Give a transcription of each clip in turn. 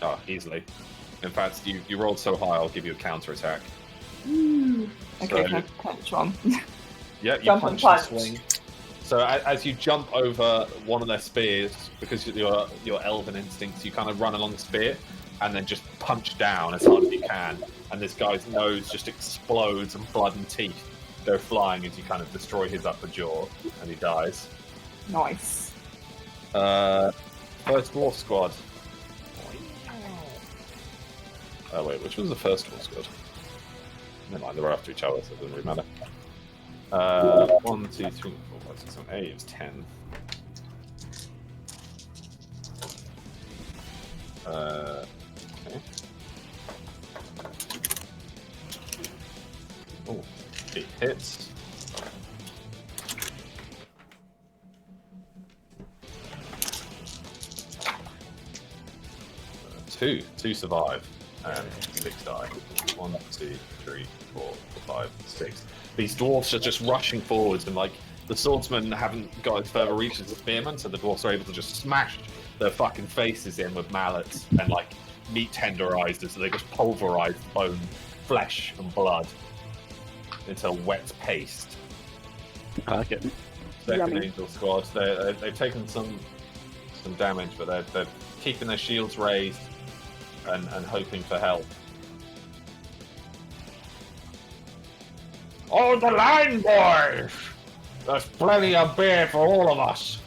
Oh, easily. In fact, you rolled so high, I'll give you a counter attack. Ooh. Okay, So- can I punch one? Yeah, you Jump punch and and punch. swing. So as you jump over one of their spears, because your elven instincts, you kind of run along the spear and then just punch down as hard as you can. And this guy's nose just explodes and blood and teeth go flying as you kind of destroy his upper jaw, and he dies. Nice. First dwarf squad. Oh wait, which was the first dwarf squad? Never mind, they were after each other, so it doesn't really matter. 1, 2, 3, 4, 5, 6, 7, 8. It was 10. Okay. Oh, 8 hits. Two survive, and 6 die. 1, 2, 3, 4, 5, 6. These dwarfs are just rushing forwards, and like the swordsmen haven't got as further reach as the spearmen, so the dwarfs are able to just smash their fucking faces in with mallets and like meat tenderizers, so they just pulverize bone, flesh, and blood into wet paste. I like it. Second Yummy. Angel squad, they've taken some damage, but they're keeping their shields raised and hoping for help. Hold the line, boys! There's plenty of beer for all of us.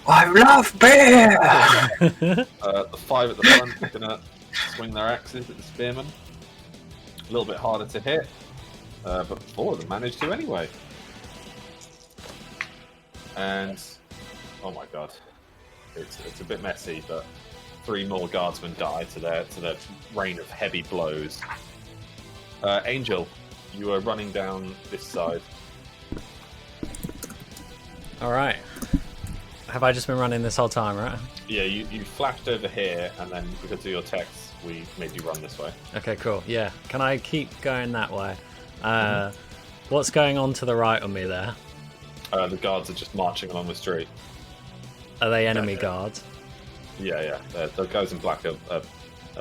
I love beer! The 5 at the front are gonna swing their axes at the spearmen. A little bit harder to hit, but 4 of them managed to anyway. And oh my god, it's a bit messy, but 3 more guardsmen die to their rain of heavy blows. Angel, you are running down this side. Alright. Have I just been running this whole time, right? Yeah, you flashed over here, and then because of your text, we made you run this way. Okay, cool. Yeah. Can I keep going that way? What's going on to the right of me there? The guards are just marching along the street. Are they enemy Okay. guards? Yeah. The guys in black are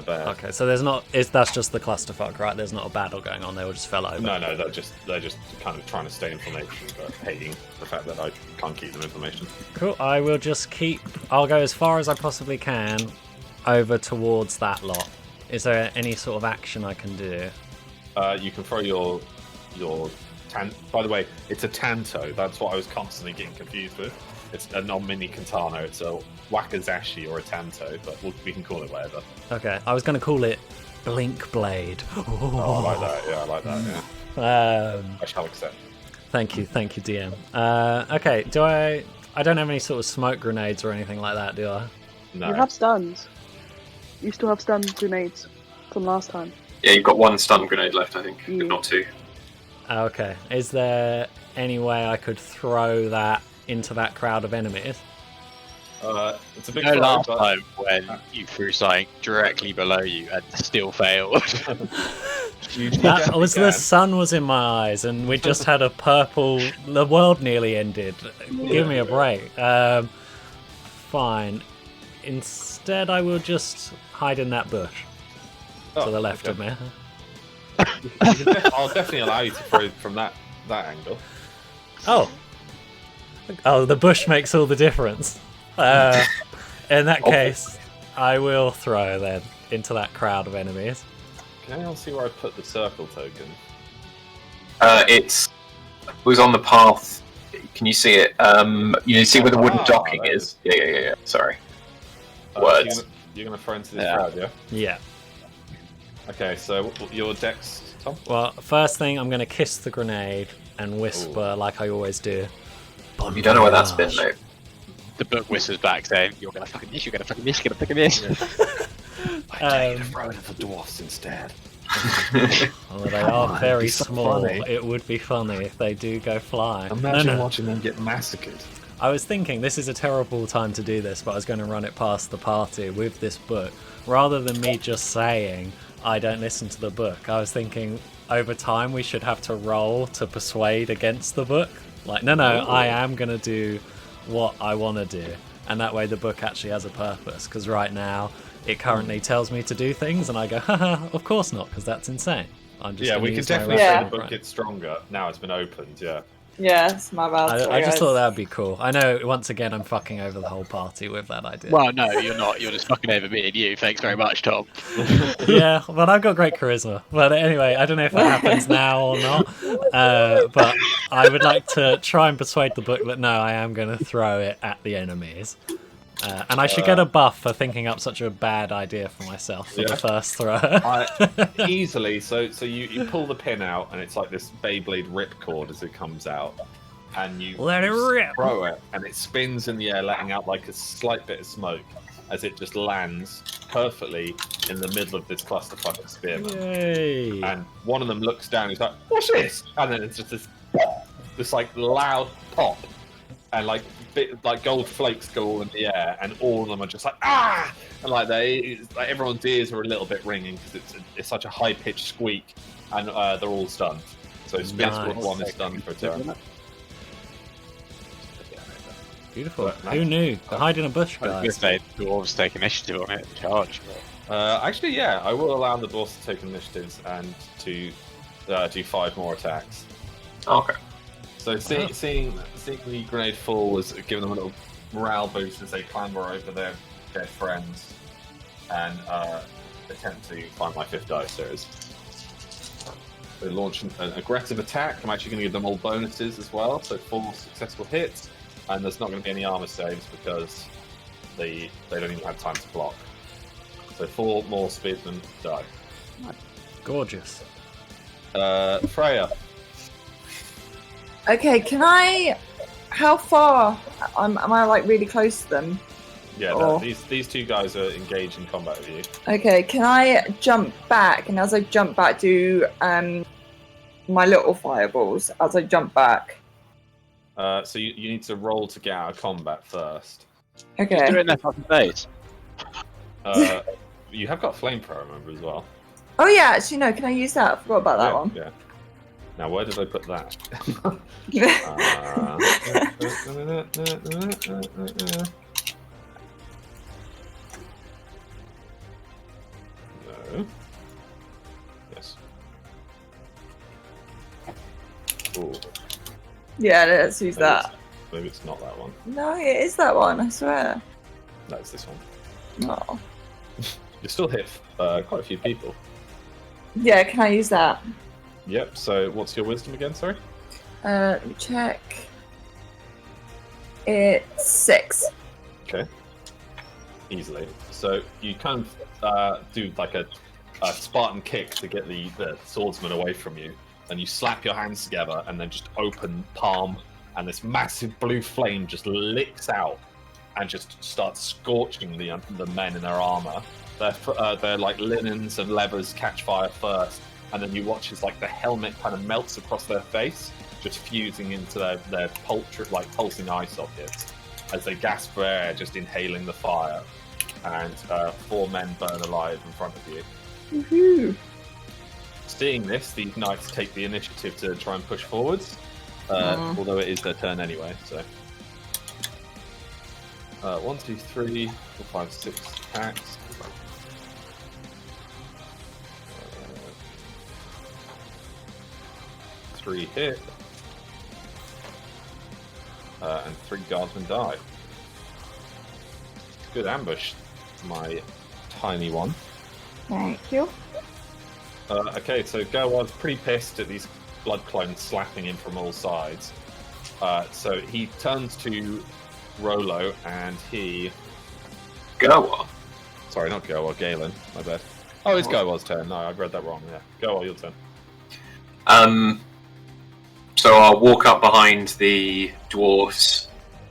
bad. Okay, so there's not. That's just the clusterfuck, right? There's not a battle going on. They all just fell over. No, they're just kind of trying to stay information, but hating the fact that I can't keep them information. Cool. I will just keep. I'll go as far as I possibly can over towards that lot. Is there any sort of action I can do? You can throw your by the way, it's a tanto. That's what I was constantly getting confused with. It's a non-mini katana. It's a wakizashi or a tanto, but we can call it whatever. Okay, I was going to call it Blink Blade. Oh, I like that. Yeah, I like that. Yeah. I shall accept. Thank you, DM. Okay, I don't have any sort of smoke grenades or anything like that, do I? No. You have stuns. You still have stun grenades from last time. Yeah, you've got 1 stun grenade left, I think, Yeah. if not 2. Okay, is there any way I could throw that into that crowd of enemies? It's a big You know, throw, last but time when you threw something directly below you and still failed. That was the sun was in my eyes, and we just had a purple. The world nearly ended. Give me a break. Fine. Instead, I will just hide in that bush to the left of me. I'll definitely allow you to throw from that angle. Oh, the bush makes all the difference. In that case, I will throw then into that crowd of enemies. Can anyone see where I put the circle token? It was on the path. Can you see it? You see where the wooden docking there is? Yeah. Sorry. So Words. you're gonna throw into this crowd, yeah? Yeah. Okay, so your dex, Tom? Well, first thing, I'm going to kiss the grenade and whisper like I always do. You don't know where that's been, though. The book whispers back saying, "You're gonna fucking miss. You're gonna fucking miss. You're gonna fucking miss." I dare you to throw it at the dwarfs instead. Oh, they are very so small. funny. It would be funny if they do go flying. Imagine No. watching them get massacred. I was thinking this is a terrible time to do this, but I was going to run it past the party with this book. Rather than me just saying, I don't listen to the book, I was thinking over time we should have to roll to persuade against the book. Like, no, I am going to do what I want to do. and that way the book actually has a purpose. Because right now, it currently tells me to do things, and I go, haha, of course not, because that's insane. I'm just Yeah, gonna we can use my definitely rest say of the my book brain. gets stronger. Now it's been opened, yeah. Yes, my bad. I sorry, just guys. thought that would be cool. I know, once again, I'm fucking over the whole party with that idea. Well, no, you're not. You're just fucking over me and you. Thanks very much, Tom. Yeah, but I've got great charisma. But anyway, I don't know if that happens now or not. But I would like to try and persuade the book that no, I am going to throw it at the enemies. And I should get a buff for thinking up such a bad idea for myself for the first throw. Easily. So you pull the pin out, and it's like this Beyblade ripcord as it comes out, and you Let it rip. throw it, and it spins in the air, letting out like a slight bit of smoke as it just lands perfectly in the middle of this clusterfuck of spearmen. Yay! And one of them looks down, he's like, "What's this?" And then it's just this like loud pop, and like gold flakes go all in the air, and all of them are just like ah, and like everyone's ears are a little bit ringing because it's such a high pitched squeak, and they're all stunned. So Spear Squad 1 is stunned for a turn. Beautiful. But, Who knew? The hide in a bush, I was guys. going to say, dwarves take initiative on it. Charge. Actually, yeah, I will allow the dwarves to take initiatives and to do 5 more attacks. Okay. So seeing the grenade fall was giving them a little morale boost as they clamber over their friends and attempt to find my 5th dice series. They launch an aggressive attack. I'm actually going to give them all bonuses as well, so 4 successful hits, and there's not going to be any armor saves because they don't even have time to block. So 4 more spearmen die. Gorgeous. Freya. Okay, can I? How far? Am I like really close to them? Yeah, Or- these 2 guys are engaged in combat with you. Okay, can I jump back? And as I jump back, do my little fireballs as I jump back? So you need to roll to get out of combat first. Just do it Okay. in their fucking face. You have got flamethrower, remember, as well. Oh yeah, actually no. Can I use that? I forgot about that yeah, one. Yeah. Now, where did I put that? No. Yes. Ooh. Yeah, let's use that. Maybe it's not that one. No, it is that one. I swear. No, it's this one. No. You still hit quite a few people. Yeah, can I use that? Yep. So, what's your wisdom again? Sorry. Let me check. It's 6. Okay. Easily. So you kind of do like a Spartan kick to get the swordsman away from you, and you slap your hands together, and then just open palm, and this massive blue flame just licks out, and just starts scorching the men in their armor. Their like linens and levers catch fire first, and then you watch as like the helmet kind of melts across their face, just fusing into their pulsing eye sockets as they gasp for air, just inhaling the fire. And 4 men burn alive in front of you. Woohoo! Seeing this, these knights take the initiative to try and push forwards, although it is their turn anyway. So 1, 2, 3, 4, 5, 6 attacks. 3 hit. And 3 guardsmen die. Good ambush, my tiny one. Thank you. Okay, so Gerwad's pretty pissed at these blood clones slapping him from all sides. So he turns to Rolo and he... Go. Sorry, not Gerwad, Galen, my bad. Oh, it's Gerwad's turn. No, I read that wrong, yeah. Gerwad, your turn. So I'll walk up behind the dwarfs,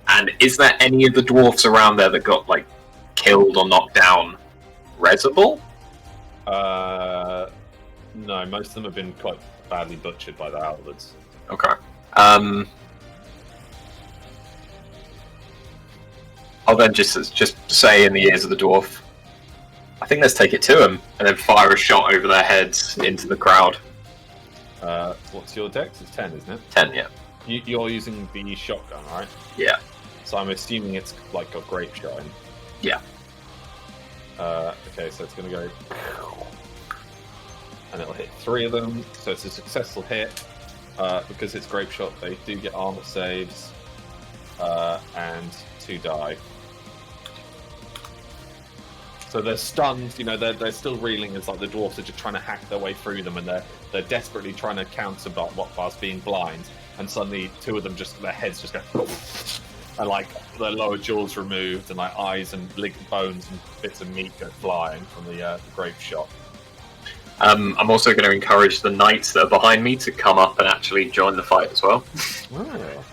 and is there any of the dwarfs around there that got like killed or knocked down? Reservoir? No, most of them have been quite badly butchered by the halberds. Okay. I'll then just say in the ears of the dwarf, I think let's take it to him, and then fire a shot over their heads into the crowd. What's your dex? It's 10, isn't it? 10, yeah. You're using the shotgun, right? Yeah. So I'm assuming it's like got grape shine. Yeah. Okay, so it's going to go, and it'll hit 3 of them. So it's a successful hit. Because it's grape shot, they do get armor saves, and 2 die. So they're stunned. You know, they're still reeling as like the dwarves are just trying to hack their way through them, and they're desperately trying to counter whilst being blind. And suddenly, 2 of them their heads just go, and like their lower jaws removed, and like eyes and bones and bits of meat go flying from the grape shot. I'm also going to encourage the knights that are behind me to come up and actually join the fight as well. Oh.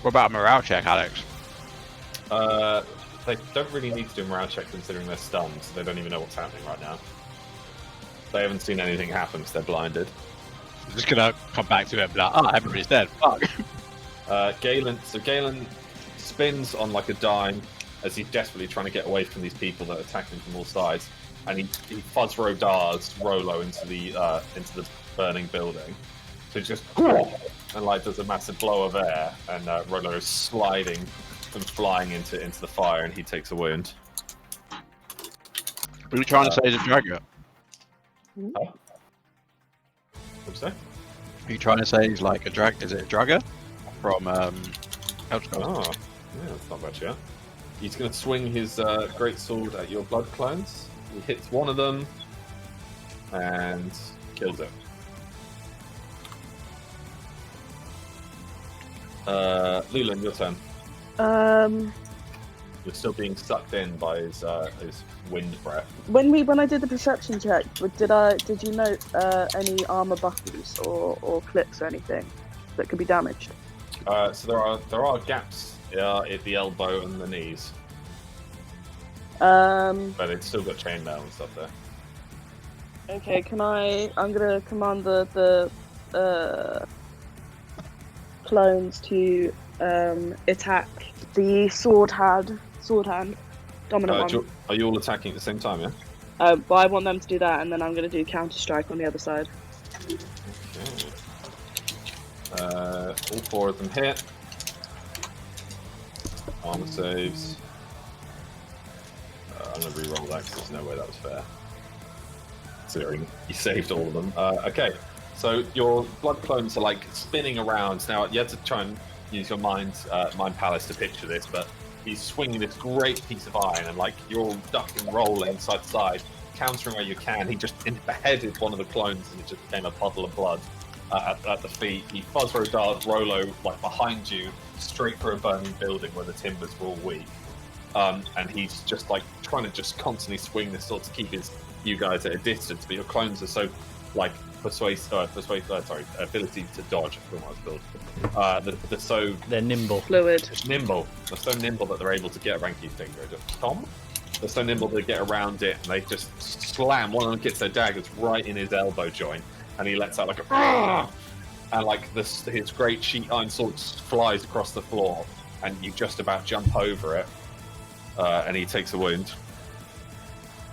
What about a morale check, Alex? They don't really need to do a morale check considering they're stunned, so they don't even know what's happening right now. They haven't seen anything happen because they're blinded. I'm just gonna come back to it and be like, everybody's dead. Fuck. Galen spins on like a dime as he's desperately trying to get away from these people that are attacking from all sides, and he fuzz rodars Rolo into the burning building. So he just and like does a massive blow of air, and Rolo is sliding and flying into the fire, and he takes a wound. Are you trying to say he's a dragger? What'd you say? Are you trying to say he's like a drag? Is it a dragger from Elfscroll? Oh, yeah, that's not bad yet. He's going to swing his great sword at your blood clones. He hits one of them and kills it. Lulan, your turn. You're still being sucked in by his wind breath. When I did the perception check, did you note any armor buckles or clips or anything that could be damaged? So there are gaps at the elbow and the knees, Okay, but it's still got chainmail and stuff there. I'm gonna command the clones to attack the sword hand dominant one. Are you all attacking at the same time? Yeah. But I want them to do that, and then I'm gonna do counter strike on the other side. Okay. All 4 of them hit. Armor saves. I'm gonna re-roll that because there's no way that was fair. Considering you saved all of them. Okay, so your blood clones are like spinning around. Now you have to try and use your mind palace to picture this, but he's swinging this great piece of iron, and like you're all ducking, rolling side to side, countering where you can. He just beheaded one of the clones, and it just became a puddle of blood at the feet. He fuzz dart Rolo like behind you, straight for a burning building where the timbers were all weak. And he's just like trying to just constantly swing this sword to keep you guys at a distance, but your clones are so like ability to dodge. I forgot what it's called. They're nimble. Fluid. Nimble. They're so nimble that they're able to get around your finger. Just Tom. They're so nimble they get around it, and they just slam. One of them gets their daggers right in his elbow joint, and he lets out like a and like his great sheet iron sword flies across the floor, and you just about jump over it, and he takes a wound,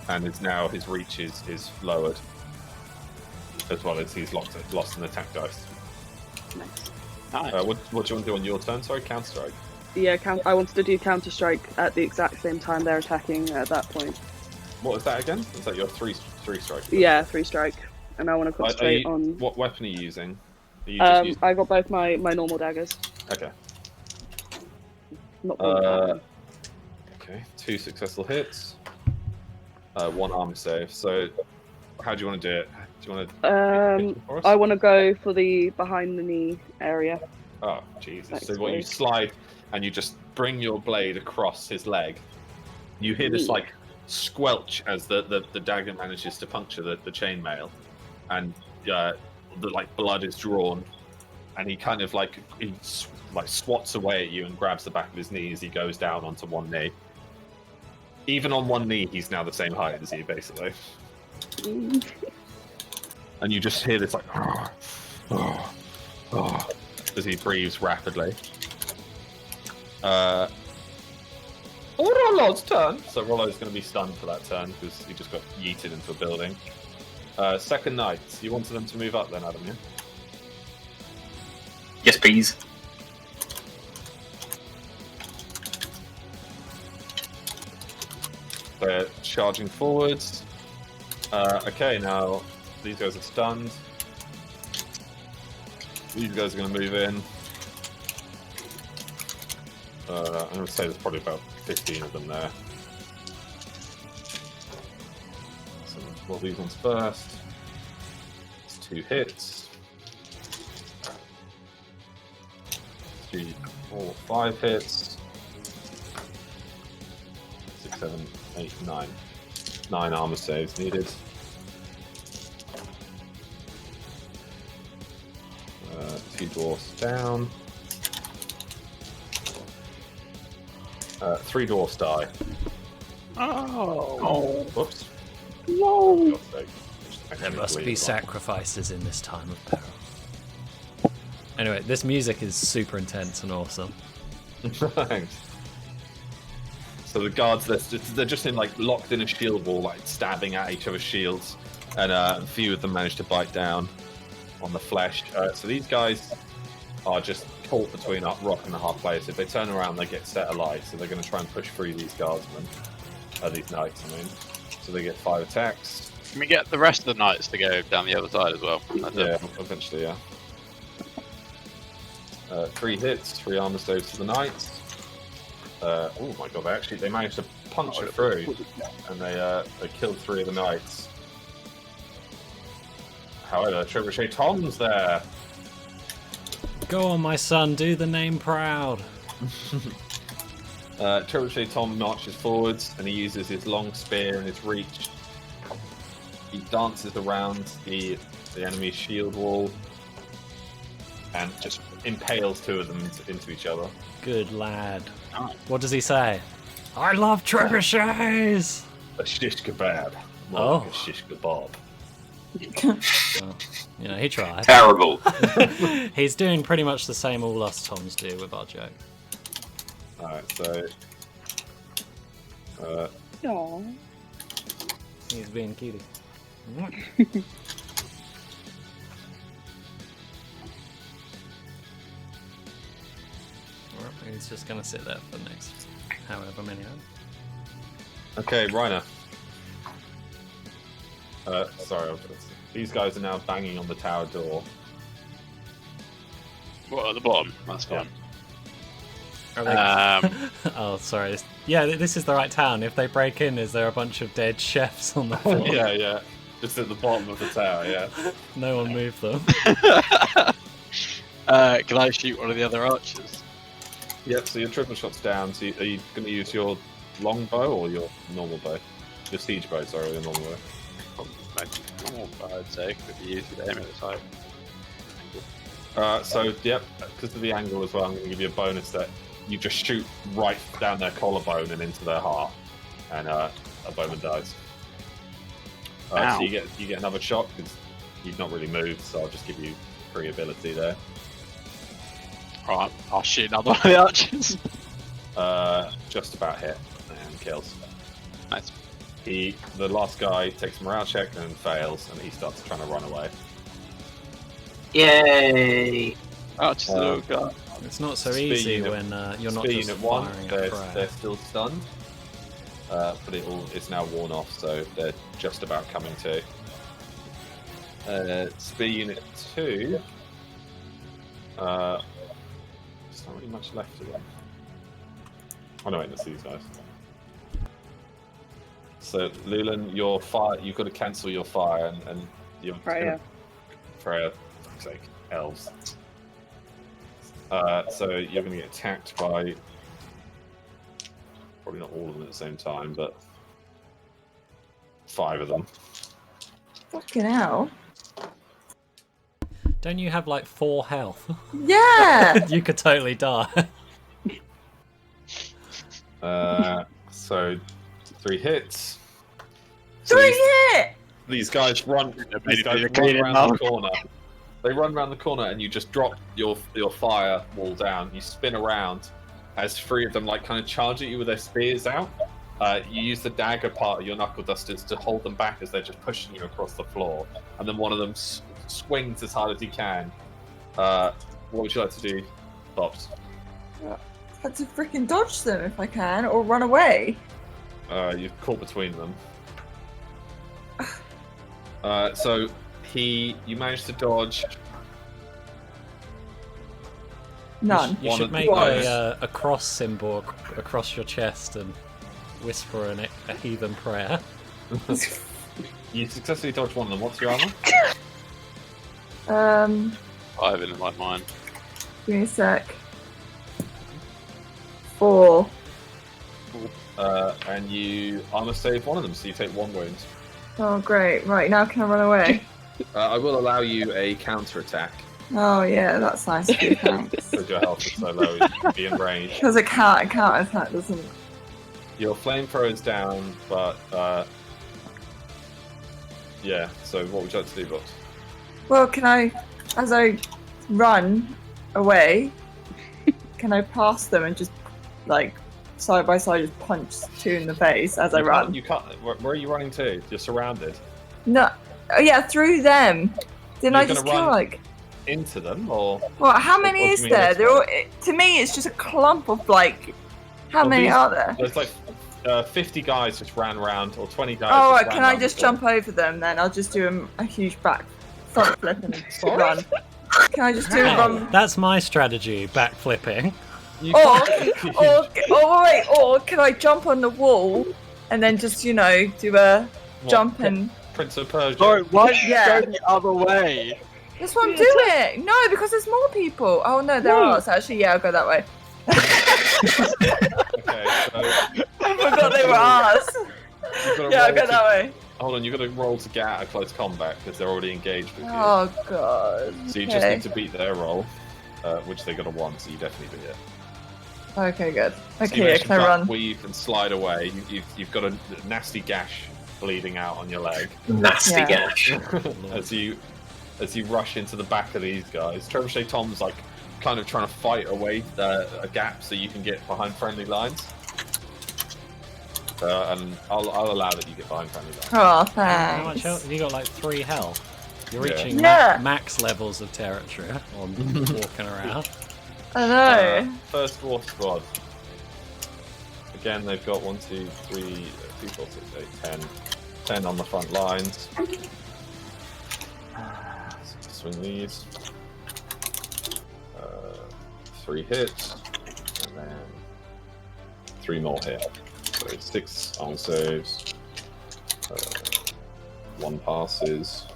and his reach is lowered, as well as he's lost an attack dice. Nice. What do you want to do on your turn? Sorry, counter strike. Yeah, I wanted to do counter strike at the exact same time they're attacking at that point. What was that again? Is that your three strike? Yeah, 3 strike, and I want to concentrate on. What weapon are you using? Are you just using... I got both my normal daggers. Okay. Not one. Okay, 2 successful hits, 1 armor save. So, how do you want to do it? Do you want to? I want to go for the behind the knee area. Oh, Jesus! Thanks, So, what you slide and you just bring your blade across his leg. You hear this like squelch as the dagger manages to puncture the chainmail, and the like blood is drawn, and he kind of like swats away at you and grabs the back of his knee as he goes down onto one knee. Even on one knee, he's now the same height as you, basically. And you just hear this like as he breathes rapidly. Rollo's turn. So Rollo's going to be stunned for that turn because he just got yeeted into a building. Second Knight, you wanted them to move up then, Adam, yeah? Yes, please. They're charging forwards. Okay, now these guys are stunned. These guys are going to move in. I'm going to say there's probably about 15 of them there. So roll these ones first. It's 2 hits. 3, 4, 5 hits. 6, 7, 8, 9. 9 armor saves needed. 2 dwarfs down. 3 dwarfs die. Oh. Whoops. No. There must be sacrifices in this time of peril. Anyway, this music is super intense and awesome. Thanks. So the guards, they're just in like locked in a shield wall, like stabbing at each other's shields, and a few of them manage to bite down on the flesh. So these guys are just caught between a rock and a hard place. If they turn around, they get set alight. So they're going to try and push through these guardsmen, these knights. I mean, so they get 5 attacks. Can we get the rest of the knights to go down the other side as well? Yeah, eventually, yeah. 3 hits, 3 armor saves to the knights. Oh my god! They managed to punch it through, and they killed 3 of the knights. However, Trebuchet Tom's there. Go on, my son, do the name proud. Trebuchet Tom marches forwards, and he uses his long spear and his reach. He dances around the enemy's shield wall, and just impales 2 of them into each other. Good lad. What does he say? I love trebuchets! A shish kebab. More Oh. like a shish kebab. Well, you know, he tried. Terrible. He's doing pretty much the same all us Toms do with our joke. Alright, so... Aww. He's being cutie. He's just gonna sit there for the next however many hours. Okay, Reiner. Sorry, these guys are now banging on the tower door. What, at the bottom? That's fine. Are they- oh, sorry. Yeah, this is the right town. If they break in, is there a bunch of dead chefs on the floor? Yeah. Just at the bottom of the tower, yeah. No one moved them. Can I shoot one of the other archers? Yep, so your triple shot's down. So are you going to use your long bow or your normal bow? Your siege bow, sorry, your normal bow. Normal, I'd say. Could be used with aim at the side. So, yep, because of the angle as well, I'm going to give you a bonus that you just shoot right down their collarbone and into their heart, and a bowman dies. So you get another shot because you've not really moved, so I'll just give you free ability there. Alright, I'll shoot another one of the archers. Just about hit and kills. Nice. The last guy takes a morale check and fails, and he starts trying to run away. Yay! Archer's a little guy. It's not so Speed easy unit- when you're not Speed just unit 1, firing they're at prey. still stunned, but it's now worn off, so they're just about coming to. Speed unit 2, there's not really much left of them. Oh no, wait, that's these guys. So Lulan, your fire, you've got to cancel your fire, and you're Freya. Freya, for fuck's sake, elves. So you're going to get attacked by probably not all of them at the same time, but 5 of them. Fucking hell. Don't you have like 4 health? Yeah! You could totally die. So 3 hits. So 3 hit! these guys run. These guys run around the corner. They run around the corner, and you just drop your fire wall down. You spin around as 3 of them like kind of charge at you with their spears out. You use the dagger part of your knuckle dusters to hold them back as they're just pushing you across the floor. And then one of them swings as hard as he can. What would you like to do, Bobs? I have to freaking dodge them if I can, or run away. You're caught between them. So you managed to dodge. None. You One should of make the a cross symbol across your chest and whisper a heathen prayer. You successfully dodged one of them. What's your armor? 5 in like mine. Give me a sec. 4. And you armor save one of them, so you take 1 wound. Oh, great. Right, now can I run away? I will allow you a counter attack Oh, yeah, that's nice of you, thanks. because your health is so low. You can be in range. Because a counter attack doesn't... Your flamethrower is down, but yeah. So what would you like to do, Box? Well, can I, as I run away, can I pass them and just, like, side by side just punch 2 in the face as I run? You can't. Where are you running to? You're surrounded. No, oh yeah, through them. Didn't You're I just gonna kill, run- like... Into them, or Well, how many What do is you mean there? it's They're all, to me, it's just a clump of, like... How Well, many these- are there? there's like 50 guys just ran around, or 20 guys. Oh, just right, ran can I round just the jump over them then? I'll just do a huge front flip and run. Can I just do a run? That's my strategy, backflipping. You Or, can't- or can I jump on the wall and then just, do a What, jump and... Prince of Persia. Sorry, why did you Yeah. go the other way? That's what I'm doing! No, because there's more people! Oh no, there are, so actually, yeah, I'll go that way. Okay, so I forgot they were ours! you've got to Yeah, I'll roll go to- that way. Hold on, you've got to roll to get out of close combat because they're already engaged with you. Oh god. So you just Okay. need to beat their roll, which they got a 1, so you definitely beat it. Okay, good. So you Okay, managed to can I duck, run? weave, and slide away. You've got a nasty gash bleeding out on your leg Nasty Yeah. gash. as you rush into the back of these guys. Trebuchet Tom's like kind of trying to fight away a gap so you can get behind friendly lines. And I'll allow that you get behind friendly lines. Oh, How much thanks. health? You got like 3 health. You're Yeah. reaching Yeah. max levels of territory on walking around. I know. First dwarf squad. Again, they've got 1, 2, 3, 4, 6, 8, 10. 10 on the front lines. Swing these. 3 hits. And then 3 more hit. So 6 on saves. 1 passes.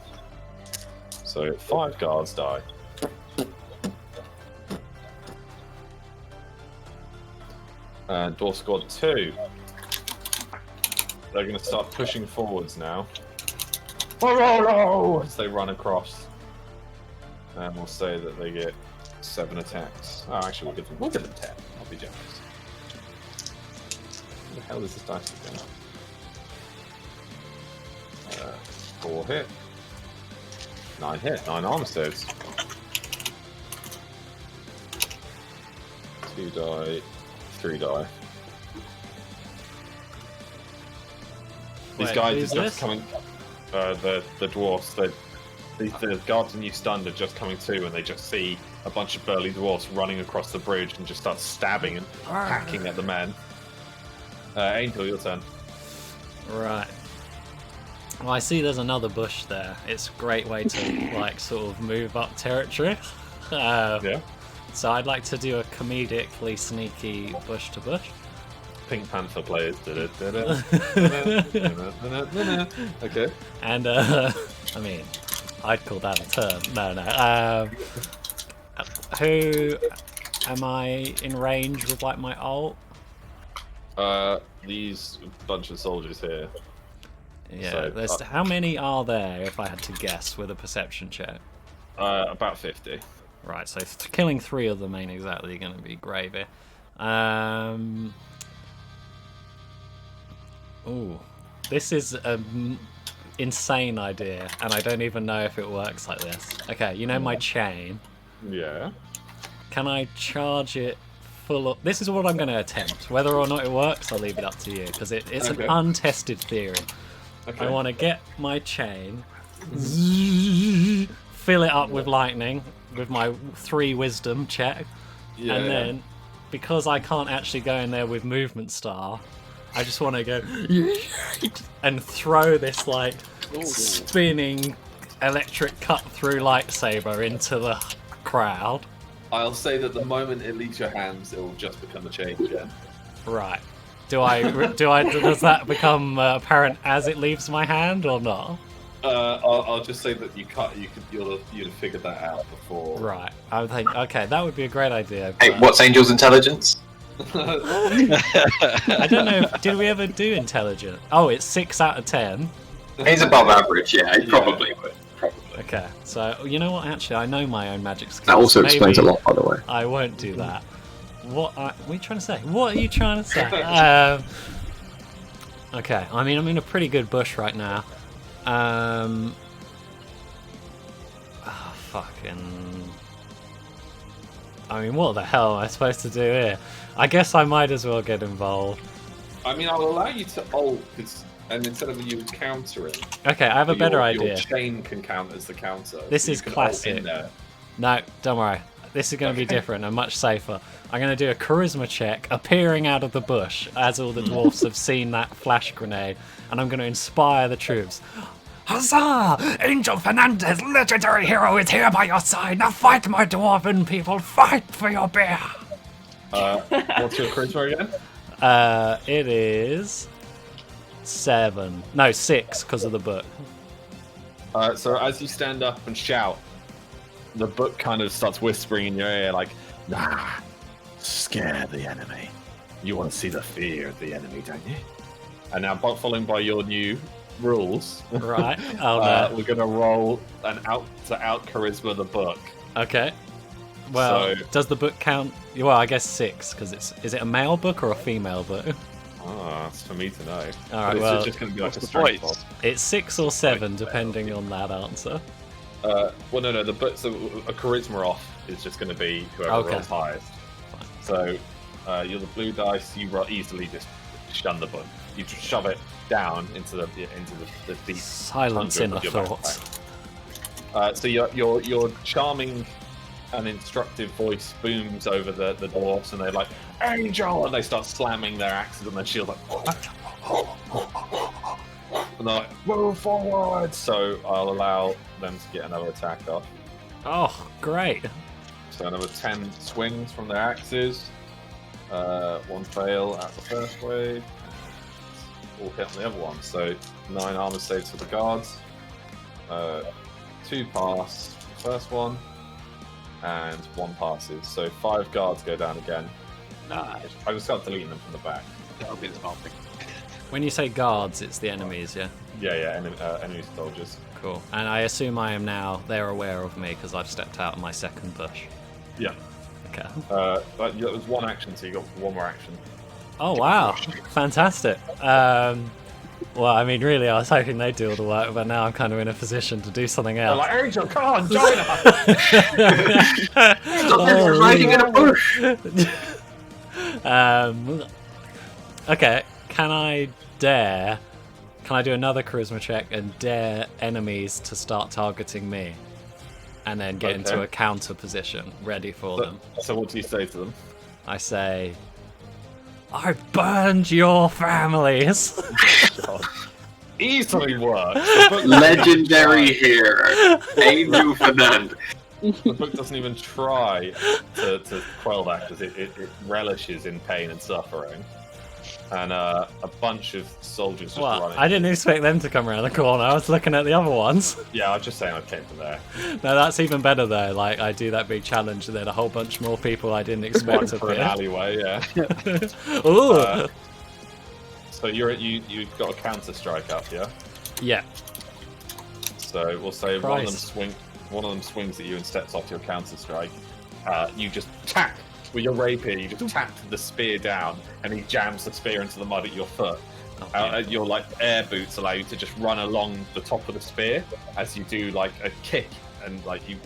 So 5 guards die. And Dwarf Squad 2. They're going to start pushing forwards now. As they run across. And we'll say that they get 7 attacks. Oh, actually, we'll give them 10. I'll be generous. What the hell is this dice again? 4 hit. 9 hit. 9 armor saves. 2 die. 3 die. These Wait, guys who's are just this? coming. The dwarfs. The guards and you stunned are just coming to, and they just see a bunch of burly dwarfs running across the bridge and just start stabbing and hacking at the men. Angel, your turn. Right. Well, I see there's another bush there. It's a great way to, like, sort of move up territory. Yeah. So I'd like to do a comedically sneaky bush to bush. Pink Panther players. Okay. And, I mean, I'd call that a turn. No. Who am I in range with, like, my ult? These bunch of soldiers here. Yeah, So, there's, how many are there, if I had to guess, with a perception check? About 50. Right, so killing 3 of them ain't exactly going to be gravy. Ooh, this is an insane idea, and I don't even know if it works like this. Okay, you know my chain. Yeah. Can I charge it full of... This is what I'm going to attempt. Whether or not it works, I'll leave it up to you, because it's Okay. an untested theory. Okay. I want to get my chain, fill it up with lightning, with my 3 wisdom check, Yeah, and yeah. then, because I can't actually go in there with movement star, I just want to go and throw this like spinning electric cut through lightsaber into the crowd. I'll say that the moment it leaves your hands, it will just become a chain gem. Right. Does that become apparent as it leaves my hand or not? I'll just say that you'll have figured that out before. Right. I think okay, that would be a great idea. Hey, but- what's Angel's intelligence? I don't know. Did we ever do intelligent? Oh, it's 6 out of 10. He's above average, yeah, he probably would. Probably. Okay. So you know what? Actually, I know my own magic skills. That also explains a Maybe lot, by the way. I won't do that. What are you trying to say? What are you trying to say? Okay. I mean, I'm in a pretty good bush right now. Fucking. I mean, what the hell am I supposed to do here? I guess I might as well get involved. I mean, I'll allow you to ult, and instead of you countering, Okay, I have a better idea. Your chain can count as the counter. This You is can ult classic. in there. No, don't worry. This is going to be different and much safer. I'm going to do a charisma check, appearing out of the bush as all the dwarfs have seen that flash grenade, and I'm going to inspire the troops. Huzzah! Angel Fernandez, legendary hero, is here by your side. Now fight, my dwarven people. Fight for your bear. What's your charisma again? It is 7. No, 6 because of the book. So as you stand up and shout, the book kind of starts whispering in your ear, like, "Nah, scare the enemy. You want to see the fear of the enemy, don't you?" And now, following by your new rules, Right. Oh no. we're gonna roll an out charisma the book. Okay. Well, So- does the book count? Well, I guess 6 because is it a male book or a female book? Ah, it's for me to know. All right, But well, it's just gonna be like what's a the strength points? It's 6 or 7 depending on that answer. Well, no, the book. So a charisma off is just going to be whoever Okay. rolls highest. So you're the blue dice. You easily just shun the book. You just shove it down into the deep Silence tundra in the of your thoughts. backpack. So your charming and instructive voice booms over the dwarfs, and they're like, "Angel!" and they start slamming their axes on their shield, like, and they're like, "Move forward!" So I'll allow them to get another attack off. Oh, great. So another 10 swings from their axes. 1 fail at the first wave. All hit on the other one. So 9 armor saves for the guards. 2 pass for the first one. And 1 passes. So 5 guards go down again. Nice. I just start deleting them from the back. That'll be the smart thing. When you say guards, it's the enemies, yeah? Yeah, enemy soldiers. Cool. And I assume I am now, they're aware of me because I've stepped out of my second bush. Yeah. Okay. But yeah, it was 1 action, so you got 1 more action. Oh, wow. Fantastic. Well, I mean, really, I was hoping they'd do all the work, but now I'm kind of in a position to do something I'm else. like, Angel, come on, join us! Oh, Hiding in a bush! Okay, can I do another charisma check and dare enemies to start targeting me? And then get into Okay. a counter position, ready for them. So what do you say to them? I say, I burned your families! Easily works. The book Legendary hero, Angel Fernandez. The book doesn't even try to quell that because it relishes in pain and suffering. And a bunch of soldiers just Well, running. I didn't expect them to come around the corner. I was looking at the other ones. Yeah, I was just saying I came from there. No, that's even better though. Like, I do that big challenge, and then a whole bunch more people I didn't expect to For an appear. alleyway, yeah. Ooh! So you've got a counter strike up, yeah? Yeah. So we'll say Christ. one of them swings at you and steps off your counter strike. You just tap with your rapier. You just tap the spear down, and he jams the spear into the mud at your foot. Oh, Your like air boots allow you to just run along the top of the spear as you do like a kick, and like you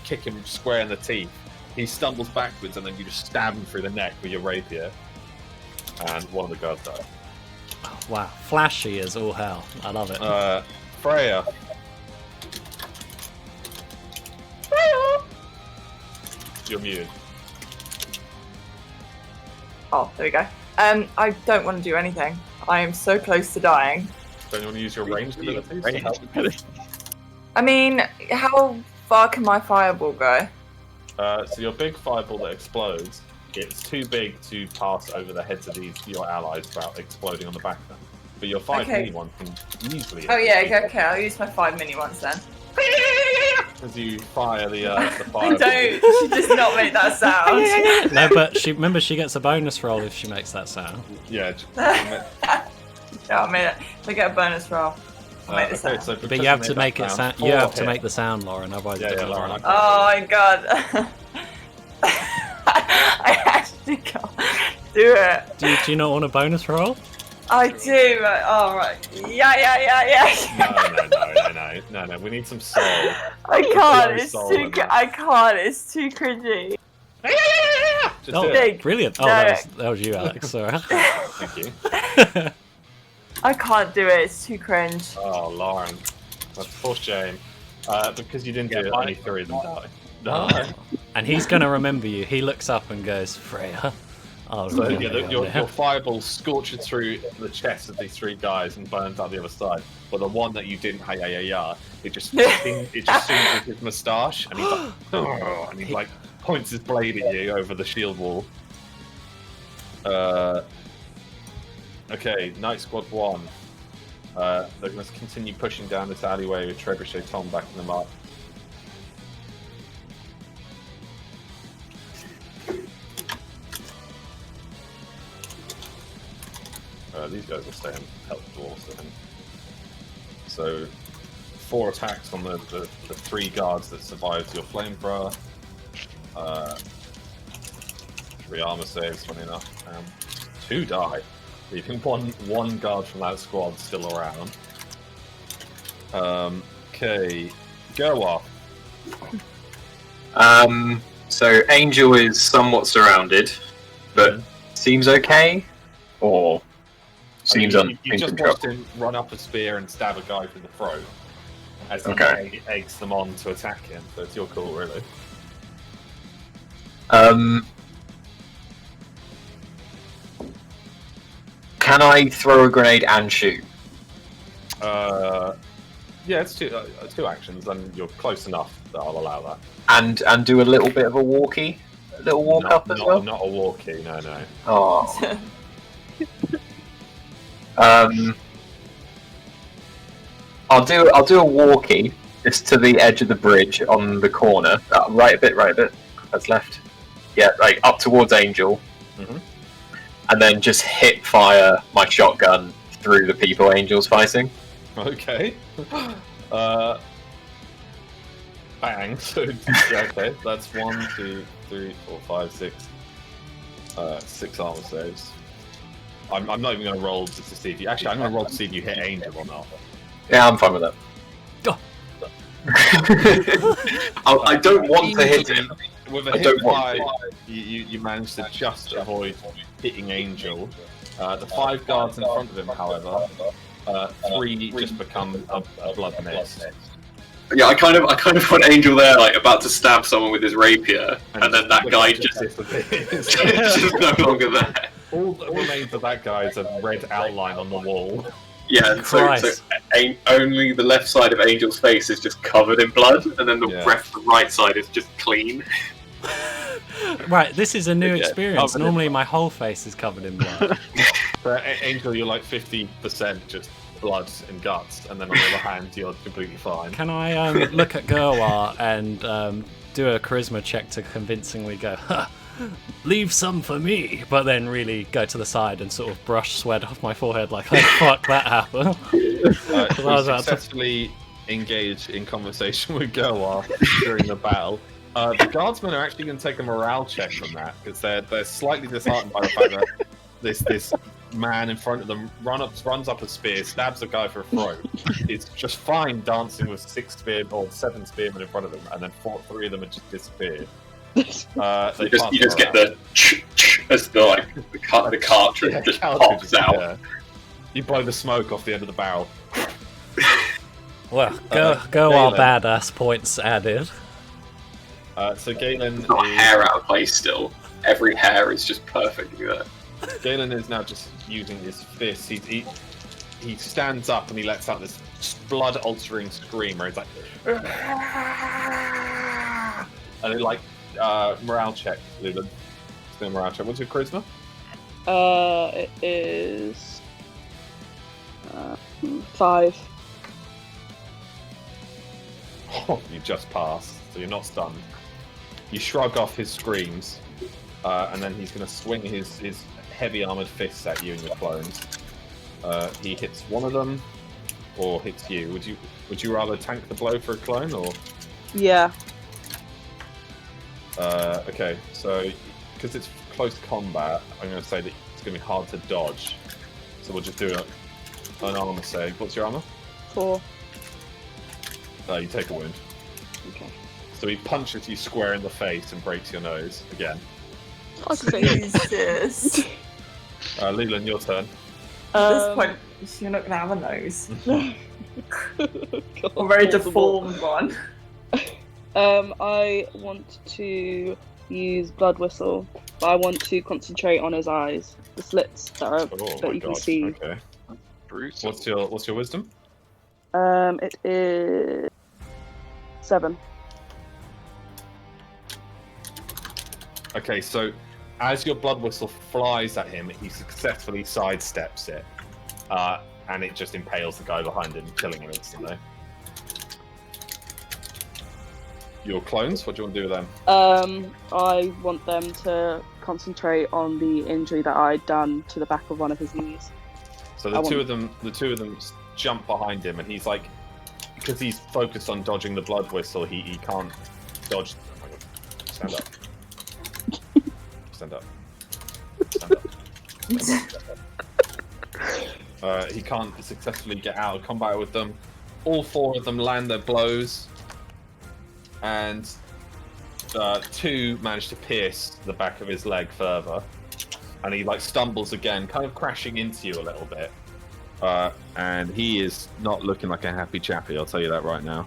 kick him square in the teeth. He stumbles backwards, and then you just stab him through the neck with your rapier, and one of the guards dies. wow. Flashy as all hell. I love it. Freya. You're muted. Oh, there we go. I don't want to do anything. I am so close to dying. Don't you want to use your ranged abilities to help? I mean, how far can my fireball go? So your big fireball that explodes, it's too big to pass over the heads of your allies without exploding on the back of them. But your 5 mini one can easily. Oh yeah, okay. I'll use my 5 mini ones then. As you fire the fireball. I don't. She does not make that sound. No, but she gets a bonus roll if she makes that sound. Yeah. Yeah, I made it. If I get a bonus roll, I'll make the sound. So But you have to make it sound. You have to make the sound, Lauren. Otherwise, it doesn't Lauren. work. Oh my god. I actually can't do it. Do you not want a bonus roll? I do. Oh right. Yeah. No. We need some soul. I can't. There's It's no soul too. in that. I can't. It's too cringy. Just Oh, do it. Big. brilliant! Oh, No. that was you, Alex. Sorry. Thank you. I can't do it. It's too cringe. Oh, Lauren. That's for shame. Because you didn't do it, only 3 of them died. No. And he's gonna remember you. He looks up and goes, Freya. Oh, So really? yeah, your fireball scorches through the chest of these 3 guys and burns out the other side. But the one that you didn't, it just sings with his moustache, and he's like, oh, and he like points his blade at you over the shield wall. Okay, Night Squad 1. They're going to continue pushing down this alleyway with Trebuchet Tom backing them up. These guys will stay and help dwarves then. So, 4 attacks on the 3 guards that survived your flamethrower. 3 armor saves, funny enough. 2 die, leaving one guard from that squad still around. Okay, go off. So Angel is somewhat surrounded, but seems okay, or seems you in just control. watched him run up a spear and stab a guy through the throat as he eggs them on to attack him. So it's your call, really. Can I throw a grenade and shoot? Yeah, it's 2 actions, and you're close enough that I'll allow that. And do a little bit of a walkie? A little walk up as well? Not a walkie, no. Oh. I'll do a walkie just to the edge of the bridge on the corner. Right a bit. That's left. Yeah, like up towards Angel. Mm-hmm. And then just hip fire my shotgun through the people Angel's fighting. Okay. Bang. So, okay, that's 1, 2, 3, 4, 5, 6. 6 armor saves. I'm not even going to roll just to see if you... Actually, I'm going to roll to see if you hit Angel or not. Yeah, I'm fine with that. I don't want to hit him. With a I hit don't want 5, you managed to just avoid hitting Angel. The 5 guards in front of him, however, 3 just become a blood mist. Yeah, I kind of want Angel there, like about to stab someone with his rapier, and then that guy just disappears. just no longer there. All that remains of that guy is a red outline on the wall. Yeah, and so only the left side of Angel's face is just covered in blood, and then the rest of the right side is just clean. Right, this is a new experience. Normally my whole face is covered in blood. For Angel, you're like 50% just blood and guts, and then on the other hand, you're completely fine. Can I look at Gerwar and do a charisma check to convincingly go, ha, leave some for me, but then really go to the side and sort of brush sweat off my forehead like, oh, fuck, that happened. You successfully engage in conversation with Gerwar during the battle. The guardsmen are actually going to take a morale check from that, because they're slightly disheartened by the fact that this man in front of them runs up a spear, stabs a guy for a throat. It's just fine dancing with 7 spearmen in front of them, and then 3 of them have just disappeared. You just get the as the cartridge just pops out. Yeah. You blow the smoke off the end of the barrel. Well, Gerwar badass points added. So Galen not a hair out of place still. Every hair is just perfectly there. Galen is now just using his fist. He stands up and he lets out this blood-altering scream where he's like, and it like morale check, Leland. It's a morale check. What's your charisma? It is 5. Oh, you just passed, so you're not stunned. You shrug off his screams, and then he's going to swing his heavy armored fists at you and your clones. He hits one of them, or hits you. Would you rather tank the blow for a clone, or? Yeah. Okay, so because it's close combat, I'm going to say that it's going to be hard to dodge. So we'll just do an armor save. What's your armor? 4. You take a wound. Okay. So he punches you square in the face and breaks your nose again. Jesus. Leland, your turn. At this point, you're not gonna have a nose. A very deformed one. I want to use blood whistle, but I want to concentrate on his eyes, the slits that you can see. Okay. Brutal. What's your wisdom? It is 7. Okay, so as your blood whistle flies at him, he successfully sidesteps it, and it just impales the guy behind him, killing him instantly. Your clones, what do you want to do with them? I want them to concentrate on the injury that I'd done to the back of one of his knees. So the two of them jump behind him, and he's like, because he's focused on dodging the blood whistle, he can't dodge. Oh my God. Stand up. Stand up. Stand up. Stand up. He can't successfully get out of combat with them. All 4 of them land their blows, and 2 manage to pierce the back of his leg further, and he like stumbles again, kind of crashing into you a little bit. And he is not looking like a happy chappy, I'll tell you that right now.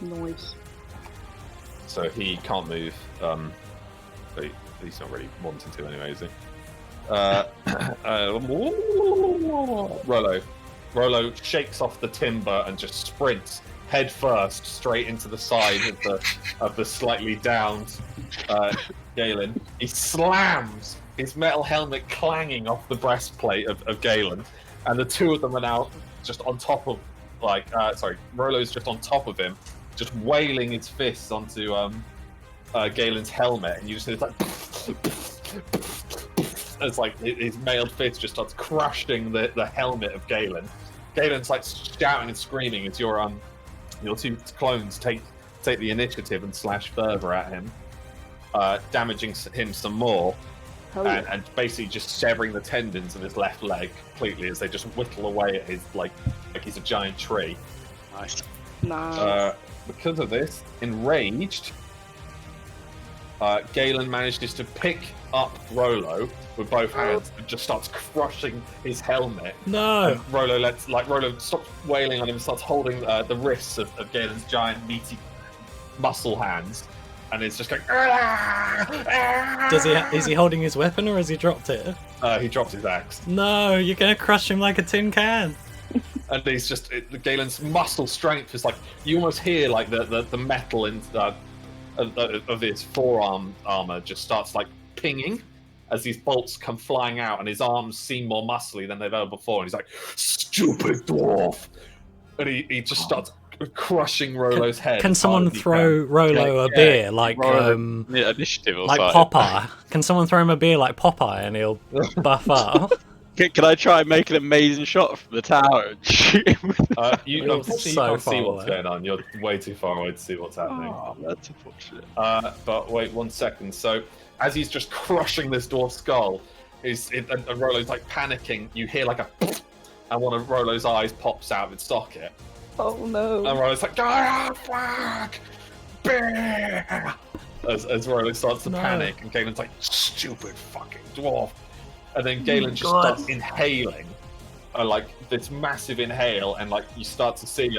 Noise. So he can't move. But he's not really wanting to anyway, is he? Rolo shakes off the timber and just sprints head first straight into the side of the slightly downed Galen. He slams his metal helmet clanging off the breastplate of Galen, and the 2 of them are now just on top of Rolo's just on top of him, just wailing his fists onto Galen's helmet, and you just hear it's like it's like his mailed fist just starts crushing the helmet of Galen. Galen's like shouting and screaming as your 2 clones take the initiative and slash further at him, damaging him some more, and basically just severing the tendons of his left leg completely as they just whittle away at his like he's a giant tree. Nice. Nice. Because of this, enraged, Galen manages to pick up Rolo with both hands and just starts crushing his helmet. No! And Rolo stops wailing on him and starts holding the wrists of Galen's giant, meaty muscle hands, and it's just going. Is he holding his weapon or has he dropped it? He dropped his axe. No, you're gonna crush him like a tin can. And he's just Galen's muscle strength is like you almost hear like the metal in of his forearm armor just starts like pinging as these bolts come flying out, and his arms seem more muscly than they've ever before. And he's like, "Stupid dwarf!" And he just starts crushing Rolo's head. Can someone throw Rolo a beer like initiative or like something. Popeye? Can someone throw him a beer like Popeye and he'll buff up? Can I try and make an amazing shot from the tower and shoot him? You You're unfortunately so can't see far what's away. going on. You're way too far away to see what's happening. Oh, that's unfortunate. But wait 1 second. So as he's just crushing this dwarf's skull, and Rolo's like panicking, you hear like a and one of Rolo's eyes pops out of its socket. Oh no. And Rolo's like, "Ah, fuck! Bear!" As Rolo starts to panic, and Galen's like, "Stupid fucking dwarf!" And then Galen just starts inhaling, like this massive inhale, and like you start to see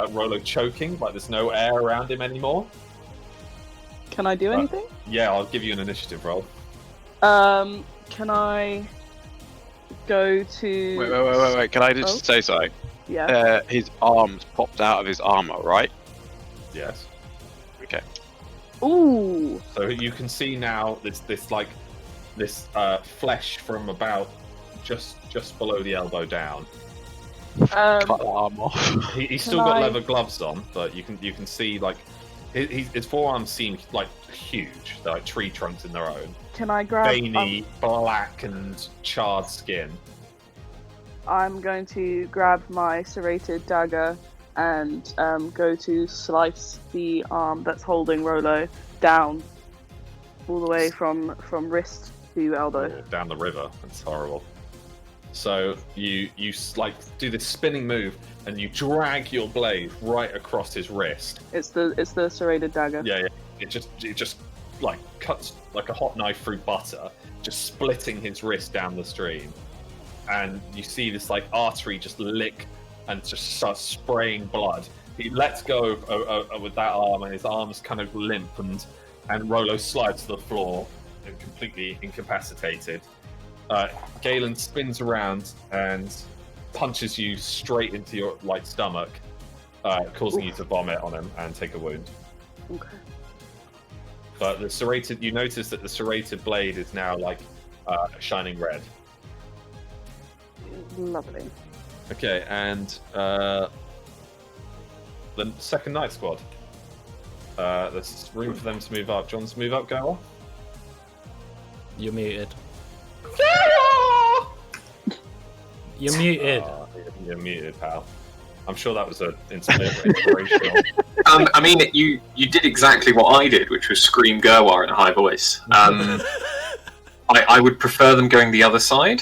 Rolo choking, like there's no air around him anymore. Can I do anything? Yeah, I'll give you an initiative roll. Can I go to? Wait. Can I just say something? Yeah. His arms popped out of his armor, right? Yes. Okay. Ooh. So you can see now this flesh from about just below the elbow down. Cut the arm off. He's still got leather gloves on, but you can see like his forearms seem like huge. They're like tree trunks in their own. Can I grab? Veiny, black and charred skin. I'm going to grab my serrated dagger and go to slice the arm that's holding Rolo down, all the way from wrist to elbow. Down the river. That's horrible. So you like do this spinning move and you drag your blade right across his wrist. It's the serrated dagger. Yeah. It just like cuts like a hot knife through butter, just splitting his wrist down the stream. And you see this like artery just lick and just starts spraying blood. He lets go with that arm, and his arm's kind of limp, and Rolo slides to the floor and completely incapacitated. Galen spins around and punches you straight into your stomach, causing you to vomit on him and take a wound. Okay. But you notice that the serrated blade is now like shining red. Lovely. Okay, and the second night squad. There's room for them to move up. John's move up, go on. You're muted. You're muted. You're muted, pal. I'm sure that was an inspirational. I mean, you did exactly what I did, which was scream Gerwar in a high voice. I would prefer them going the other side.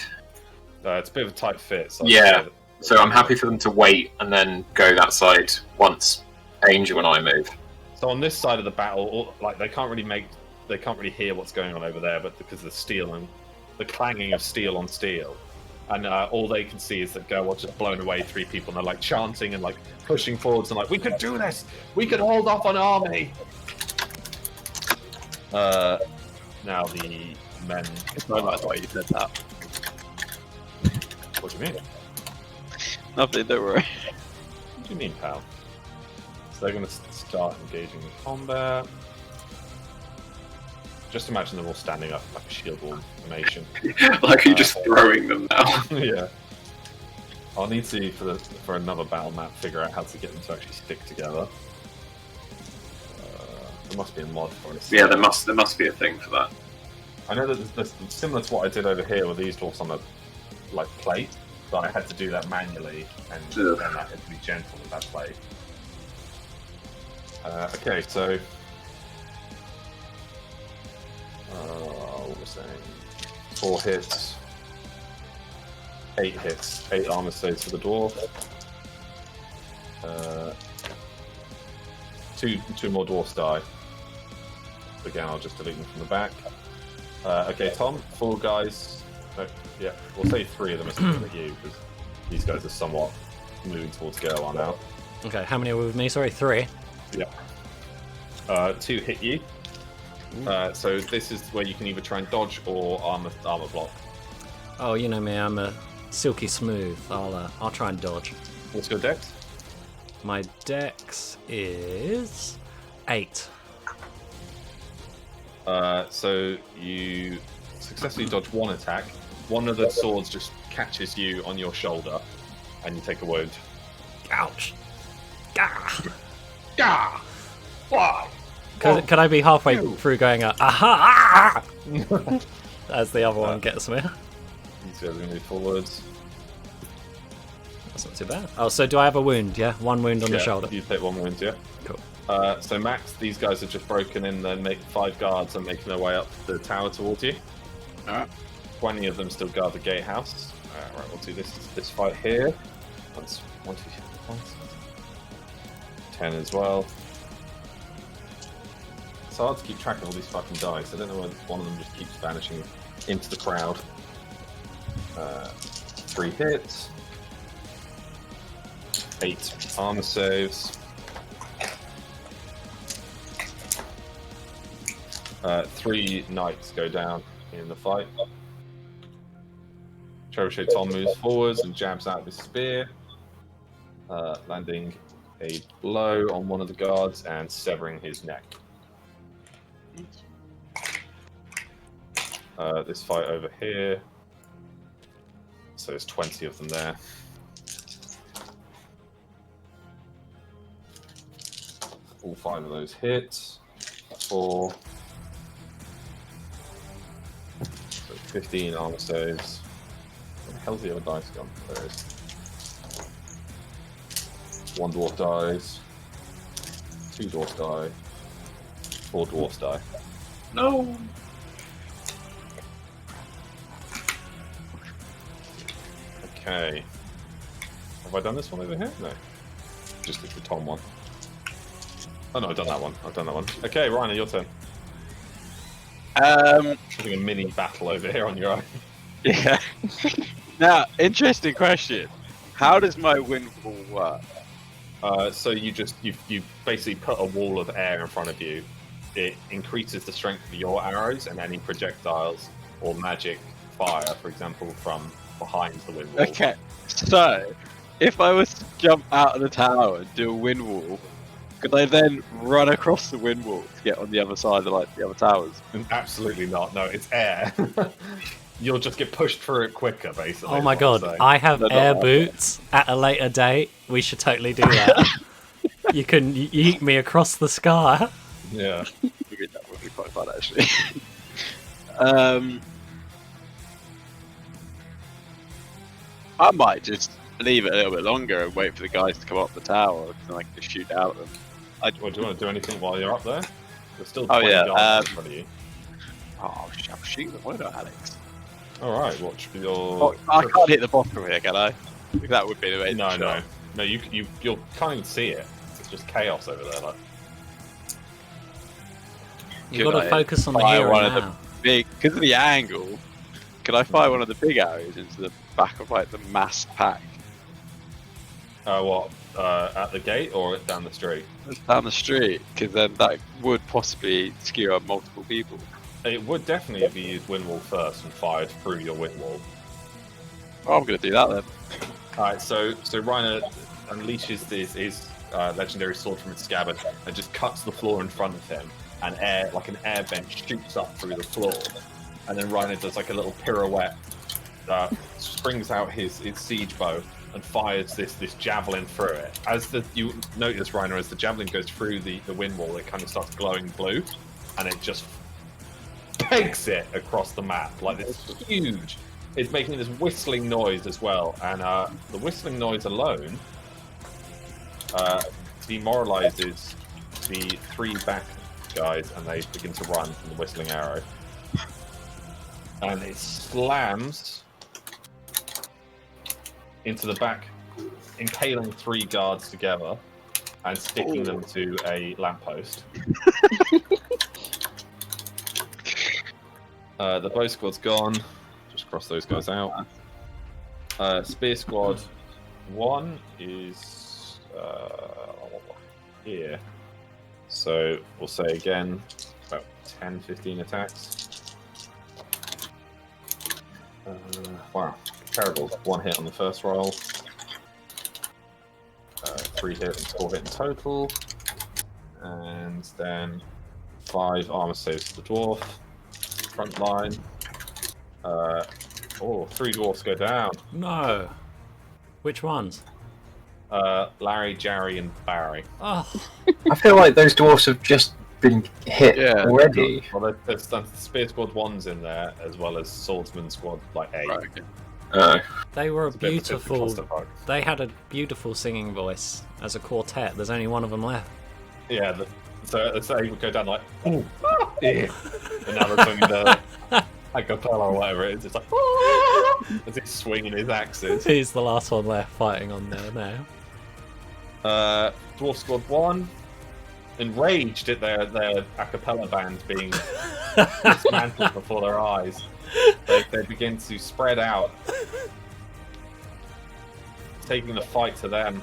It's a bit of a tight fit. So Yeah. So I'm happy for them to wait and then go that side once Angel and I move. So on this side of the battle, they can't really hear what's going on over there, but because of the steel and the clanging of steel on steel, and all they can see is that Gerwat's just blown away 3 people, and they're like chanting and like pushing forwards and like, we could do this, we could hold off an army. Now the men. I like the way you said that. What do you mean? Nothing, don't worry. What do you mean, pal? So they're going to start engaging in combat. Just imagine them all standing up like a shield wall formation. Like you're just throwing them now. Yeah. I'll need to, for another battle map, figure out how to get them to actually stick together. There must be a mod for it. Yeah, there must be a thing for that. I know that there's similar to what I did over here with these dwarfs on a plate, but I had to do that manually, and then I had to be gentle with that plate. Okay, so what was saying? 4 hits, 8 hits, 8 armor saves for the dwarf. 2 more dwarfs die. Again, I'll just delete them from the back. Okay, Tom, 4 guys. Yeah, we'll say 3 of them are sticking at you, because these guys are somewhat moving towards Gerwar now. Okay, how many are with me? Sorry, 3. Yeah. 2 hit you. So this is where you can either try and dodge or armor block. Oh, you know me, I'm a silky smooth. I'll try and dodge. What's your dex? My dex is 8. So you successfully dodge 1 attack. One of the swords just catches you on your shoulder, and you take a wound. Ouch! Gah! Gah! Why? Could I be halfway through going aha as the other one gets me? These guys are going to move forwards. That's not too bad. Oh, so do I have a wound? Yeah, 1 wound on the shoulder. You take 1 wound, yeah. Cool. So Max, these guys have just broken in, then make 5 guards and making their way up the tower towards you. 20 of them still guard the gatehouse. Right, we'll do this fight here. That's 1, 2, 3, 10 as well. It's hard to keep track of all these fucking dice. I don't know when one of them just keeps vanishing into the crowd. 3 hits. 8 armor saves. 3 knights go down. in the fight. Trebuchet Tom moves forwards and jabs out his spear, landing a blow on one of the guards and severing his neck. This fight over here. So there's 20 of them there. All 5 of those hit. 4. So 15 armor saves. Where the hell's the other dice gone? There it is. 1 dwarf dies. 2 dwarfs die. 4 dwarfs die. No. Okay. Have I done this one over here? No. Just the Tom one. Oh no, I've done that one. Okay, Ryan, your turn. Having a mini battle over here on your own. Yeah. Now, interesting question. How does my windfall work? So you basically put a wall of air in front of you. It increases the strength of your arrows and any projectiles or magic fire, for example, from behind the wind wall. Okay, so if I was to jump out of the tower and do a wind wall, could I then run across the wind wall to get on the other side of like the other towers? Absolutely not. No, it's air. You'll just get pushed through it quicker, basically. Oh my god, I have air boots at a later date. We should totally do that. You can yeet me across the sky. Yeah. That would be quite fun, actually. I might just leave it a little bit longer and wait for the guys to come up the tower and I can just shoot out at them. Well, do you want to do anything while you're up there? There's still Oh, 20 yeah, guards in front of you. Oh, I'll shoot them, why not, Alex? Alright, watch your... Oh, I can't hit the bottom here, can I? That would be the way to No, shot. no. No, you can't even see it. It's just chaos over there. Like. You've Could got to I focus on the fire here one and of the now. because of the angle, can I fire one of the big arrows into the back of like the massed pack? What? At the gate or down the street? Down the street, because then that would possibly skew up multiple people. It would definitely if you used wind wall first and fired through your wind wall. Oh, I'm going to do that then. Alright, so Reiner unleashes his legendary sword from its scabbard and just cuts the floor in front of him, and like an air bench shoots up through the floor, and then Reiner does like a little pirouette, springs out his siege bow and fires this javelin through it. You notice, Reiner, as the javelin goes through the wind wall, it kind of starts glowing blue, and it just pegs it across the map like this huge. It's making this whistling noise as well, and the whistling noise alone demoralizes the 3 back guys, and they begin to run from the whistling arrow. And it slams into the back, impaling 3 guards together and sticking them to a lamppost. The bow squad's gone. Just cross those guys out. Spear squad 1 is here. So we'll say again about 10-15 attacks. Wow, terrible. 1 hit on the first roll. 3 hit and 4 hit in total. And then 5 armor saves to the dwarf. Front line. 3 dwarfs go down. No. Which ones? Larry, Jerry, and Barry. Oh, I feel like those dwarfs have just been hit already. Well, there's Spear Squad 1's in there, as well as Swordsman Squad, like 8. Right, okay. they were It's a bit of a beautiful. clusterfuck. They had a beautiful singing voice as a quartet. There's only one of them left. Yeah, so they would go down like, ooh, ah, yeah. And now there's only the acapella or whatever it is. It's like, ah, as he's swinging his axes. He's the last one left fighting on there now. Dwarf Squad 1, enraged at their acapella band being dismantled before their eyes, they begin to spread out, taking the fight to them.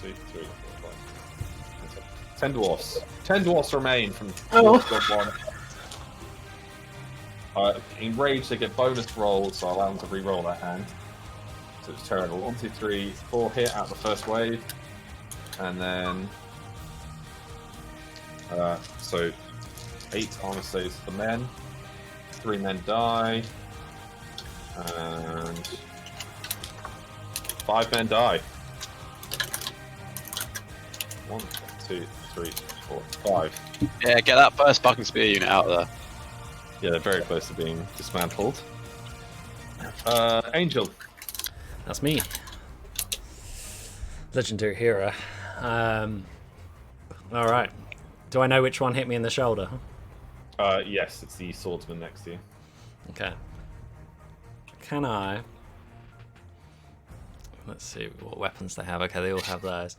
2, 3, 4, 5, 10 dwarfs. 10 dwarfs remain from Dwarf Squad 1. Enraged, they get bonus rolls, so I allow them to re-roll that hand. So it's terrible. 1, 2, 3, 4 hit out the first wave. And then... so 8 armor saves for the men. 3 men die. And 5 men die. 1, 2, 3, 4, 5. Yeah, get that first fucking spear unit out of there. Yeah, they're very close to being dismantled. Angel. That's me. Legendary hero. Alright. Do I know which one hit me in the shoulder? Yes, it's the swordsman next to you. Okay. Can I... Let's see what weapons they have. Okay, they all have those.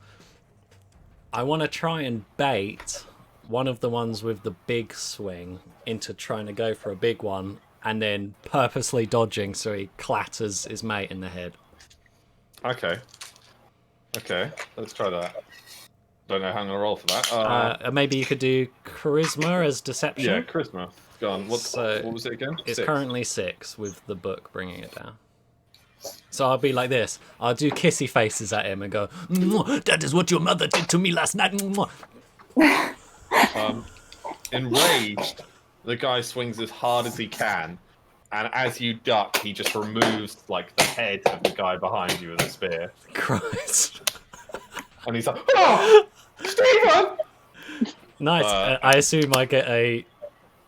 I want to try and bait one of the ones with the big swing into trying to go for a big one and then purposely dodging so he clatters his mate in the head. Okay. Okay, let's try that. Don't know how I'm going to roll for that. Maybe you could do charisma as deception. Yeah, charisma. Go on. What was it again? It's 6. currently 6 with the book bringing it down. So I'll be like this. I'll do kissy faces at him and go, "That is what your mother did to me last night." Enraged, the guy swings as hard as he can, and as you duck, he just removes like the head of the guy behind you with a spear. Christ. And he's like, "Oh, Stephen!" Nice. I assume I get a...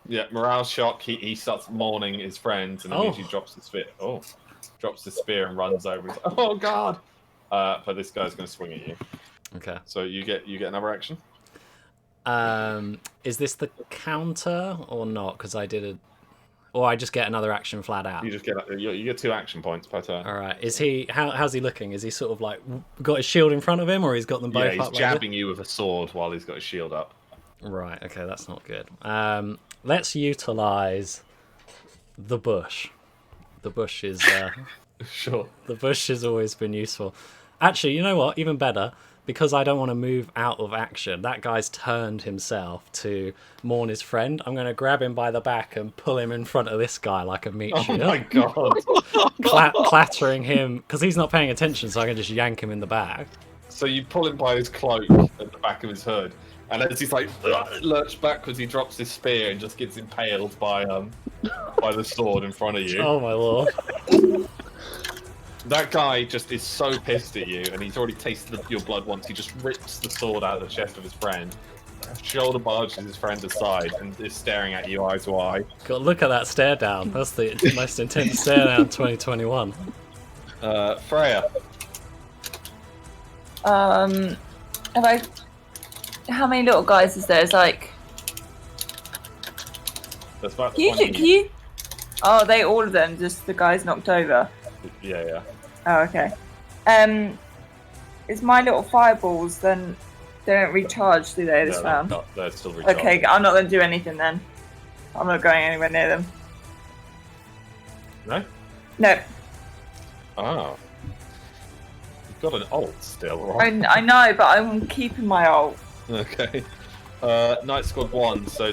Yeah, morale shock. He starts mourning his friends, and immediately drops the spear. Oh, drops the spear and runs over. He's like, "Oh God!" But this guy's going to swing at you. Okay. So you get another action. Is this the counter or not? Because I did a... Or I just get another action flat out. You just get 2 action points per turn. All right. Is he... How's he looking? Is he sort of like got his shield in front of him, or he's got them both Yeah, he's up? jabbing you with a sword while he's got his shield up. Right. Okay, that's not good. Let's utilize the bush. The bush is... Sure. The bush has always been useful. Actually, you know what? Even better, because I don't want to move out of action. That guy's turned himself to mourn his friend. I'm going to grab him by the back and pull him in front of this guy like a meat shield. Oh my God. Clattering him, because he's not paying attention, so I can just yank him in the back. So you pull him by his cloak at the back of his hood, and as he's like lurched backwards, he drops his spear and just gets impaled by the sword in front of you. Oh my lord. That guy just is so pissed at you, and he's already tasted your blood once. He just rips the sword out of the chest of his friend, shoulder barges his friend aside, and is staring at you eyes wide. God, look at that stare down. That's the most intense stare down 2021. Freya. How many little guys is there? It's like... That's about Can 20. you... Oh, they all of them, just the guys knocked over. Yeah. Oh, okay. Is my little fireballs, then they don't recharge, do they, this round? They're still recharged. Okay, I'm not going to do anything then. I'm not going anywhere near them. No? No. Oh. You've got an ult still, right? I know, but I'm keeping my ult. Okay. Night Squad 1, so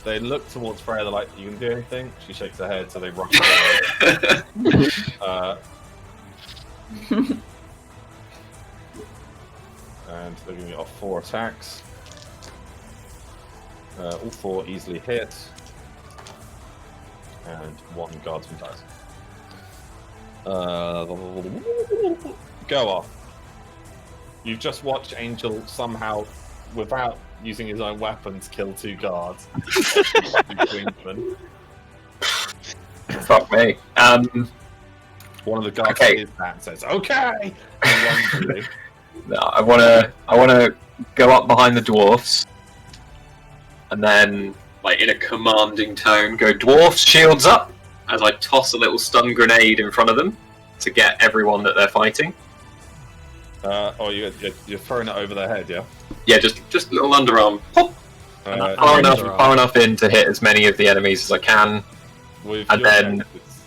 they look towards Freya, they're like, "You can do anything?" She shakes her head, so they rush forward. And they're going to get off 4 attacks. All 4 easily hit. And 1 guardsman dies. Go off. You've just watched Angel somehow, without using his own weapons, kill 2 guards. Fuck me. One of the guards Okay. hears that and says, "Okay!" and runs to you. No, I wanna go up behind the dwarfs, and then, like in a commanding tone, go, "Dwarfs, shields up!" as I toss a little stun grenade in front of them to get everyone that they're fighting. You're throwing it over their head, yeah? Yeah, just a little underarm. Pop! Far enough in to hit as many of the enemies as I can. With And your then dex, it's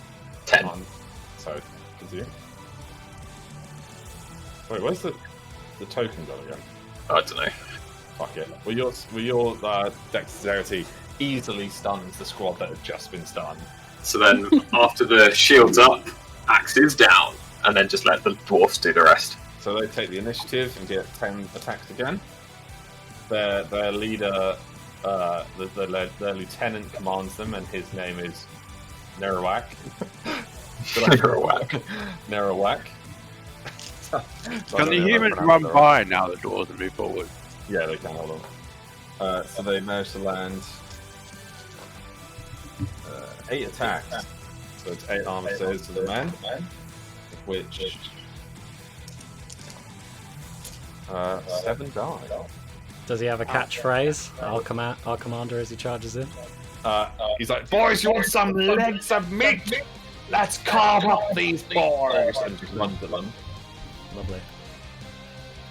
10. 1. So, continue. Wait, where's the token gone again? I don't know. Fuck it. Well, your dexterity easily stuns the squad that had just been stunned. So then, after the shield's up, axes down, and then just let the dwarfs do the rest. So they take the initiative and get 10 attacks again. Their leader, their lieutenant commands them, and his name is Nerawak. Nerawak. Nerawak. Can the humans run by now the doors and move forward? Yeah, they can, hold on. So they managed to land 8 attacks. So it's 8 armor saves to the man, which 7 die. Does he have a catchphrase? Our commander as he charges in. He's like, boys, you want some legs of meat? Let's carve up these boys! And just runs at them. Lovely.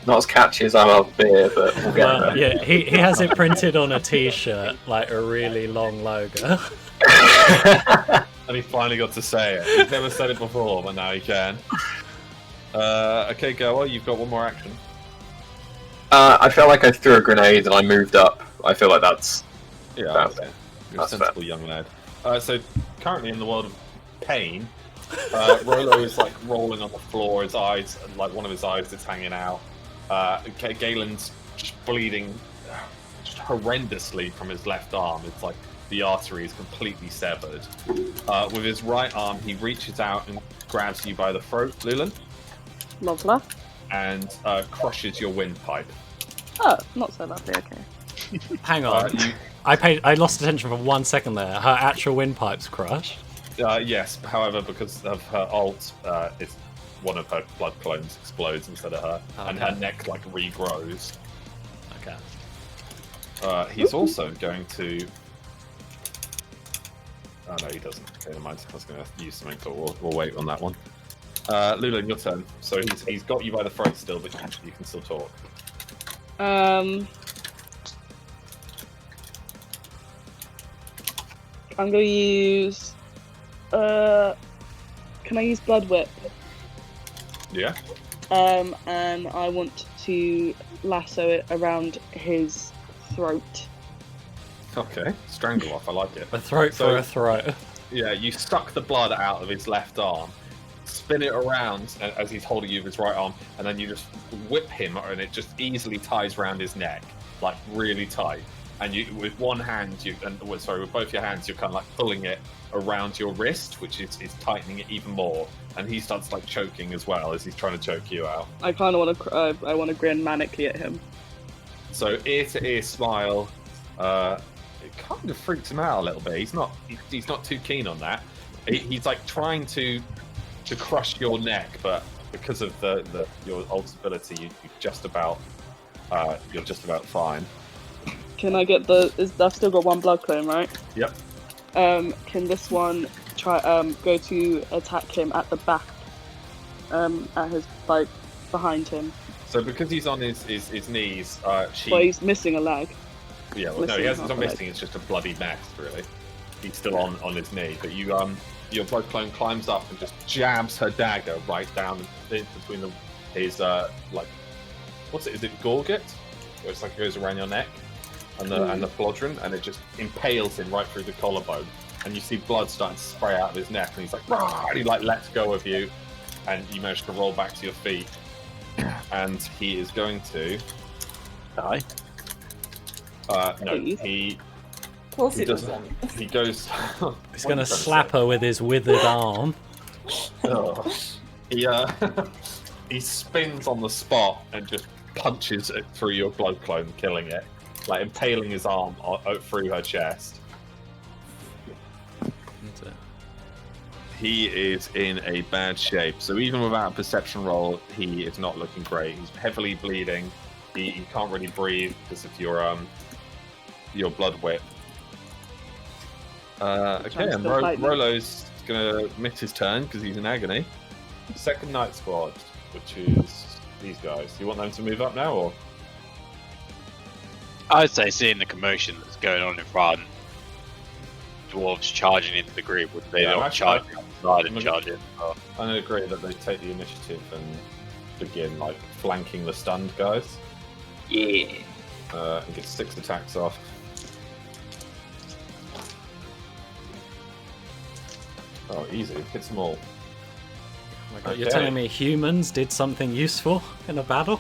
Not as catchy as I love beer, but we'll get there. Yeah, he has it printed on a t-shirt, like a really long logo. And he finally got to say it. He's never said it before, but now he can. Okay, Goa, you've got one more action. I felt like I threw a grenade and I moved up. I feel like that's... Yeah, That's okay. You're a That's sensible young lad. So, currently in the world of pain, Rolo is like rolling on the floor, his eyes, like one of his eyes is hanging out. Galen's just bleeding just horrendously from his left arm. It's like the artery is completely severed. With his right arm, he reaches out and grabs you by the throat, Lulan, Lovely. and crushes your windpipe. Oh, not so lovely. Okay. Hang on. I lost attention for 1 second there. Her actual windpipe's crushed. Yes, however, because of her ult, it's one of her blood clones explodes instead of her, and her neck like regrows. Okay. He's also going to. Oh no, he doesn't. Okay, never mind. I was going to use something, but we'll wait on that one. Lulan, your turn. So he's got you by the throat still, but you can still talk. I'm gonna use. Can I use Blood Whip? Yeah. And I want to lasso it around his throat. Okay. Strangle off. I like it. A throat for a throat. Yeah, you suck the blood out of his left arm, spin it around as he's holding you with his right arm, and then you just whip him, and it just easily ties around his neck, like really tight. And you, with one hand, with both your hands, you're kind of like pulling it around your wrist, which is tightening it even more. And he starts like choking as well as he's trying to choke you out. I kind of want to. I want to grin manically at him. So ear to ear smile. It kind of freaks him out a little bit. He's not too keen on that. He's like trying to crush your neck, but because of your ult ability, you're just about fine. Can I get I've still got one blood clone, right? Yep. Can this one try go to attack him at the back? At his behind him. So because he's on his knees, Well, he's missing a leg. Yeah, well, no, he's not half a missing. It's just a bloody mess, really. He's still on his knee, but your blood clone climbs up and just jabs her dagger right down in between his what's it? Is it gorget? Where it's like it goes around your neck and the flodron, and it just impales him right through the collarbone, and you see blood starting to spray out of his neck, and he's like, "Rah!" And he like lets go of you, and you manage to roll back to your feet, and he is going to Die. no, he. Of course He he doesn't. doesn't. He goes. He's gonna slap her with his withered arm. Oh. He spins on the spot and just punches it through your blood clone, killing it, like impaling his arm through her chest. He is in a bad shape. So even without a perception roll, he is not looking great. He's heavily bleeding. He can't really breathe because of your blood whip. Okay, and Rolo's gonna miss his turn because he's in agony. Second night squad, which is these guys. You want them to move up now, or? I'd say seeing the commotion that's going on in front, dwarves charging into the group, would they not charge outside and charge in? I'm gonna agree that they take the initiative and begin like flanking the stunned guys. Yeah. And get 6 attacks off. Oh, easy. Hits them all. Oh my God, you're Okay. telling me humans did something useful in a battle?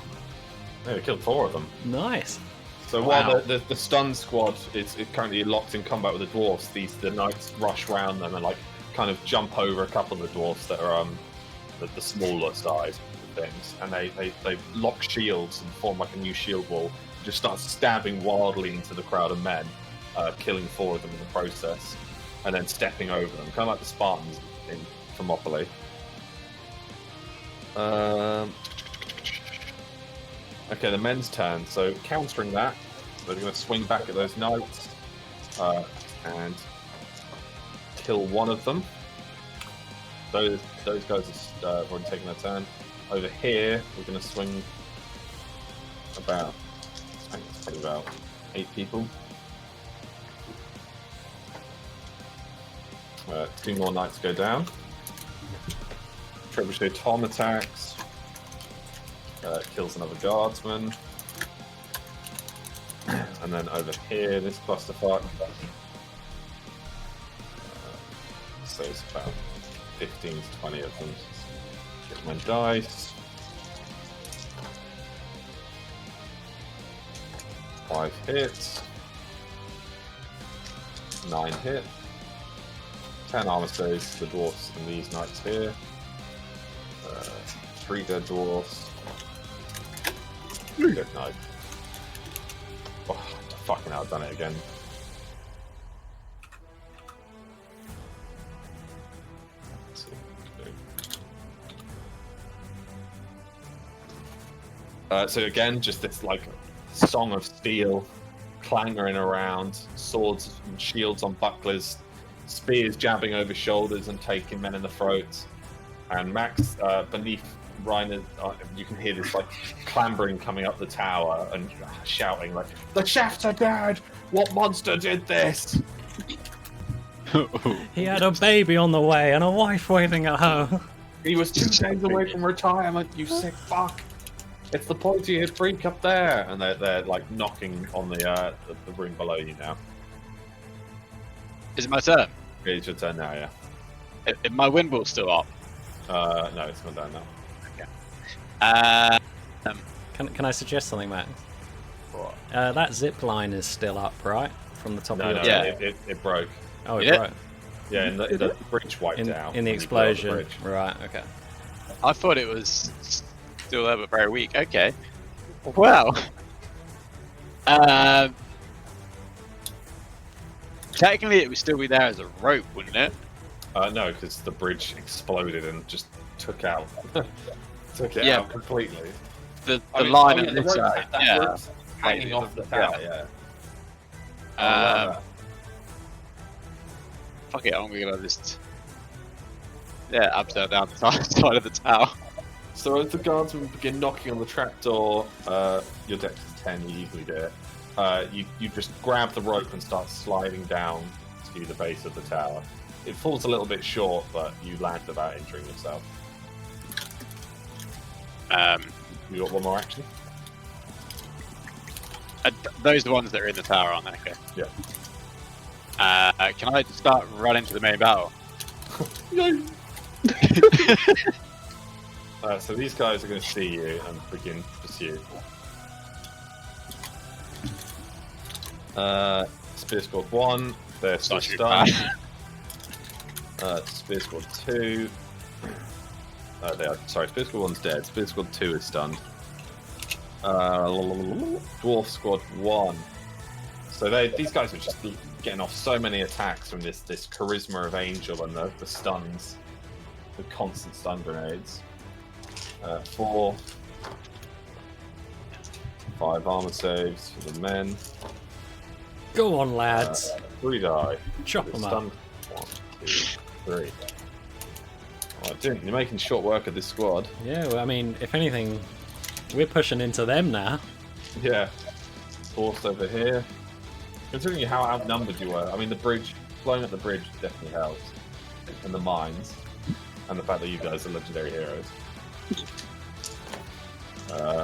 Yeah, we killed 4 of them. Nice. So Wow. while the stun squad is currently locked in combat with the dwarfs, the knights rush round them and like kind of jump over a couple of the dwarfs that are the smaller side of things, and they lock shields and form like a new shield wall. Just start stabbing wildly into the crowd of men, killing 4 of them in the process, and then stepping over them, kind of like the Spartans in Thermopylae. Okay, the men's turn. So countering that, they're going to swing back at those knights and kill one of them. Those guys have already taken their turn. Over here, we're going to swing about, I think it's probably about 8 people. 2 more knights go down. Trebuchet Tom attacks. Kills another guardsman. And then over here, this clusterfuck. So it's about 15 to 20 of them. Get my dice. 5 hits. 9 hit. 10 armor saves to the dwarfs and these knights here. 3 dead dwarfs. 3 dead knights. Oh, fucking hell, I've done it again. Let's see. So again, just this like song of steel clanging around, swords and shields on bucklers, spears jabbing over shoulders and taking men in the throats. And Max, beneath Reiner, you can hear this like clambering coming up the tower and shouting like, "The shafts are dead! What monster did this?" He had a baby on the way and a wife waiting at home. He was 2 days away from retirement, you sick fuck! It's the pointy-eared freak up there! And they're like knocking on the room below you now. Is it my turn? It's your turn now, yeah. Is my wind wall still up? No, it's gone down now. Can I suggest something, Matt? What? That zip line is still up, right? From the top No, of no, your... Yeah. it broke. Oh, it Yeah. broke. Yeah, and the bridge wiped In, out. in the when you blew up the explosion. bridge. Right, okay. I thought it was still there, but very weak. Okay. Well. Technically, it would still be there as a rope, wouldn't it? No, because the bridge exploded and just took out, took it Yeah. out completely. The I mean- line I mean, on the this rope- side. that Yeah. rope's hanging off the tower. Yeah. Fuck it, I'm gonna just. Yeah, upside down the side of the tower. So as the guardsmen begin knocking on the trapdoor, your dex is 10, you easily do it. You just grab the rope and start sliding down to the base of the tower. It falls a little bit short, but you land without injuring yourself. You got one more action? Those are the ones that are in the tower, aren't they? Okay. Yeah. Can I start running to the main battle? So these guys are going to see you and begin pursuit. Spear Squad 1, they're still Such a stunned. Spear Squad 2. Spear Squad 1's dead. Spear Squad 2 is stunned. Dwarf Squad 1. So these guys are just getting off so many attacks from this charisma of Angel and the stuns, the constant stun grenades. 4. 5 armor saves for the men. Go on, lads. 3 die. Chop It's them up. stunned. 1, 2, 3. Alright, dude, you're making short work of this squad. Yeah, well, I mean, if anything, we're pushing into them now. Yeah. Forced over here. Considering how outnumbered you were, I mean, the bridge, blowing up the bridge definitely helps. And the mines. And the fact that you guys are legendary heroes.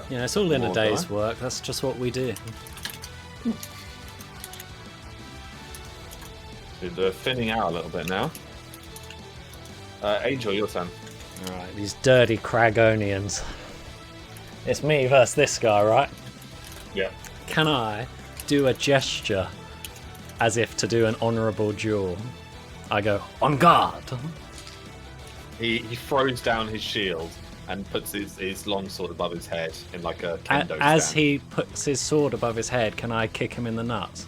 You know, it's all in a More day's die. work. That's just what we do. They're thinning out a little bit now. Angel, your turn. Alright, these dirty Cragonians. It's me versus this guy, right? Yeah. Can I do a gesture as if to do an honourable duel? I go, on guard! He throws down his shield and puts his longsword above his head in like a kendo As stand. he puts his sword above his head, can I kick him in the nuts?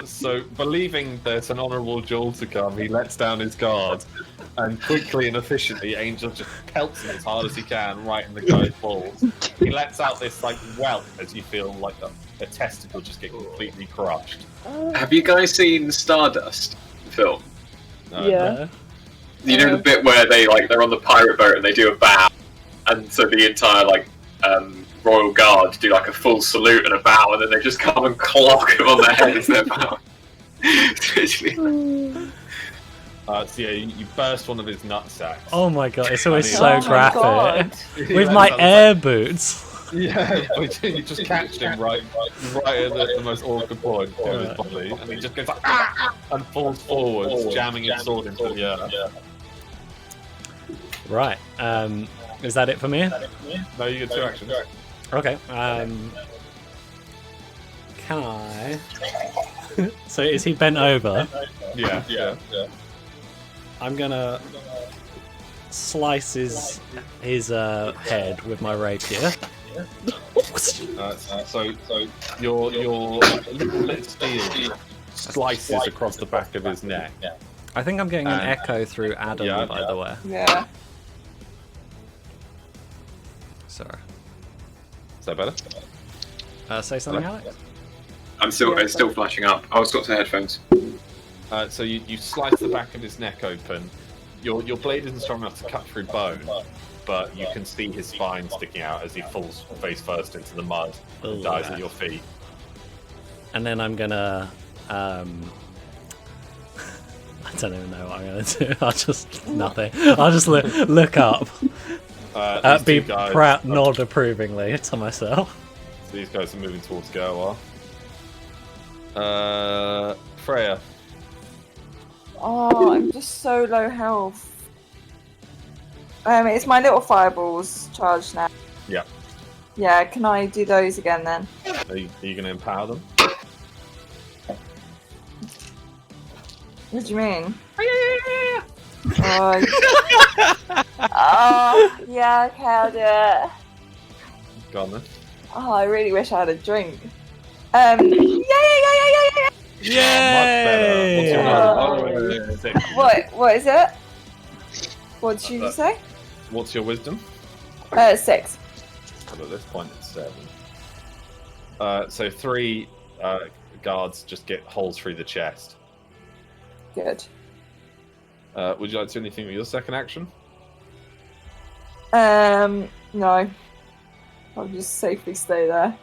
So, believing there's an honourable duel to come, he lets down his guard, and quickly and efficiently, Angel just pelts him as hard as he can right in the guy's balls. He lets out this like whelp as you feel like a testicle just get completely crushed. Have you guys seen Stardust film? Yeah. You know the bit where they're on the pirate boat and they do a bow, and so the entire royal guard do like a full salute and a bow, and then they just come and clock him on the head as they're bowing. So yeah, you burst one of his nutsacks. Oh my god, it's always Oh so my graphic. God. With my air boots. Yeah, you just catch him right at the most awkward point of his body, and he just goes like, ah! And falls forwards, jamming his sword into the air. Right, is that it for me? No, you get 2 actions. Okay, can I... So is he bent over? Yeah. I'm gonna slice his head with my rapier. So your little steel slices across the back of his neck. I think I'm getting an echo through Adam, Yeah, by the way. Yeah. Sorry. Is that better? Say something, Alex? It's still flashing up. I was got to headphones. So you slice the back of his neck open. Your blade isn't strong enough to cut through bone, but you can see his spine sticking out as he falls face first into the mud and dies at your feet. And then I'm gonna... I don't even know what I'm gonna do. I'll just... nothing. I'll just look up. Be proud, nod approvingly to myself. So these guys are moving towards Goa. Freya. Oh, I'm just so low health. It's my little fireballs charged now. Yeah. Yeah, can I do those again then? Are you going to empower them? What do you mean? Oh, yeah, okay, I'll do it. Go on then. Oh, I really wish I had a drink. Yay! What is it? What did you just say? What's your wisdom? 6. Well, at this point, it's 7. So 3 guards just get holes through the chest. Good. Would you like to do anything with your second action? No. I'll just safely stay there.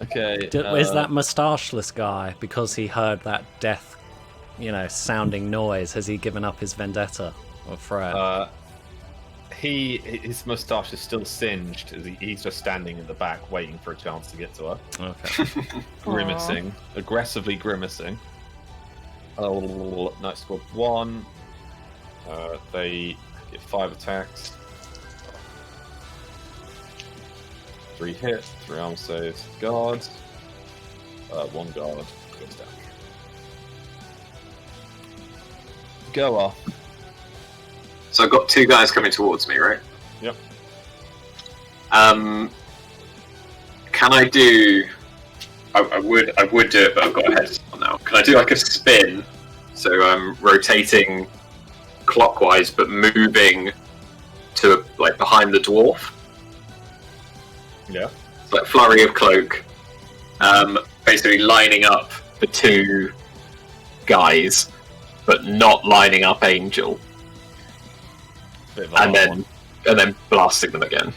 Okay. Is that moustacheless guy, because he heard that death, sounding noise, has he given up his vendetta? Or Fred? His moustache is still singed as he's just standing in the back waiting for a chance to get to her. Okay. Grimacing. Aggressively grimacing. Night squad 1. They get 5 attacks. 3 hits, 3 armor saves. Guards. 1 guard goes down. Go off. So I've got 2 guys coming towards me, right? Yep. Can I do... I would do it, but I've got a head start now. Can I do like a spin? So I'm rotating clockwise, but moving to like behind the dwarf. Yeah. It's like flurry of cloak. Basically lining up the 2 guys, but not lining up Angel. Bit of a hard one. And then blasting them again.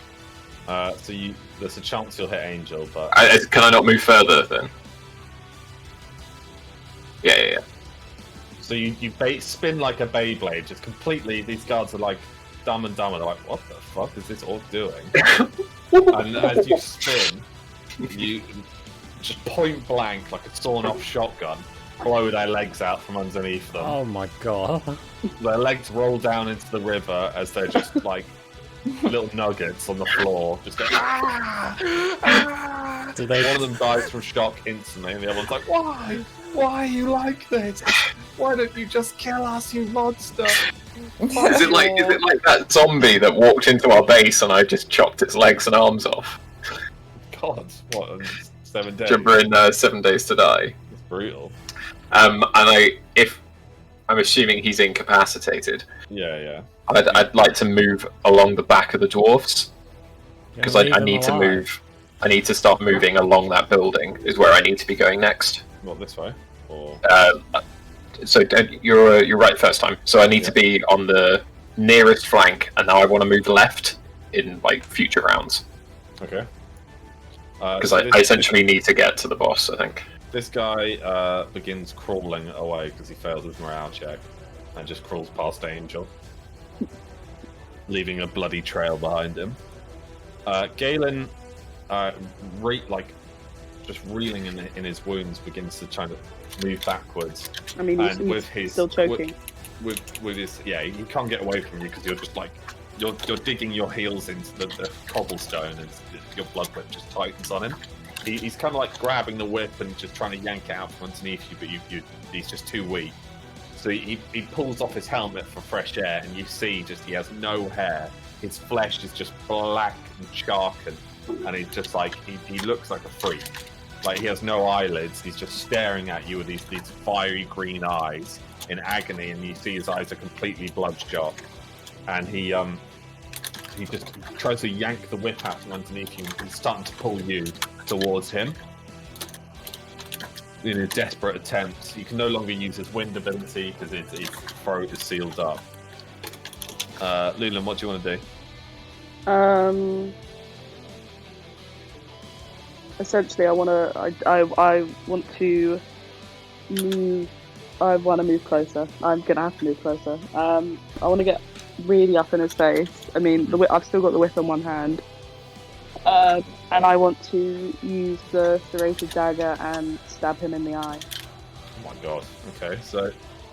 So there's a chance you'll hit Angel, but Can I not move further then? Yeah. so you spin like a Beyblade, just completely. These guards are like dumb and dumber. They're like, what the fuck is this orc doing? And as you spin, you just point blank, like a sawn-off shotgun, blow their legs out from underneath them. Oh my god. Their legs roll down into the river as they're just like little nuggets on the floor. Just go, ah! Ah! Do they? One of them dies from shock instantly, and the other one's like, why? Why are you like this? Why don't you just kill us, you monster? Is it like that zombie that walked into our base and I just chopped its legs and arms off? God, what, 7 days? Remember in 7 Days to Die? It's brutal. And if I'm assuming he's incapacitated, Yeah. I'd like to move along the back of the dwarfs because Leave I them need to alive. move. I need to start moving along that building. Is where I need to be going next. Not this way? Or... So you're right first time. So I need to be on the nearest flank, and now I want to move left in like future rounds Okay. because So I essentially need to get to the boss. I think. This guy begins crawling away because he failed his morale check and just crawls past Angel, leaving a bloody trail behind him. Galen, just reeling in his wounds, begins to try to move backwards. I mean, And he's with his still choking. With his he can't get away from you because you're just like you're digging your heels into the cobblestone and your blood grip just tightens on him. He's kind of like grabbing the whip and just trying to yank it out from underneath you, but he's just too weak. So he pulls off his helmet for fresh air, and you see just he has no hair. His flesh is just black and sharkened, and he's just like he looks like a freak. Like he has no eyelids. He's just staring at you with these fiery green eyes in agony, and you see his eyes are completely bloodshot. And he just tries to yank the whip out from underneath you, and he's starting to pull you towards him. In a desperate attempt, he can no longer use his wind ability because his throat is sealed up. Lulan, what do you want to do? Essentially, I want to move. I want to move closer. I'm gonna have to move closer. I want to get really up in his face. I mean, I've still got the whip in one hand, and I want to use the serrated dagger and stab him in the eye. Oh my god. Okay, so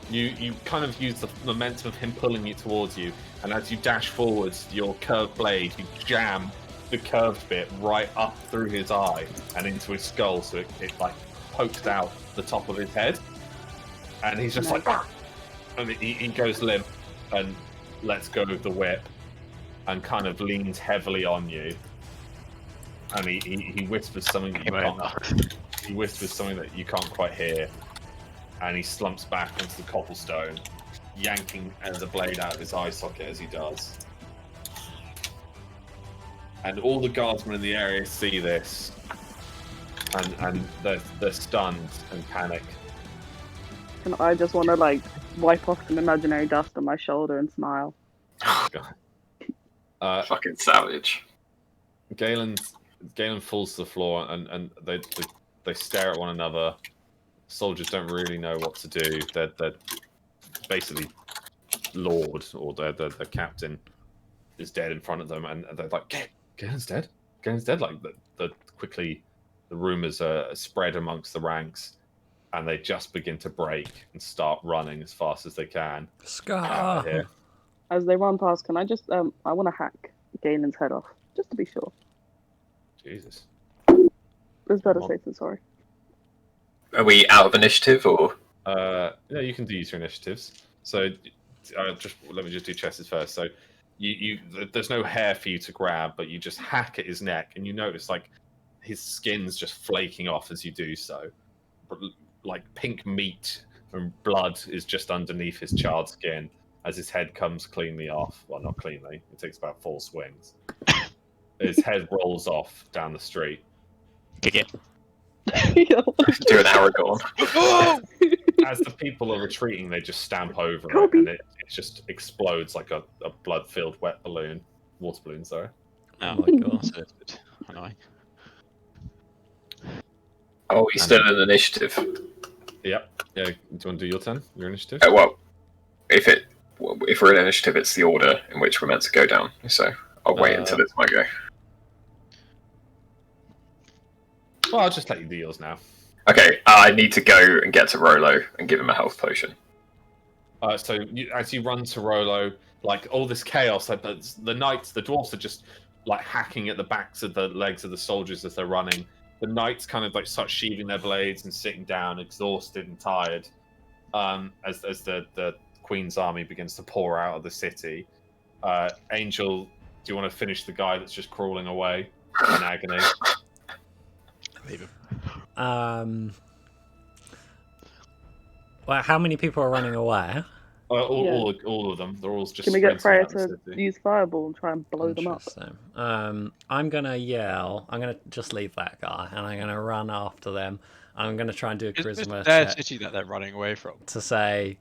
you kind of use the momentum of him pulling you towards you, and as you dash forwards, your curved blade, you jam the curved bit right up through his eye and into his skull, so it like pokes out the top of his head, and he's just like, ah! And he goes limp and lets go of the whip and kind of leans heavily on you, and he whispers something that you can't. He whispers something that you can't quite hear, and he slumps back onto the cobblestone, yanking the blade out of his eye socket as he does. And all the guardsmen in the area see this, and they're stunned and panic. And I just want to like wipe off some imaginary dust on my shoulder and smile. Fucking savage. Galen falls to the floor, and they stare at one another. Soldiers don't really know what to do. They're basically lord, or their captain is dead in front of them, and they're like, Galen's dead. Galen's dead. Like quickly, the rumors are spread amongst the ranks, and they just begin to break and start running as fast as they can. Scar. Here. As they run past, can I just I want to hack Galen's head off just to be sure. Jesus. It's better safe than sorry. Are we out of initiative or? Yeah, you can use your initiatives. So, let me just do chesses first. So, there's no hair for you to grab, but you just hack at his neck, and you notice like his skin's just flaking off as you do so. But, like pink meat and blood is just underneath his charred skin as his head comes cleanly off. Well, not cleanly. It takes about 4 swings. His head rolls off down the street. Kick it. Do an Aragorn. As the people are retreating, they just stamp over it, and it just explodes like a blood-filled water balloon. Sorry. Oh my god. So it's annoying. Oh, he's still in initiative. Yep. Yeah. Do you want to do your turn? Your initiative? Well, if we're in initiative, it's the order in which we're meant to go down. So I'll wait until it's my go. Well, I'll just let you do yours now. Okay, I need to go and get to Rolo and give him a health potion. So as you run to Rolo, like all this chaos, like the knights, the dwarfs are just like hacking at the backs of the legs of the soldiers as they're running. The knights kind of like start sheathing their blades and sitting down, exhausted and tired, as the Queen's army begins to pour out of the city. Angel, do you want to finish the guy that's just crawling away in agony? Leave him. Well, how many people are running away? All of them. They're all just. Can we get sprinting Freya out the to city. use Fireball and try and blow them up? Interesting. I'm gonna yell. I'm gonna just leave that guy, and I'm gonna run after them. I'm gonna try and do a It's charisma their check city that they're running away from. to say,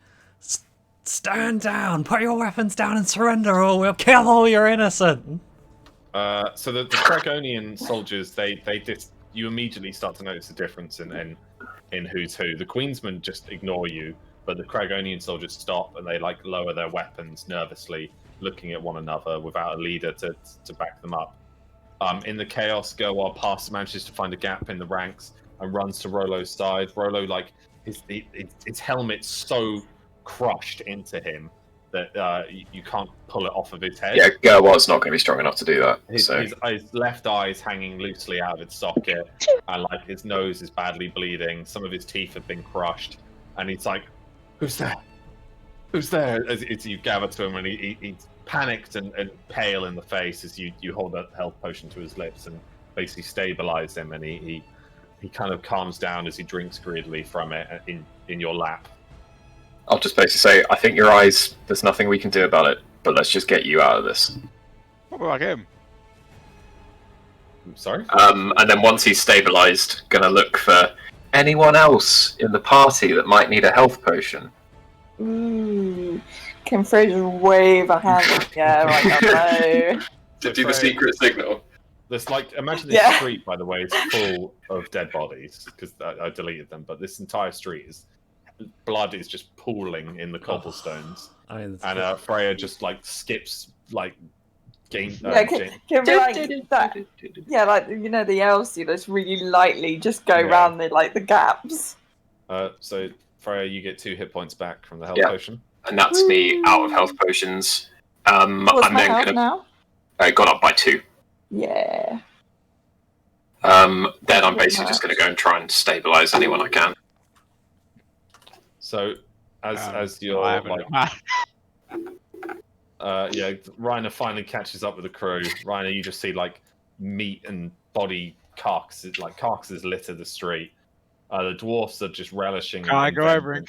"Stand down! Put your weapons down and surrender, or we'll kill all your innocent." So the Dragonian soldiers, you immediately start to notice a difference in who's who. The Queensmen just ignore you, but the Cragonian soldiers stop and they like lower their weapons nervously, looking at one another without a leader to back them up. In the chaos, Gerwar Pass manages to find a gap in the ranks and runs to Rolo's side. Rolo, like his helmet's so crushed into him that you can't pull it off of his head. Yeah, Gerwar's not going to be strong enough to do that. His left eye is hanging loosely out of its socket, and like his nose is badly bleeding. Some of his teeth have been crushed, and he's like, "Who's there? Who's there?" As you gather to him, and he's panicked and pale in the face as you hold that health potion to his lips and basically stabilize him, and he kind of calms down as he drinks greedily from it in your lap. I'll just basically say, I think your eyes, there's nothing we can do about it, but let's just get you out of this. What about him? Sorry? And then once he's stabilized, gonna look for anyone else in the party that might need a health potion. Ooh. Can Freya just wave a hand in the air like that? To do the secret signal. There's like, imagine this street, by the way, is full of dead bodies, because I deleted them, but this entire street is, blood is just pooling in the cobblestones. And Freya just like skips, like, can we like that? Yeah, like, you know, the Elsie, that's really lightly just go around the gaps. So Freya, you get 2 hit points back from the health potion. And that's me out of health potions. What's I'm my then health gonna now? it got up by 2. Yeah. Then I'm basically just gonna go and try and stabilize anyone I can. So as you're like Reiner finally catches up with the crew. Reiner, you just see like meat and body carcasses litter the street. The dwarfs are just relishing. Can I go over and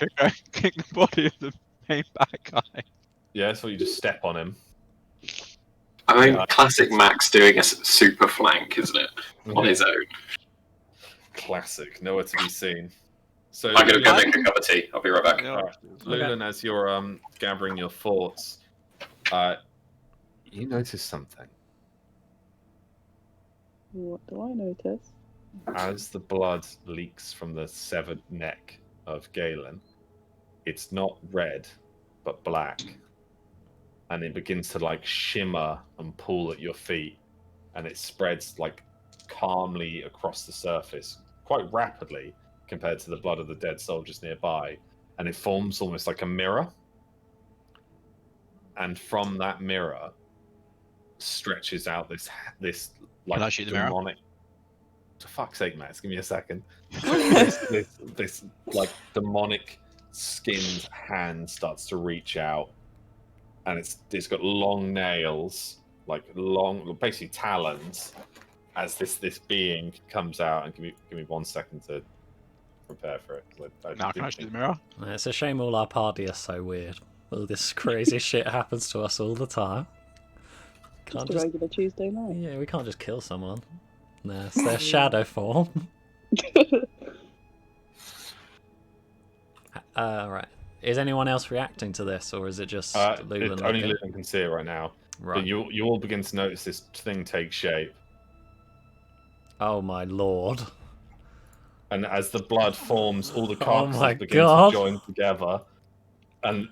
kick the body of the main bad guy? Yeah, so you just step on him. I mean, classic Max doing a super flank, isn't it? On his own. Classic, nowhere to be seen. So I'm gonna go make a cup of tea. I'll be right back. Lulan, as you're gathering your thoughts, you notice something. What do I notice? As the blood leaks from the severed neck of Galen, it's not red, but black. And it begins to like shimmer and pool at your feet, and it spreads like calmly across the surface, quite rapidly compared to the blood of the dead soldiers nearby, and it forms almost like a mirror. And from that mirror stretches out this like Can I shoot the mirror? demonic. For fuck's sake, Max, give me a second. this like demonic skinned hand starts to reach out, and it's got long nails, like long, basically talons, as this being comes out. And give me 1 second to prepare for it. Now can I shoot the mirror? It's a shame all our party is so weird. All this crazy shit happens to us all the time. Just a regular Tuesday night. Yeah, we can't just kill someone. No, it's their shadow form. Right. Is anyone else reacting to this, or is it just Lulan? Only Lulan can see it right now. Right. But you all begin to notice this thing take shape. Oh my lord. And as the blood forms, all the carcasses my begin God. to join together. And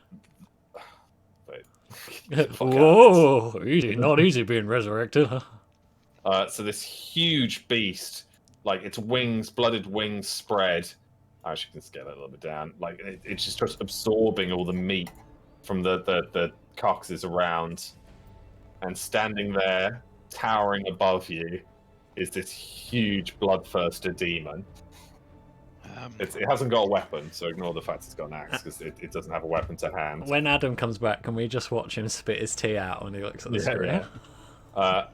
wait. Whoa! Easy, not easy being resurrected. So this huge beast like its wings, blooded wings spread. I actually can scale it a little bit down. Like it's just absorbing all the meat from the carcasses around, and standing there, towering above you, is this huge bloodthirster demon. It hasn't got a weapon, so ignore the fact it's got an axe, because it doesn't have a weapon to hand. When Adam comes back, can we just watch him spit his tea out when he looks at the screen? Yeah.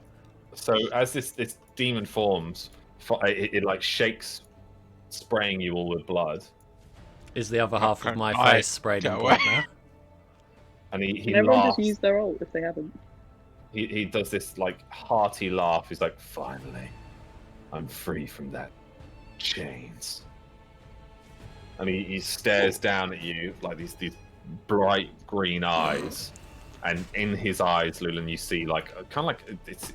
So as this demon forms, it like shakes, spraying you all with blood. Is the other half of my I face sprayed in get blood away. now? And he Can everyone laughs. just use their ult if they haven't? He does this like hearty laugh. He's like, finally, I'm free from that chains. And he stares down at you like these bright green eyes, and in his eyes, Lulan, you see like kind of like it's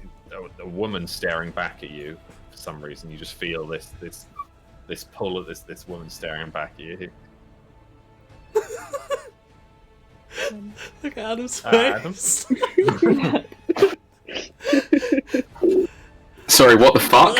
a woman staring back at you. For some reason, you just feel this pull of this woman staring back at you. Look at Adam's Adam? face. Sorry, what the fuck?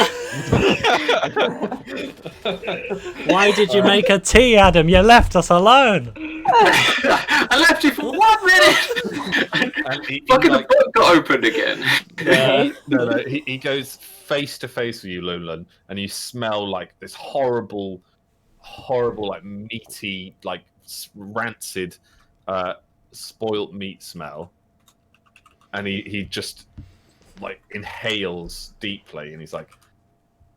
Why did you make a tea, Adam? You left us alone. I left you for 1 minute! And he Fucking like, the book got opened again. no, he goes face to face with you, Lulan, and you smell like this horrible, like meaty, like rancid, spoilt meat smell. And he just like inhales deeply, and he's like,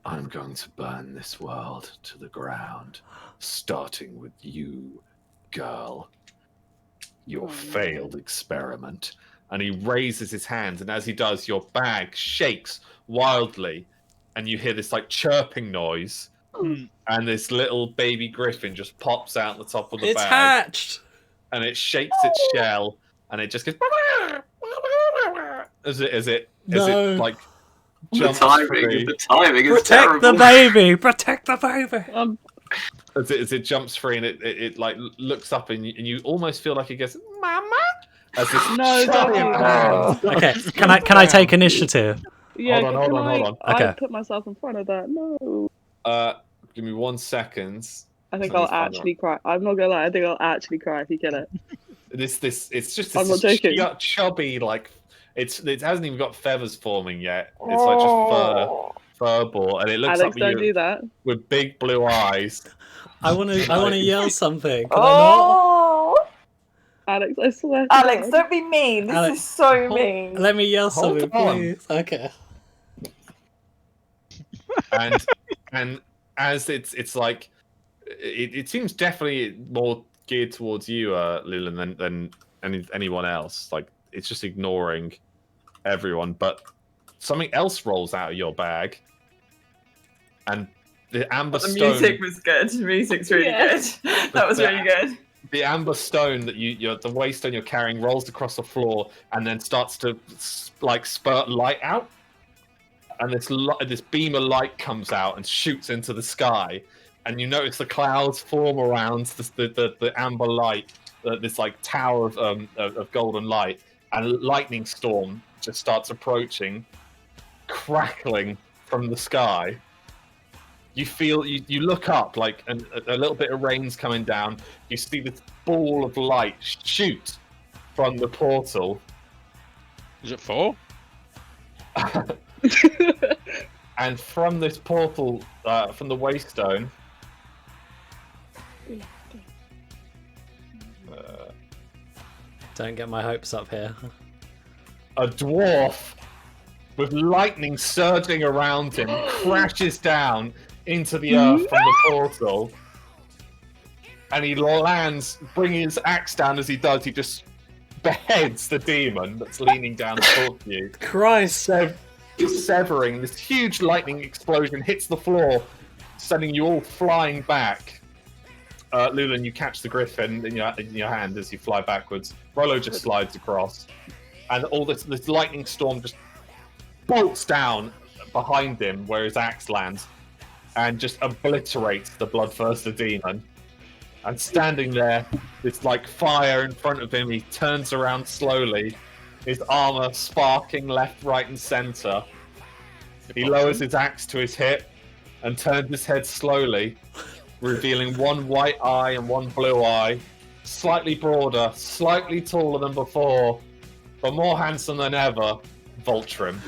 I'm going to burn this world to the ground, starting with you, girl. Your failed experiment. And he raises his hand, and as he does, your bag shakes wildly, and you hear this like chirping noise, and this little baby griffin just pops out the top of the It's bag, hatched. and it shakes its shell, and it just goes as it like The jumps timing, free. the timing is Protect terrible. the baby. Protect the baby. As it jumps free, and it like looks up, and you almost feel like it goes, "Mama!" As this No, don't do giant that. hand- Okay, can I take initiative? Yeah, Hold on. Okay. I put myself in front of that. No. Give me 1 second. I think So I'll it's fine, actually cry. I'm not gonna lie. I think I'll actually cry if you kill it. It's just I'm not this joking. chubby, like it hasn't even got feathers forming yet. It's like just fur ball, and it looks Alex, up don't at do you that. with big blue eyes. I want to yell something. Can Oh, Alex, I swear. to Alex, God. don't be mean. This Alex, is so I not? mean. Let me yell Hold something, on. please. Okay. And as it's like it seems definitely more geared towards you, Lulan, than anyone else. Like it's just ignoring everyone, but something else rolls out of your bag, and the amber The stone. music was good. The music's really Yeah. good. That was really good. The amber stone that the waystone you're carrying rolls across the floor and then starts to like spurt light out, and this beam of light comes out and shoots into the sky, and you notice the clouds form around the amber light, this like tower of golden light, and a lightning storm just starts approaching, crackling from the sky. You feel you look up like a little bit of rain's coming down. You see this ball of light shoot from the portal, Is it 4? and from this portal, from the waystone, Don't get my hopes up here. a dwarf with lightning surging around him crashes down into the earth from the portal, and he lands, bringing his axe down. As he does, he just beheads the demon that's leaning down towards you, Christ. severing. This huge lightning explosion hits the floor, sending you all flying back. Lulan, you catch the griffin in your hand as you fly backwards. Rollo just slides across, and all this lightning storm just bolts down behind him where his axe lands, and just obliterates the bloodthirster demon. And standing there, this like fire in front of him, he turns around slowly, his armor sparking left, right, and center. He lowers his axe to his hip, and turns his head slowly, revealing one white eye and one blue eye, slightly broader, slightly taller than before, but more handsome than ever, Voltrim.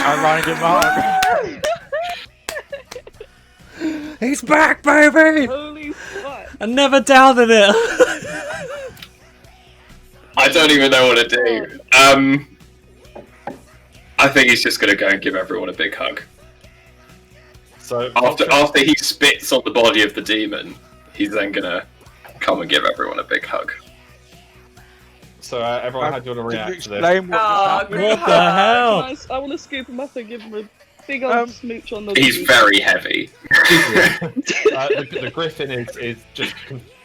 I'm running in my He's back, baby! Holy fuck! I never doubted it. I don't even know what to do. I think he's just gonna go and give everyone a big hug. So After he spits on the body of the demon, he's then gonna come and give everyone a big hug. So everyone, how do you want to Can you react to this? explain what just happened? What the hell? I want to scoop him up and give him a big old smooch on the. He's very heavy. The griffin is just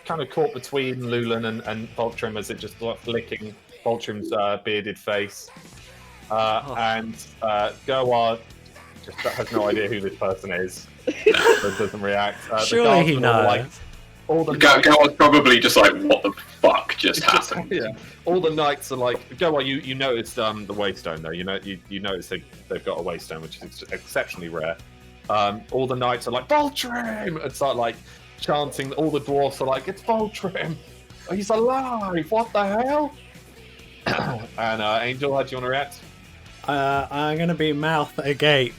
kind of caught between Lulan and Voltrim as it just starts licking Voltrim's bearded face. And Gerward just has no idea who this person is. So doesn't react. Surely he knows. All the Gowan's probably just like, what the fuck just happened? Yeah. All the knights are like, Gerward, you noticed the waystone though. You notice they've got a waystone, which is exceptionally rare. All the knights are like, Voltrim! And start like chanting. All the dwarfs are like, it's Voltrim! He's alive! What the hell? And Angel, how do you want to react? I'm gonna be mouth agape.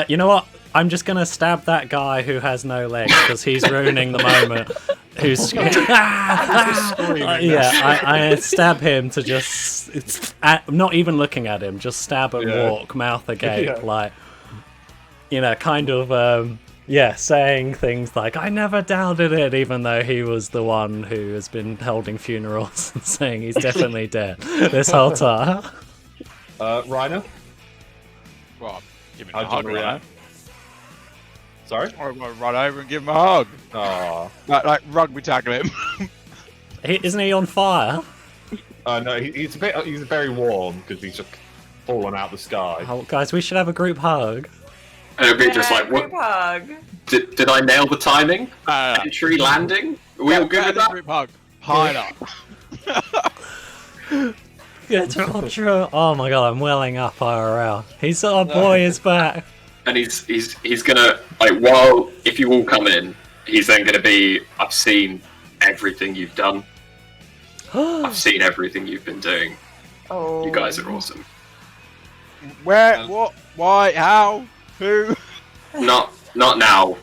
You know what? I'm just gonna stab that guy who has no legs because he's ruining the moment. Who's I stab him to just not even looking at him, just stab and walk, mouth agape, like kind of saying things like I never doubted it, even though he was the one who has been holding funerals and saying he's definitely dead this whole time. Rhino? Well, give me How a do you hug, want to react? Sorry? I'm gonna run over and give him a hug. Aww. Like rugby tackle him. Isn't he on fire? No, he's very warm because he's just fallen out the sky. Oh, guys, we should have a group hug. And it'd be just like, group what? hug. Did I nail the timing? Entry landing? Are we all good with that? Group hug. Hide up. Yeah, true. Oh my god, I'm welling up IRL. Our boy is back. And he's gonna, like, while, if you all come in, he's then gonna be, I've seen everything you've done. I've seen everything you've been doing. Oh. You guys are awesome. Where? What? Why? How? Who? Not now,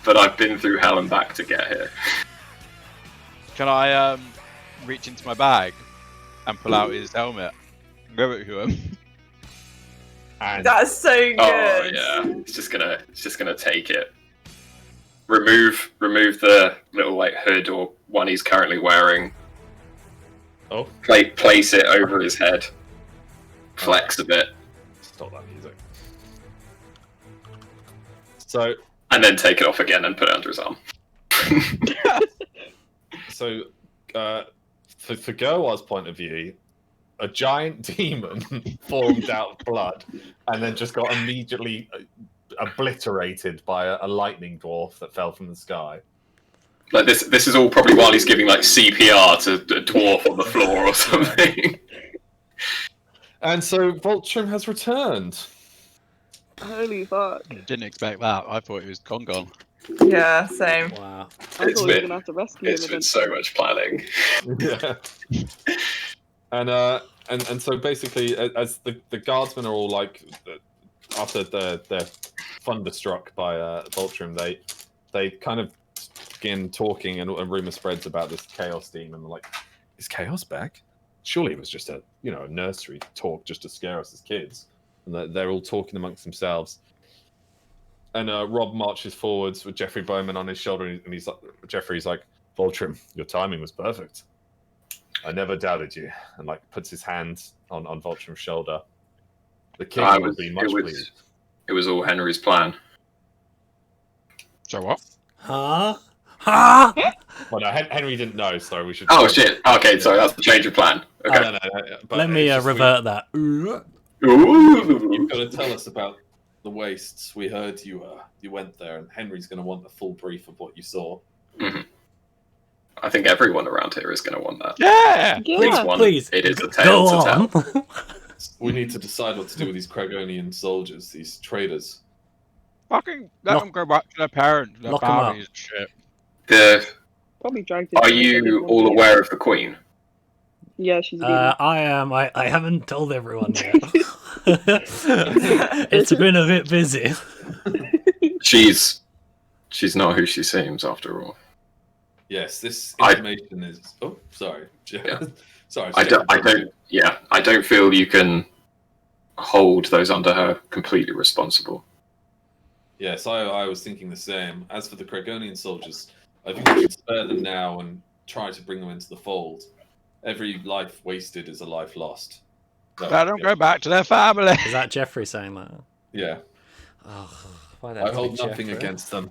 but I've been through hell and back to get here. Can I reach into my bag and pull out his helmet and give it to him? And That's so good. Oh yeah, it's just gonna take it. Remove the little like hood or one he's currently wearing. Oh. Place it over his head. Flex a bit. Stop that music. So, And then take it off again and put it under his arm. for Gerwar's point of view, a giant demon formed out of blood and then just got immediately obliterated by a lightning dwarf that fell from the sky. Like this is all probably while he's giving like CPR to a dwarf on the floor or something. And so Voltrim has returned. Holy fuck! Didn't expect that. I thought he was gone. Yeah, same. Wow. I It's thought we were been- gonna have to rescue him. It's been so much planning. Yeah. And so basically, as the guardsmen are all like, after they're thunderstruck by Voltrim, they kind of begin talking, and rumor spreads about this chaos demon. They're like, is chaos back? Surely it was just a nursery talk just to scare us as kids. And they're all talking amongst themselves. And Rob marches forwards with Jeffrey Bowman on his shoulder, and he's like, Jeffrey's like, Voltrim, your timing was perfect. I never doubted you, and like puts his hand on Voltrim's shoulder. The king would be much pleased. It was all Henry's plan. So what? Huh? Well, no, Henry didn't know, so we should. Oh shit! Okay, sorry, that's the change of plan. Okay. No, but Let me it's just revert that. Ooh. You've got to tell us about the wastes. We heard you went there, and Henry's going to want the full brief of what you saw. Mhm. I think everyone around here is going to want that. Yeah. Please, one. Please, It is a go tale to on. tell. We need to decide what to do with these Cragonian soldiers, these traitors. Fucking let Lock- them go back to their parents. Their Lock 'em up. bounties and shit. Probably dragged his Are leg, I didn't you want all to. aware of the Queen? Yeah, she's a demon. I am. I haven't told everyone yet. It's been a bit busy. She's not who she seems, after all. Yes, this I- information is. Oh, sorry. Yeah. Sorry. I don't feel you can hold those under her completely responsible. Yes, I was thinking the same. As for the Cragonian soldiers, I think we should spare them now and try to bring them into the fold. Every life wasted is a life lost. Let them go back to their family. Is that Jeffrey saying that? Yeah, Oh, why I hold nothing against them.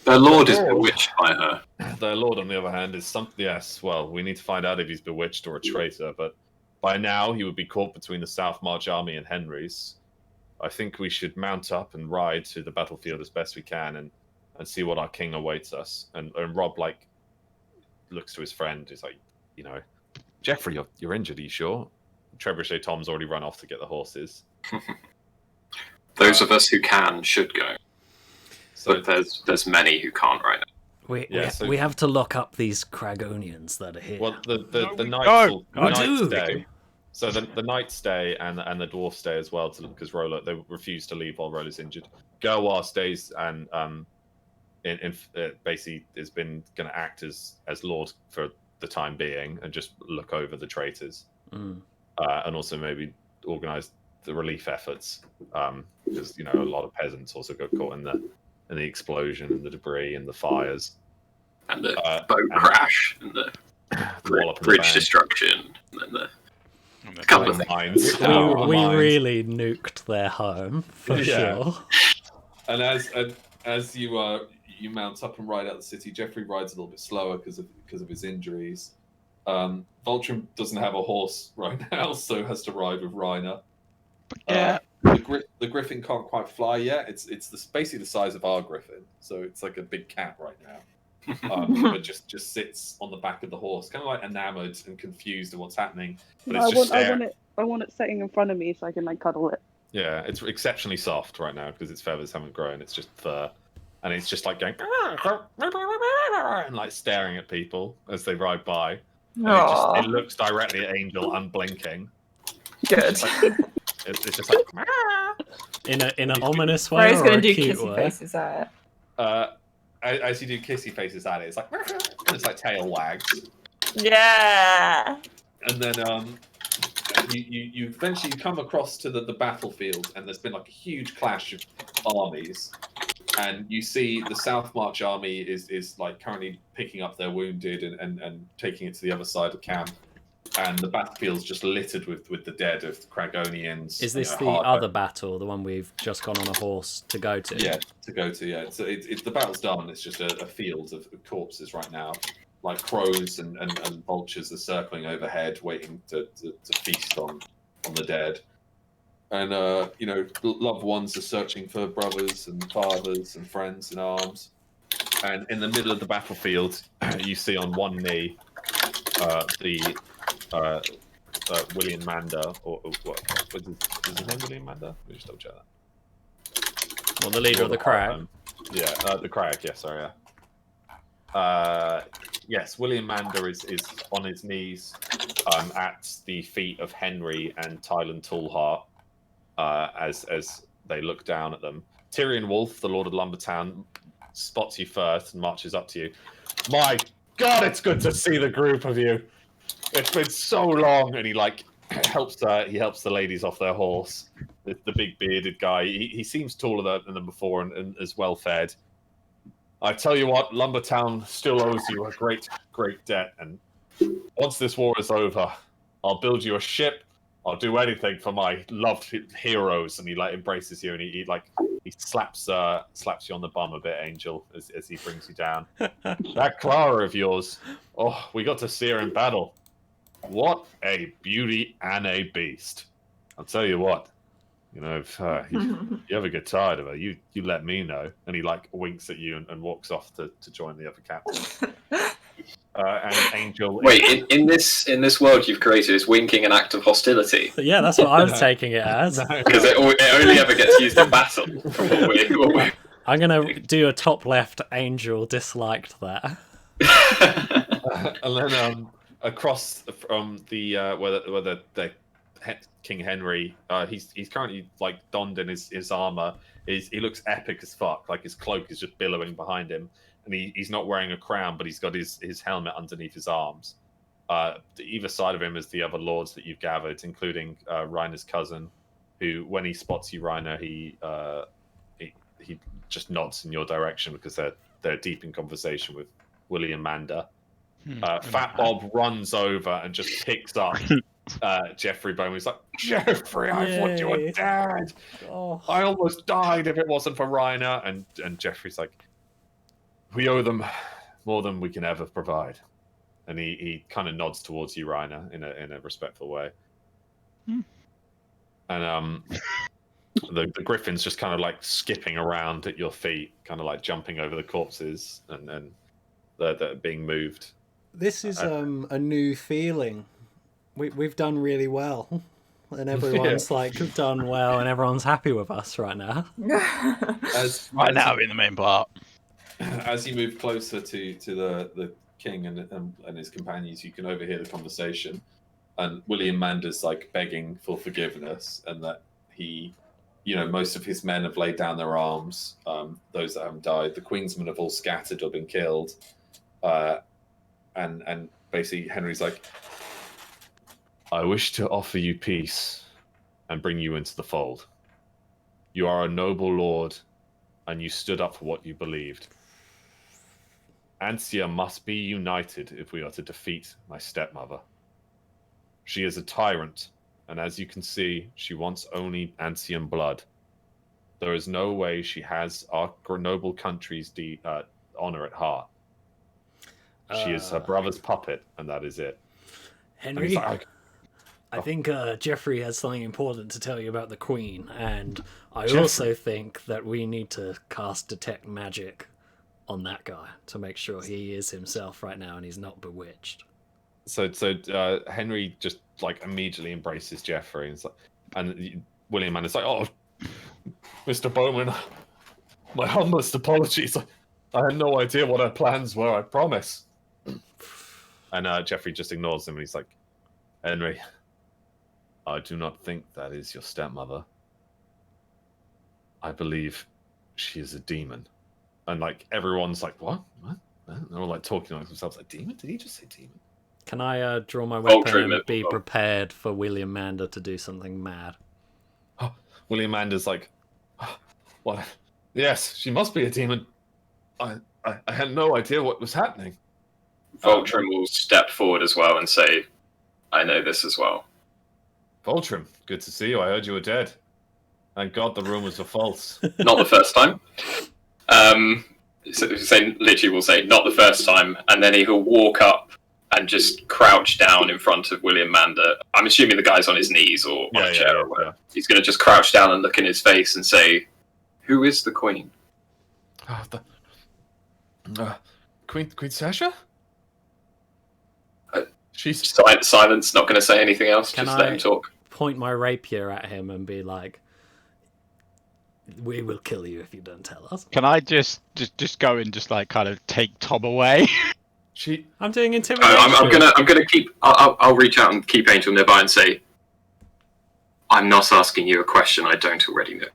Their lord is Lord. bewitched by her. Their lord, on the other hand, is something. Yes, well, we need to find out if he's bewitched or a traitor. But by now, he would be caught between the South March army and Henry's. I think we should mount up and ride to the battlefield as best we can, and see what our king awaits us. And Rob looks to his friend. He's like, Jeffrey, you're injured. Are you sure? Trebuchet Tom's already run off to get the horses. Those of us who can should go, So but there's many who can't right now. We have to lock up these Cragonians that are here. well, the knights don't. the I knights do. stay. So the knights stay and the dwarf stay as well, because Rolo, they refuse to leave while Rolo's injured. Gerwar stays and basically has been going to act as lord for the time being and just look over the traitors, and also maybe organize the relief efforts, because a lot of peasants also got caught in the explosion and the debris and the fires And the boat and crash, and the wallop and bridge bang. destruction, and then the And the couple All of the things. mines. we really nuked their home for Yeah. sure. And as you mount up and ride out the city, Jeffrey rides a little bit slower because of his injuries. Voltron doesn't have a horse right now, so has to ride with Reiner. Yeah. The griffin can't quite fly yet. It's basically the size of our griffin, so it's like a big cat right now. But just sits on the back of the horse, kind of like enamored and confused at what's happening. But it's just I want it sitting in front of me so I can cuddle it. Yeah, it's exceptionally soft right now because its feathers haven't grown. It's just fur, and it's just like going and like staring at people as they ride by. And it looks directly at Angel, unblinking. Good. It's just like In an ominous way Ray's or gonna a do cute kissy way? faces at it. as you do kissy faces at it, it's like it's like tail wags, Yeah. and then you eventually come across to the battlefield, and there's been like a huge clash of armies. And you see the South March army is like currently picking up their wounded and taking it to the other side of camp. And the battlefield's just littered with the dead of the Cragonians. Is this the other battle, the one we've just gone on a horse to go to? Yeah, to go to, yeah. So the battle's done. It's just a field of corpses right now. Like crows and vultures are circling overhead, waiting to feast on the dead. And loved ones are searching for brothers and fathers and friends in arms. And in the middle of the battlefield, you see on one knee the William Mander, or what is his name? William Mander? Let me just double check that. Well, the leader of the crag. The crag. Yeah, sorry. Yes, William Mander is on his knees at the feet of Henry and Tylan Toolheart. As they look down at them. Tyrion Wolf, the Lord of Lumbertown, spots you first and marches up to you. My God, it's good to see the group of you. It's been so long, and he helps the ladies off their horse. The big bearded guy. He seems taller than them before and as well fed. I tell you what, Lumbertown still owes you a great, great debt. And once this war is over, I'll build you a ship. I'll do anything for my loved heroes. And he embraces you, and he slaps you on the bum a bit, Angel, as he brings you down. That Clara of yours, oh, we got to see her in battle. What a beauty and a beast. I'll tell you what, if you ever get tired of her, you let me know. And he winks at you and walks off to join the other captains. and Angel. Wait, in this world you've created, is winking an act of hostility? Yeah, that's what I was taking it as. Because it only ever gets used in battle. From what we're... I'm gonna do a top left. Angel disliked that. And then across from the where the King Henry, he's currently like donned in his armor. He looks epic as fuck. Like his cloak is just billowing behind him, and he's not wearing a crown, but he's got his helmet underneath his arms. Either side of him is the other lords that you've gathered, including Reiner's cousin, who, when he spots you, Reiner, he just nods in your direction because they're deep in conversation with William Mander. Fat Bob runs over and just picks up Jeffrey Bowman. He's like, Jeffrey, I thought you were dead. Oh. I almost died if it wasn't for Reiner. And Jeffrey's like, we owe them more than we can ever provide. And he kind of nods towards you, Reiner, in a respectful way. And the griffin's just kind of like skipping around at your feet, kind of like jumping over the corpses and they're being moved. This is a new feeling. We've done really well, and everyone's like done well, and everyone's happy with us right now. Right now, in the main part. As you move closer to the king and his companions, you can overhear the conversation, and William Mander's like begging for forgiveness, and that most of his men have laid down their arms. Those that haven't died, the Queensmen have all scattered or been killed. And basically Henry's like, I wish to offer you peace and bring you into the fold. You are a noble lord, and you stood up for what you believed. Ansia must be united if we are to defeat my stepmother. She is a tyrant, and as you can see, she wants only Ansian blood. There is no way she has our noble country's honor at heart. She is her brother's puppet, and that is it. Henry, I think Jeffrey has something important to tell you about the Queen, and I also think that we need to cast Detect Magic on that guy to make sure he is himself right now and he's not bewitched. So Henry just like immediately embraces Jeffrey, and William Mann is like, "Oh, Mr. Bowman, my humblest apologies. I had no idea what her plans were. I promise." And Jeffrey just ignores him, and he's like, "Henry, I do not think that is your stepmother. I believe she is a demon." And like everyone's like, "What? What?" And they're all like talking amongst themselves, like, "Demon? Did he just say demon?" Can I draw my weapon and be prepared for William Mander to do something mad? Oh, William Mander's like, "What? Yes, she must be a demon. I had no idea what was happening." Voltrim will step forward as well and say, I know this as well. Voltrim, good to see you. I heard you were dead. Thank God the rumors were false. Not the first time. Literally will say, not the first time, and then he will walk up and just crouch down in front of William Mander. I'm assuming the guy's on his knees or on a chair or whatever. Yeah. He's going to just crouch down and look in his face and say, who is the Queen? Queen Sasha? She's silence, not going to say anything else, just let him talk. Point my rapier at him and be like, we will kill you if you don't tell us. Can I just go and just like kind of take Tom away? I'm doing intimidation. I'm gonna keep. I'll reach out and keep Angel nearby and say, I'm not asking you a question I don't already know.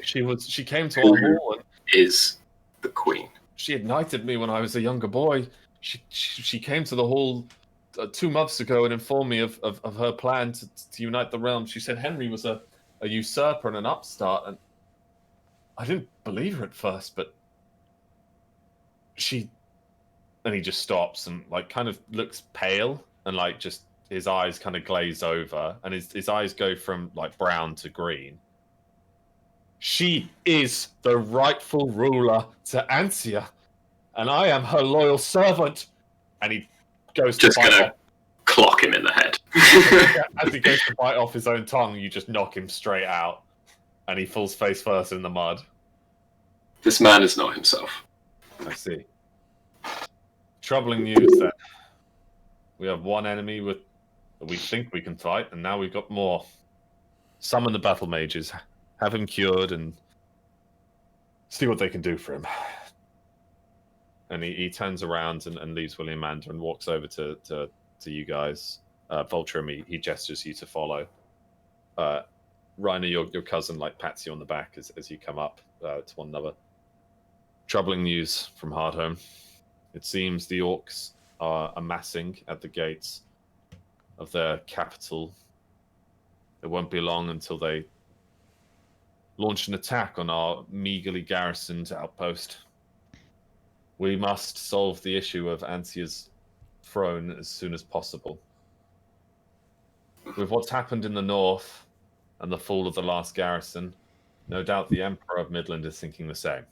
She came to our hall and is the Queen. She had knighted me when I was a younger boy. She came to the hall 2 months ago and informed me of her plan to unite the realm. She said Henry was a usurper and an upstart, and I didn't believe her at first, but and he just stops and like kind of looks pale and like just his eyes kind of glaze over and his eyes go from like brown to green. She is the rightful ruler to Ansia, and I am her loyal servant. And he goes to clock him in the head. As he goes to bite off his own tongue, you just knock him straight out, and he falls face first in the mud. This man is not himself. I see. Troubling news then. We have one enemy that we think we can fight, and now we've got more. Summon the battle mages, have him cured, and see what they can do for him. And he turns around and leaves William Mander and walks over to you guys. Voltrum, he gestures you to follow. Reiner, your cousin, like pats you on the back as you come up to one another. Troubling news from Hardhome. It seems the orcs are amassing at the gates of their capital. It won't be long until they launch an attack on our meagerly garrisoned outpost. We must solve the issue of Ansia's throne as soon as possible. With what's happened in the north and the fall of the last garrison, no doubt the Emperor of Midland is thinking the same.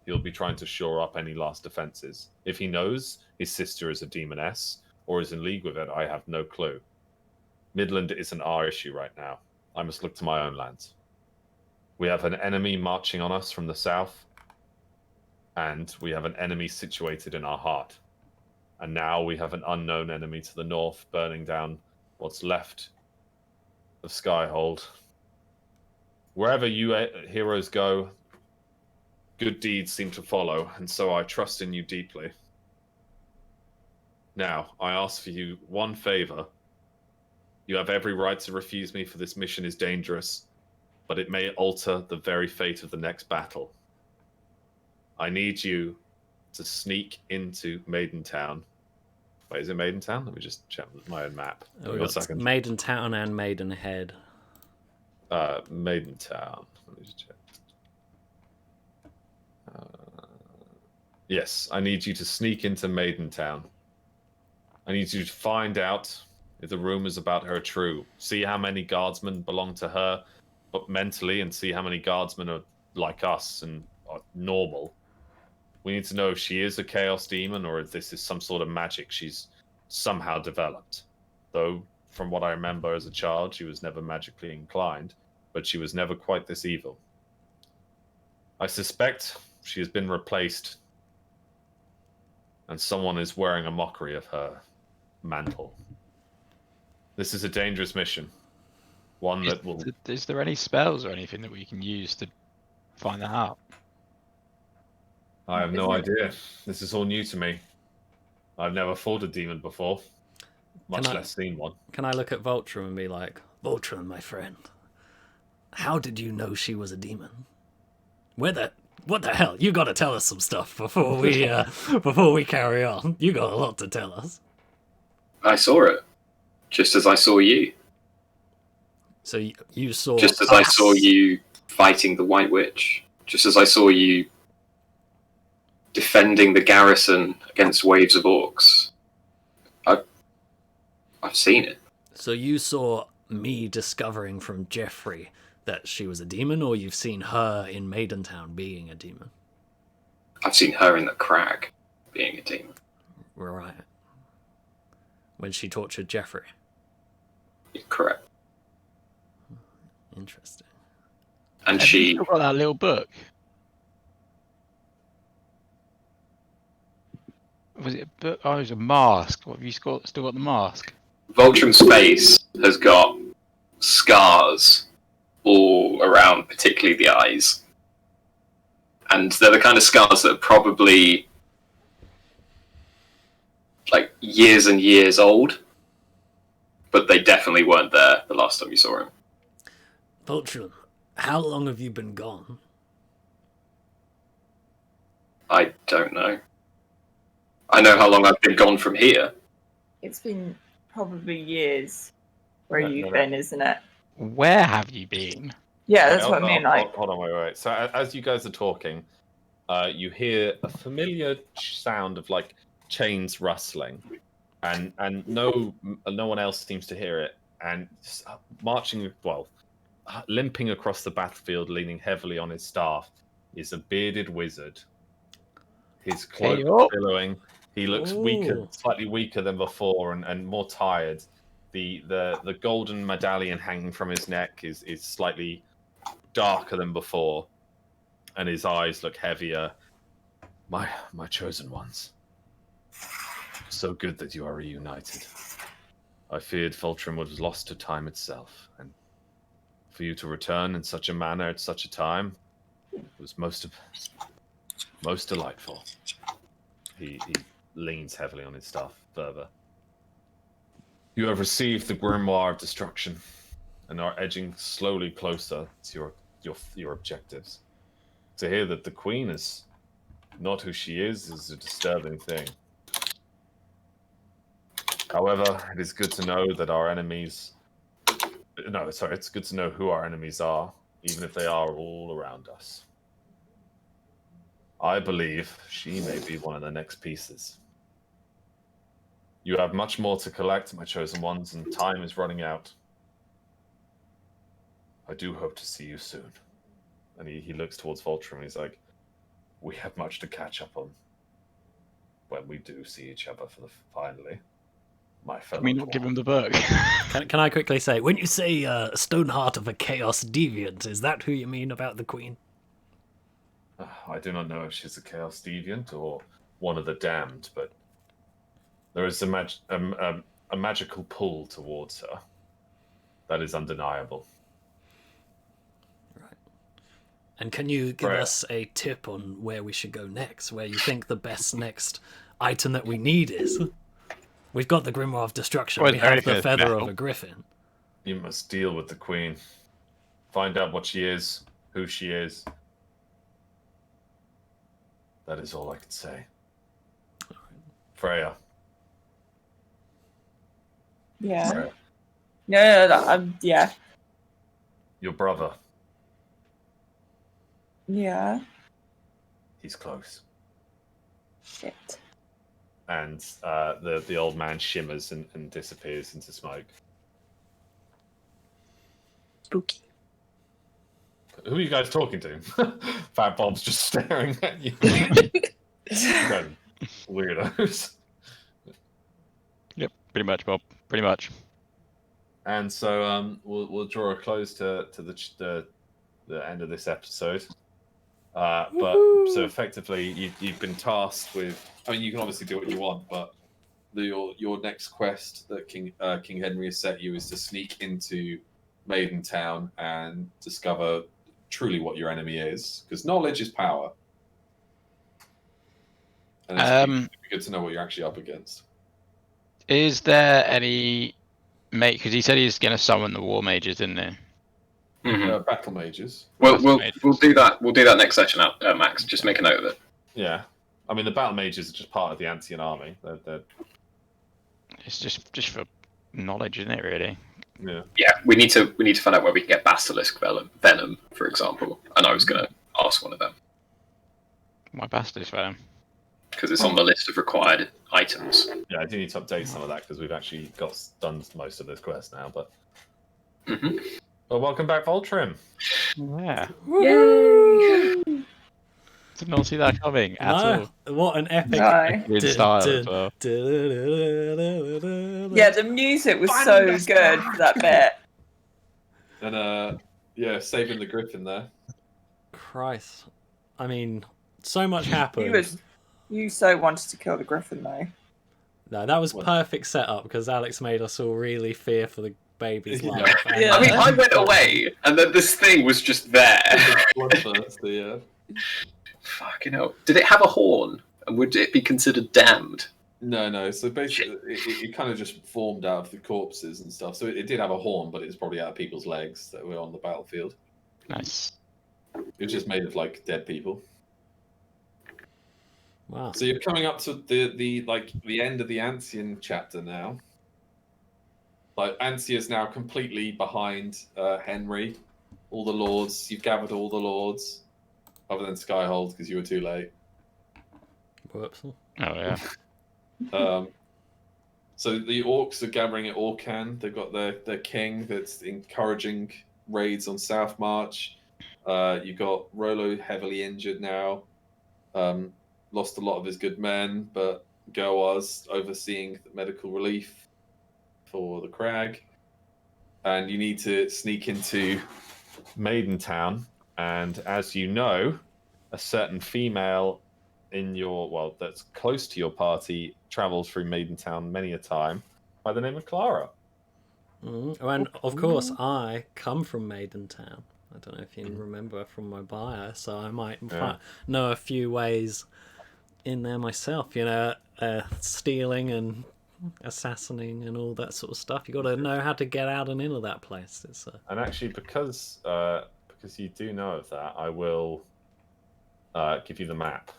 He'll be trying to shore up any last defenses. If he knows his sister is a demoness or is in league with it, I have no clue. Midland isn't our issue right now. I must look to my own lands. We have an enemy marching on us from the south, and we have an enemy situated in our heart. And now we have an unknown enemy to the north burning down what's left of Skyhold. Wherever you heroes go, good deeds seem to follow, and so I trust in you deeply. Now, I ask for you one favor. You have every right to refuse me, for this mission is dangerous, but it may alter the very fate of the next battle. I need you to sneak into Maidentown. Wait, is it Maidentown? Let me just check my own map. We've got Maidentown and Maidenhead. Maidentown. Let me just check. Yes, I need you to sneak into Maidentown. I need you to find out if the rumors about her are true. See how many guardsmen belong to her, but mentally, and see how many guardsmen are like us and are normal. We need to know if she is a chaos demon or if this is some sort of magic she's somehow developed. Though, from what I remember as a child, she was never magically inclined, but she was never quite this evil. I suspect she has been replaced, and someone is wearing a mockery of her mantle. This is a dangerous mission. One that will... Is there any spells or anything that we can use to find that out? I have no idea. This is all new to me. I've never fought a demon before, much less seen one. Can I look at Voltrum and be like, Voltrum, my friend, how did you know she was a demon? What the hell? You got to tell us some stuff before we carry on. You got a lot to tell us. I saw it, just as I saw you. So you saw... Just as I saw you fighting the White Witch. Just as I saw you defending the garrison against waves of orcs. I've seen it. So you saw me discovering from Jeffrey that she was a demon, or you've seen her in Maidentown being a demon? I've seen her in the crag being a demon. Right. When she tortured Jeffrey. Correct. Interesting. And Have she... you still got that little book? Was it a book? Oh, it was a mask. What have you still got the mask? Voltrum's face has got scars all around, particularly the eyes. And they're the kind of scars that are probably like years and years old. But they definitely weren't there the last time you saw him. Voltrum, how long have you been gone? I don't know. I know how long I've been gone from here. It's been probably years where you've been, isn't it? Where have you been? Yeah, that's what I mean. Like, Hold on, wait. So as you guys are talking, you hear a familiar sound of like chains rustling, and no one else seems to hear it. And limping across the battlefield, leaning heavily on his staff, is a bearded wizard. His cloak billowing. He looks weaker, slightly weaker than before, and more tired. The golden medallion hanging from his neck is slightly darker than before, and his eyes look heavier. My chosen ones. So good that you are reunited. I feared Fultrum was lost to time itself, and for you to return in such a manner at such a time was most delightful. He leans heavily on his staff further. You have received the grimoire of destruction, and are edging slowly closer to your objectives. To hear that the queen is not who she is a disturbing thing. However, it is good to know that our enemies. No, sorry, it's good to know who our enemies are, even if they are all around us. I believe she may be one of the next pieces. You have much more to collect, my chosen ones, and time is running out. I do hope to see you soon. And he looks towards Vulture and he's like, we have much to catch up on when we do see each other for the finally. My fellow. Can we not give him the book? Can I quickly say, when you say stone heart of a chaos deviant, is that who you mean about the queen? I do not know if she's a chaos deviant or one of the damned, but there is a magical pull towards her. That is undeniable. Right. And can you give Right. us a tip on where we should go next? Where you think the best next item that we need is? We've got the Grimoire of Destruction. Well, We have anything the that's Feather metal. of a Griffin. You must deal with the queen. Find out what she is, who she is. That is all I can say. Freya. Yeah. Freya. Yeah. Your brother. Yeah. He's close. Shit. And the old man shimmers and disappears into smoke. Spooky. Who are you guys talking to? Fat Bob's just staring at you. You guys are weirdos. Yep, pretty much, Bob. Pretty much. And so we'll draw a close to the end of this episode. But so effectively, you've been tasked with. I mean, you can obviously do what you want, but your next quest that King Henry has set you is to sneak into Maidentown and discover truly what your enemy is, because knowledge is power. And it'd be good to know what you're actually up against. Is there any mate? Because he said he's going to summon the war mages, didn't he? Mhm. Battle mages. We'll do that. We'll do that next session, Max. Just make a note of it. Yeah, I mean the battle mages are just part of the Antian army. They're It's just for knowledge, isn't it? Really? yeah. Yeah, we need to find out where we can get basilisk venom, for example. And I was going to ask one of them My bastards for him. because it's on the list of required items. Yeah, I do need to update some of that because we've actually done most of this quest now. But well, welcome back, Voltrim. Yeah. Yay! Did not see that coming at all. No, what an epic. No. In style as well. Yeah, the music was so good for that bit. And yeah, saving the Griffin there. Christ. I mean, so much happened. You so wanted to kill the griffin though. No, that was What? perfect setup because Alex made us all really fear for the baby's Yeah. life. And, Yeah. I mean, I went away, and then this thing was just there. Bloodthirsty, yeah. Fucking hell. Did it have a horn? And would it be considered damned? No. So basically, it kind of just formed out of the corpses and stuff. So it did have a horn, but it's probably out of people's legs that were on the battlefield. Nice. It was just made of like dead people. wow. So you're coming up to the end of the Ancien chapter now. Like Ancia's now completely behind Henry. All the lords, you've gathered all the lords, other than Skyhold because you were too late. Whoops. Oh yeah. So the orcs are gathering at Orcan. They've got their king that's encouraging raids on South March. You've got Rollo heavily injured now. Lost a lot of his good men, but Goaz overseeing the medical relief for the crag. And you need to sneak into Maidentown. And as you know, a certain female in your that's close to your party travels through Maidentown many a time by the name of Clara. And of course, I come from Maidentown. I don't know if you remember from my bio, so I might know a few ways in there myself. You know, stealing and assassinating and all that sort of stuff. You got to know how to get out and into that place. And actually, because you do know of that, I will give you the map.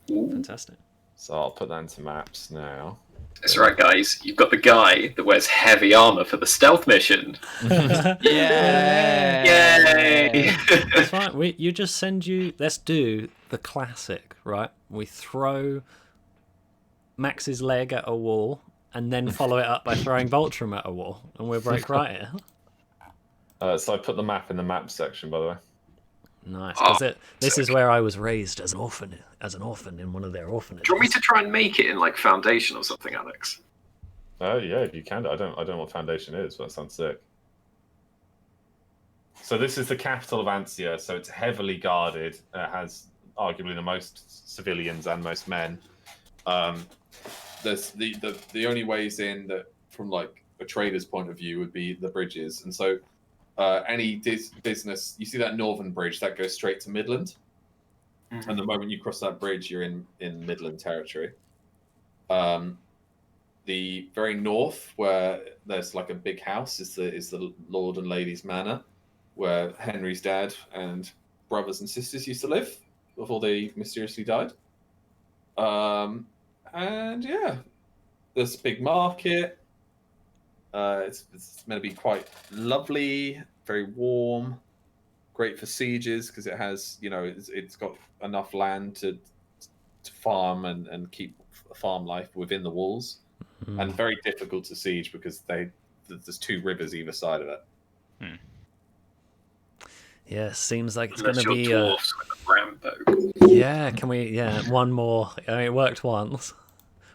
Fantastic. So I'll put that into maps now. That's right, guys. You've got the guy that wears heavy armor for the stealth mission. Yeah! Yay! That's right. Let's do the classic, right? We throw Max's leg at a wall and then follow it up by throwing Voltrum at a wall, and we'll break right here. So I put the map in the map section, by the way. Nice, because this is where I was raised as an orphan in one of their orphanages. Do you want me to try and make it in like Foundation or something, Alex? Oh yeah, if you can. I don't know what Foundation is, but that sounds sick. So this is the capital of Ansia, so it's heavily guarded. It has arguably the most civilians and most men. There's the only ways in that from like a trader's point of view would be the bridges, and so any business, you see that northern bridge that goes straight to Midland, and the moment you cross that bridge, you're in Midland territory. The very north, where there's like a big house, is the Lord and Lady's Manor, where Henry's dad and brothers and sisters used to live before they mysteriously died. And yeah, there's a big market. It's meant to be quite lovely, very warm, great for sieges because it has, it's got enough land to farm and keep farm life within the walls, and very difficult to siege because there's two rivers either side of it. Yeah, seems like it's going Unless to be. you're dwarfs with a Rambo. Yeah, can we? Yeah, one more. I mean, it worked once.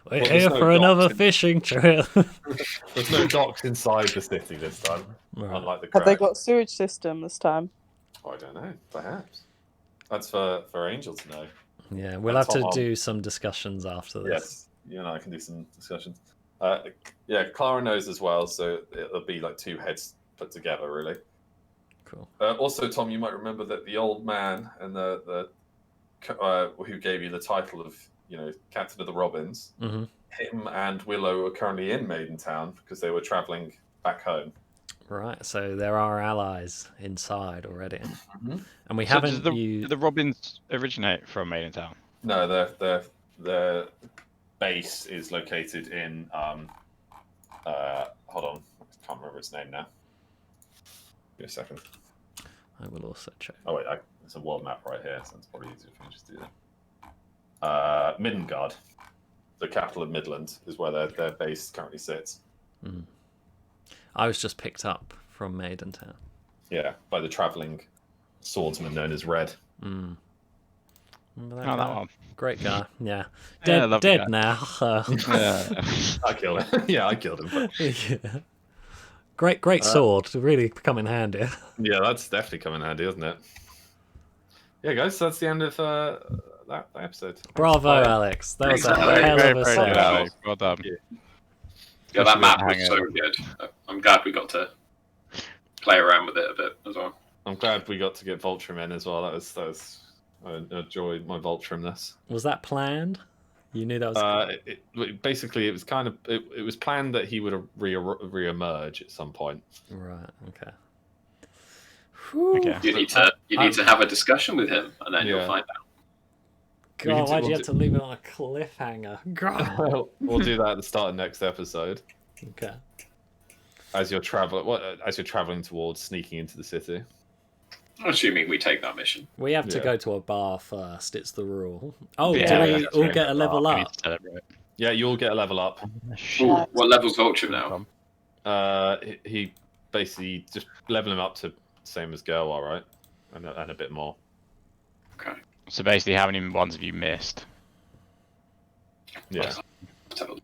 We're Well, here there's no for another docks in- fishing trip. There's no docks inside the city this time, Right. unlike the Have they Crown. got sewage system this time? I don't know, perhaps. That's for Angel to know. Yeah, we'll That's have to all. do some discussions after this. Yes, you and I can do some discussions. Yeah, Clara knows as well, so it'll be like two heads put together, really. Cool. Also, Tom, you might remember that the old man and the who gave you the title of Captain of the Robins, Mm-hmm. him and Willow are currently in Maidentown because they were traveling back home. Right, so there are allies inside already, and we So haven't. did the Robins originate from Maidentown? No, their base is located in hold on, I can't remember its name now. Give me a second. I will also check. Oh wait, there's a world map right here, so it's probably easier if we just do that. Midgard, the capital of Midland, is where their base currently sits. I was just picked up from Maidentown. Yeah, by the travelling swordsman known as Red. Remember that Oh, guy? that one. Great guy. Yeah, Yeah, dead, lovely dead guy. now. Yeah. I killed him. Yeah, I killed him. Yeah. Great sword. Really come in handy. Yeah, that's definitely come in handy, doesn't it? Yeah, guys, so that's the end of that episode. Bravo, Thanks, Alex. That was a Very, hell Very, of a very good, save. Alex. Well done. Yeah, that map was Hang so on. good. I'm glad we got to play around with it a bit as well. I'm glad we got to get Voltrum in as well. That was I enjoyed my Voltrumness. Was that planned? You knew that was. Basically, it was kind of it was planned that he would re-emerge at some point. Right. Okay. Okay. You need to have a discussion with him, and then you'll Yeah. find out. God, why'd you we'll have to leave it on a cliffhanger? God. We'll do that at the start of next episode. Okay. As you're traveling towards sneaking into the city. I'm assuming we take that mission. We have to Yeah. go to a bar first. It's the rule. Oh, Yeah, do we that's all right. get a level We need up? to celebrate. Yeah, you'll get a level up. Ooh, what level's Vulture now? He basically just level him up to same as Girl, all right, and a bit more. Okay. So basically, how many ones have you missed? Yeah. Let's have a look.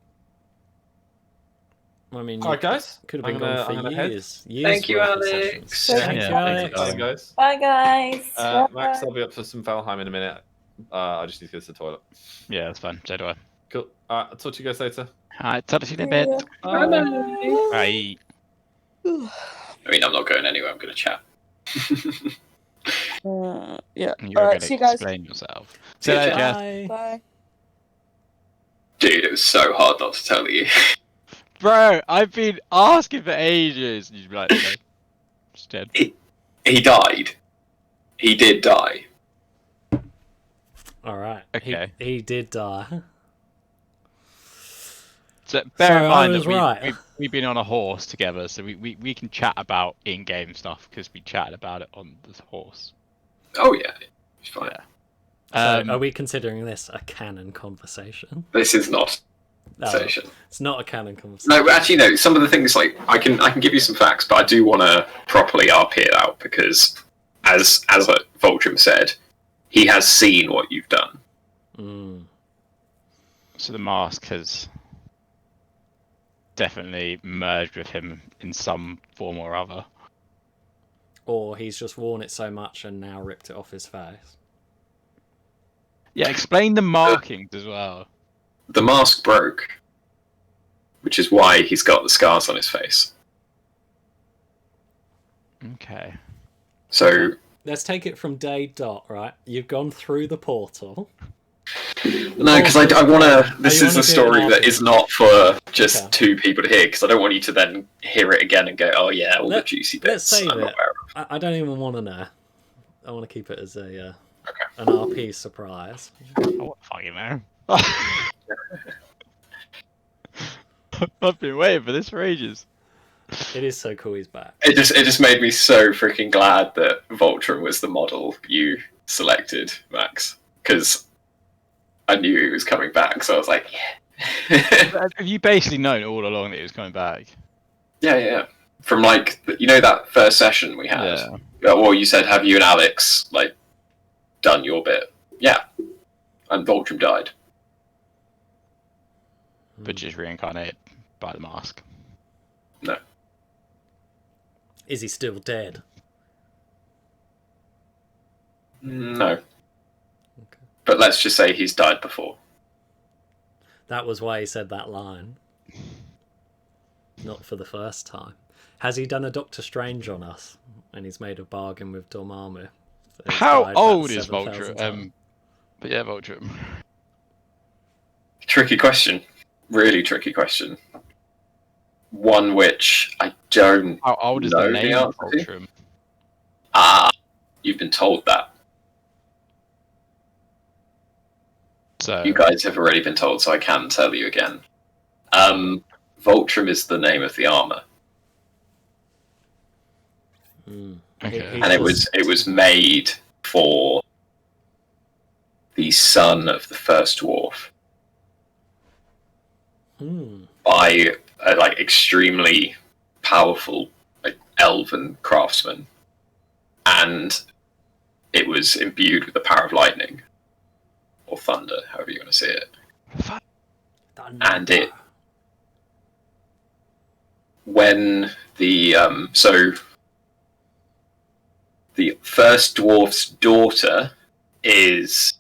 I mean, All right, guys. could have been I'm gone for gonna head. years. Years Thank you, worth of Alex. sessions. Thank Yeah, you, thanks, Alex. Bye, guys. Bye, guys. Max, I'll be up for some Valheim in a minute. I just need to go to the toilet. Yeah, that's fine. So do I. Cool. Alright, I'll talk to you guys later. Alright, talk to you in a bit. Bye. I mean, I'm not going anywhere. I'm going to chat. Yeah. You're All right. going See to you guys. explain yourself. See you, See you Jeff. later. Bye. Bye. Dude, it was so hard not to tell you. Bro, I've been asking for ages. You'd be like, no, just dead. He died. He did die. All right. Okay. He did die. So bear So in I mind was that right. we've been on a horse together, so we can chat about in-game stuff because we chatted about it on the horse. Oh, yeah. It's fine. Yeah. So are we considering this a canon conversation? This is not No, a conversation. it's not a canon conversation. No, actually, no. Some of the things, like, I can give you some facts, but I do want to properly RP it out because, as Voltrum said, he has seen what you've done. Mm. So the mask has definitely merged with him in some form or other. Or he's just worn it so much and now ripped it off his face. Yeah, explain the markings as well. The mask broke, which is why he's got the scars on his face. Okay. So, Let's take it from day dot, right? You've gone through the portal. no, because I want to. This you is wanna a do it story that after? is not for just Okay. two people to hear, because I don't want you to then hear it again and go, oh yeah, all the Let- juicy let's bits save I'm not it. aware of. I don't even want to know. I want to keep it as a Okay. an RP surprise. Oh, fucking man. I've been waiting for this for ages. It is so cool he's back. It just made me so freaking glad that Voltron was the model you selected, Max, because I knew he was coming back, so I was like, yeah. Have you basically known all along that he was coming back? Yeah. From like, you know, that first session we had, or you said, have you and Alex like done your bit? Yeah, and Voltron died. But just reincarnated by the mask. No, Is he still dead? no. Okay. But let's just say he's died before. That was why he said that line. Not for the first time. Has he done a Doctor Strange on us? And he's made a bargain with Dormammu. He's How died about old is 7,000 Voltrum? times. But yeah, Voltrum. Tricky question. Really tricky question. One which I don't How old is know the the name of answer to. Voltrum? Ah, you've been told that. So You guys have already been told, so I can tell you again. Voltrum is the name of the armor, Mm. Okay. and it was made for the son of the first dwarf by a like extremely powerful like elven craftsman, and it was imbued with the power of lightning or thunder, however you want to say it. And it, when the the first dwarf's daughter is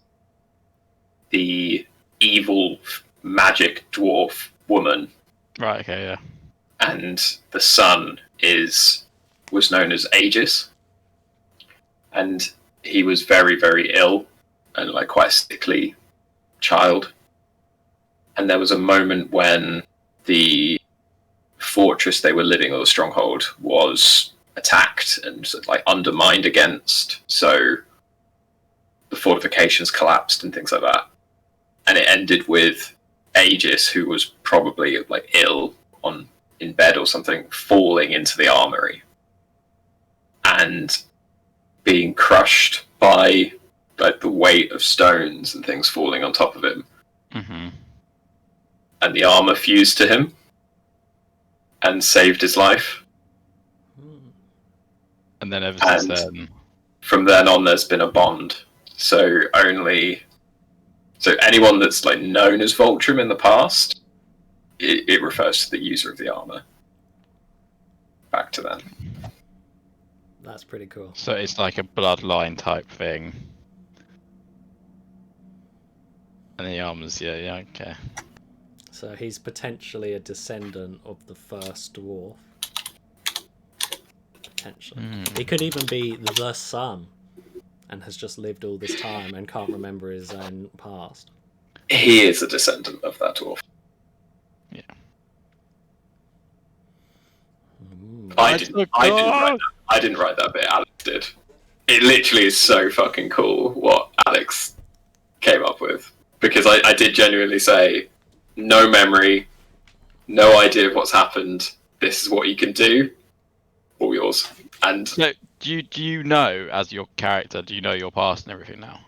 the evil magic dwarf woman, Right, okay, yeah. and the son was known as Aegis, and he was very, very ill and like quite a sickly child. And there was a moment when the fortress they were living, or the stronghold, was attacked and like undermined against, so the fortifications collapsed and things like that. And it ended with Aegis, who was probably like ill in bed or something, falling into the armory and being crushed by like the weight of stones and things falling on top of him. Mm-hmm. And the armor fused to him and saved his life. And then ever since And then, from then on, there's been a bond. So anyone that's like known as Voltrum in the past, it refers to the user of the armor. Back to then. That's pretty cool. so it's like a bloodline type thing. And the armors, yeah, okay. So he's potentially a descendant of the first dwarf. Potentially. He could even be the son and has just lived all this time and can't remember his own past. He is a descendant of that dwarf. Yeah. I didn't write that bit. Alex did. It literally is so fucking cool what Alex came up with, because I did genuinely say, no memory, no idea of what's happened. This is what you can do. All yours. And So, do you know, as your character, do you know your past and everything now?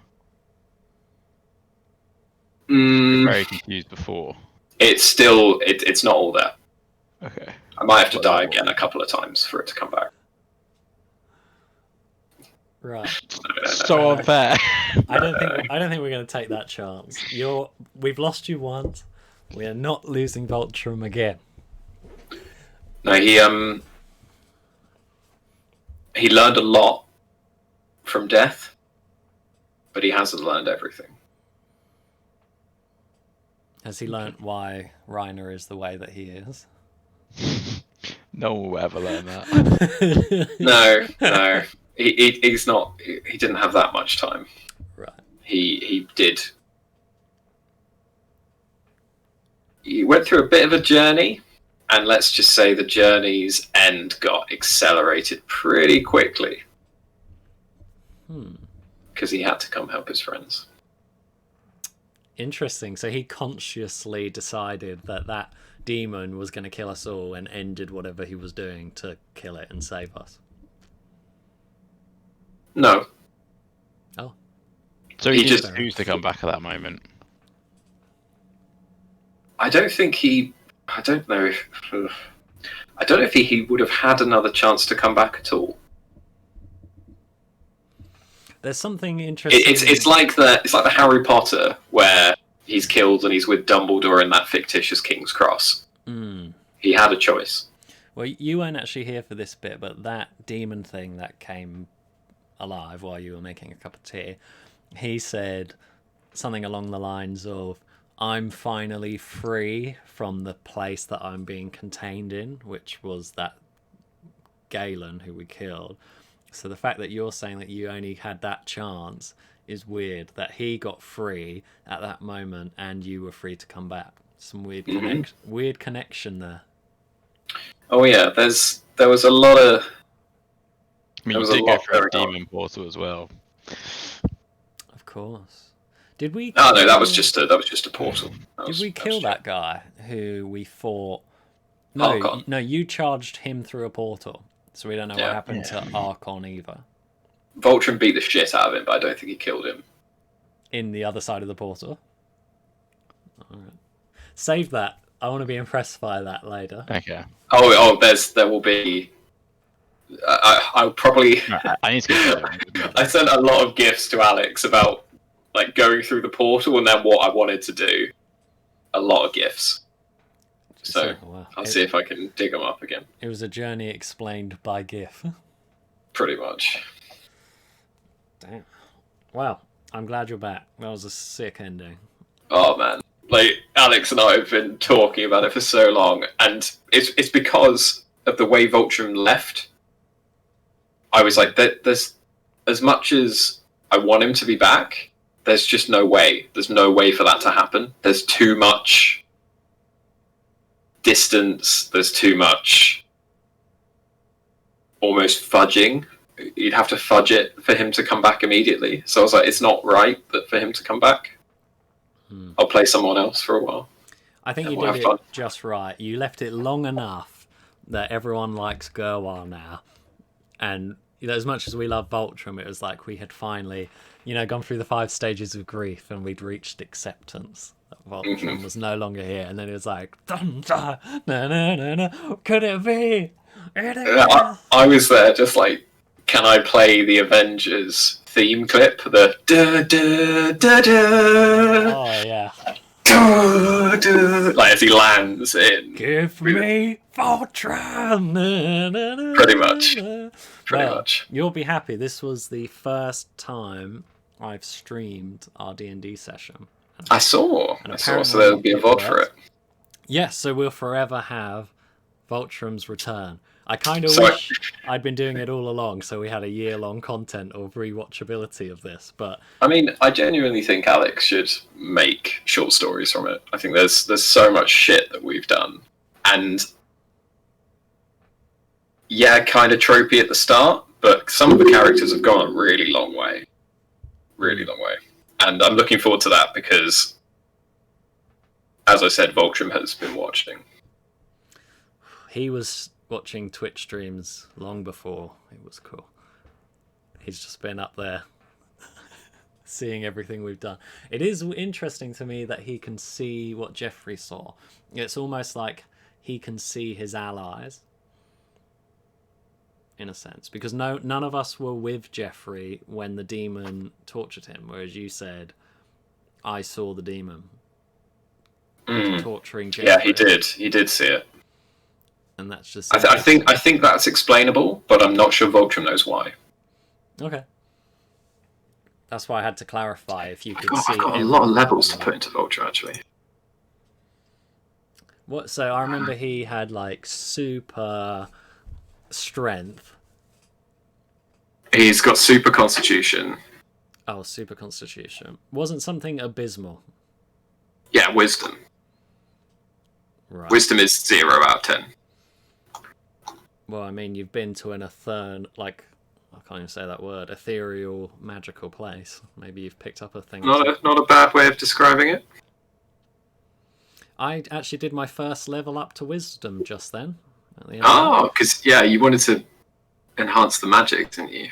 Very confused before. It's still it's not all there. Okay. I might have to die again a couple of times for it to come back. Right. So unfair. I don't think we're going to take that chance. We've lost you once. We are not losing Voltrum again. No, he learned a lot from death, but he hasn't learned everything. Has he learnt why Reiner is the way that he is? No one will ever learn that. No. He's not. He didn't have that much time. Right. He did. He went through a bit of a journey, and let's just say the journey's end got accelerated pretty quickly. Because he had to come help his friends. Interesting. So he consciously decided that demon was going to kill us all and ended whatever he was doing to kill it and save us. No. Oh. So he just chose to come back at that moment. I don't know if he would have had another chance to come back at all. There's something interesting. It's like the Harry Potter where he's killed and he's with Dumbledore in that fictitious King's Cross. He had a choice. Well, you weren't actually here for this bit, but that demon thing that came alive while you were making a cup of tea, he said something along the lines of, I'm finally free from the place that I'm being contained in, which was that Galen who we killed. So the fact that you're saying that you only had that chance is weird, that he got free at that moment and you were free to come back. Some weird weird connection there. Oh yeah, there was a lot of... I mean, you did go through a demon portal as well. Of course. Did we? Oh no, that was just a portal. Did we kill that guy who we fought? No, you charged him through a portal, so we don't know what happened to Archon either. Voltron beat the shit out of him, but I don't think he killed him. In the other side of the portal. All right. Save that. I want to be impressed by that later. Okay. Oh, there will be. I'll probably. I need to get I sent a lot of gifts to Alex about like going through the portal and then what I wanted to do. A lot of gifts. So I'll see if I can dig them up again. It was a journey explained by GIF. Pretty much. Damn. Well, I'm glad you're back. That was a sick ending. Oh man, like Alex and I have been talking about it for so long, and it's because of the way Voltron left. I was like, there's as much as I want him to be back, there's just no way. There's no way for that to happen. There's too much distance. There's too much almost fudging. You'd have to fudge it for him to come back immediately. So I was like, it's not right for him to come back. I'll play someone else for a while. I think you did it just right. You left it long enough that everyone likes Gerwar now. And as much as we love Voltrum, it was like we had finally, gone through the 5 stages of grief and we'd reached acceptance that Voltrum was no longer here. And then it was like, no, could it be? I was there just like, can I play the Avengers theme clip? The da da da da. Oh yeah. Da, da, like as he lands in. Give me Voltron. Pretty much. You'll be happy. This was the first time I've streamed our D&D session, I saw. And I saw. So apparently there'll be a it VOD for works. it. Yes, so we'll forever have Voltrum's return. I kind of So wish I'd been doing it all along, so we had a year-long content of rewatchability of this. But I mean, I genuinely think Alex should make short stories from it. I think there's so much shit that we've done, and yeah, kind of tropey at the start, but some of the characters have gone a really long way, and I'm looking forward to that because, as I said, Voltrum has been watching. he was watching Twitch streams long before it was cool. He's just been up there seeing everything we've done. It is interesting to me that he can see what Jeffrey saw. It's almost like he can see his allies, in a sense, because none of us were with Jeffrey when the demon tortured him, whereas you said, I saw the demon torturing Jeffrey. Yeah, he did. He did see it. And that's just... I think that's explainable, but I'm not sure Voltrum knows why. Okay. That's why I had to clarify if you could see... I've got a lot of levels to put into Voltrum, actually. What? So I remember he had, like, super strength. He's got super constitution. Oh, super constitution. Wasn't something abysmal? Yeah, wisdom. Right. Wisdom is 0 out of 10. Well, I mean, you've been to an like, I can't even say that word, ethereal, magical place. Maybe you've picked up a thing. Not a bad way of describing it. I actually did my first level up to wisdom just then. At the end Oh, because you wanted to enhance the magic, didn't you?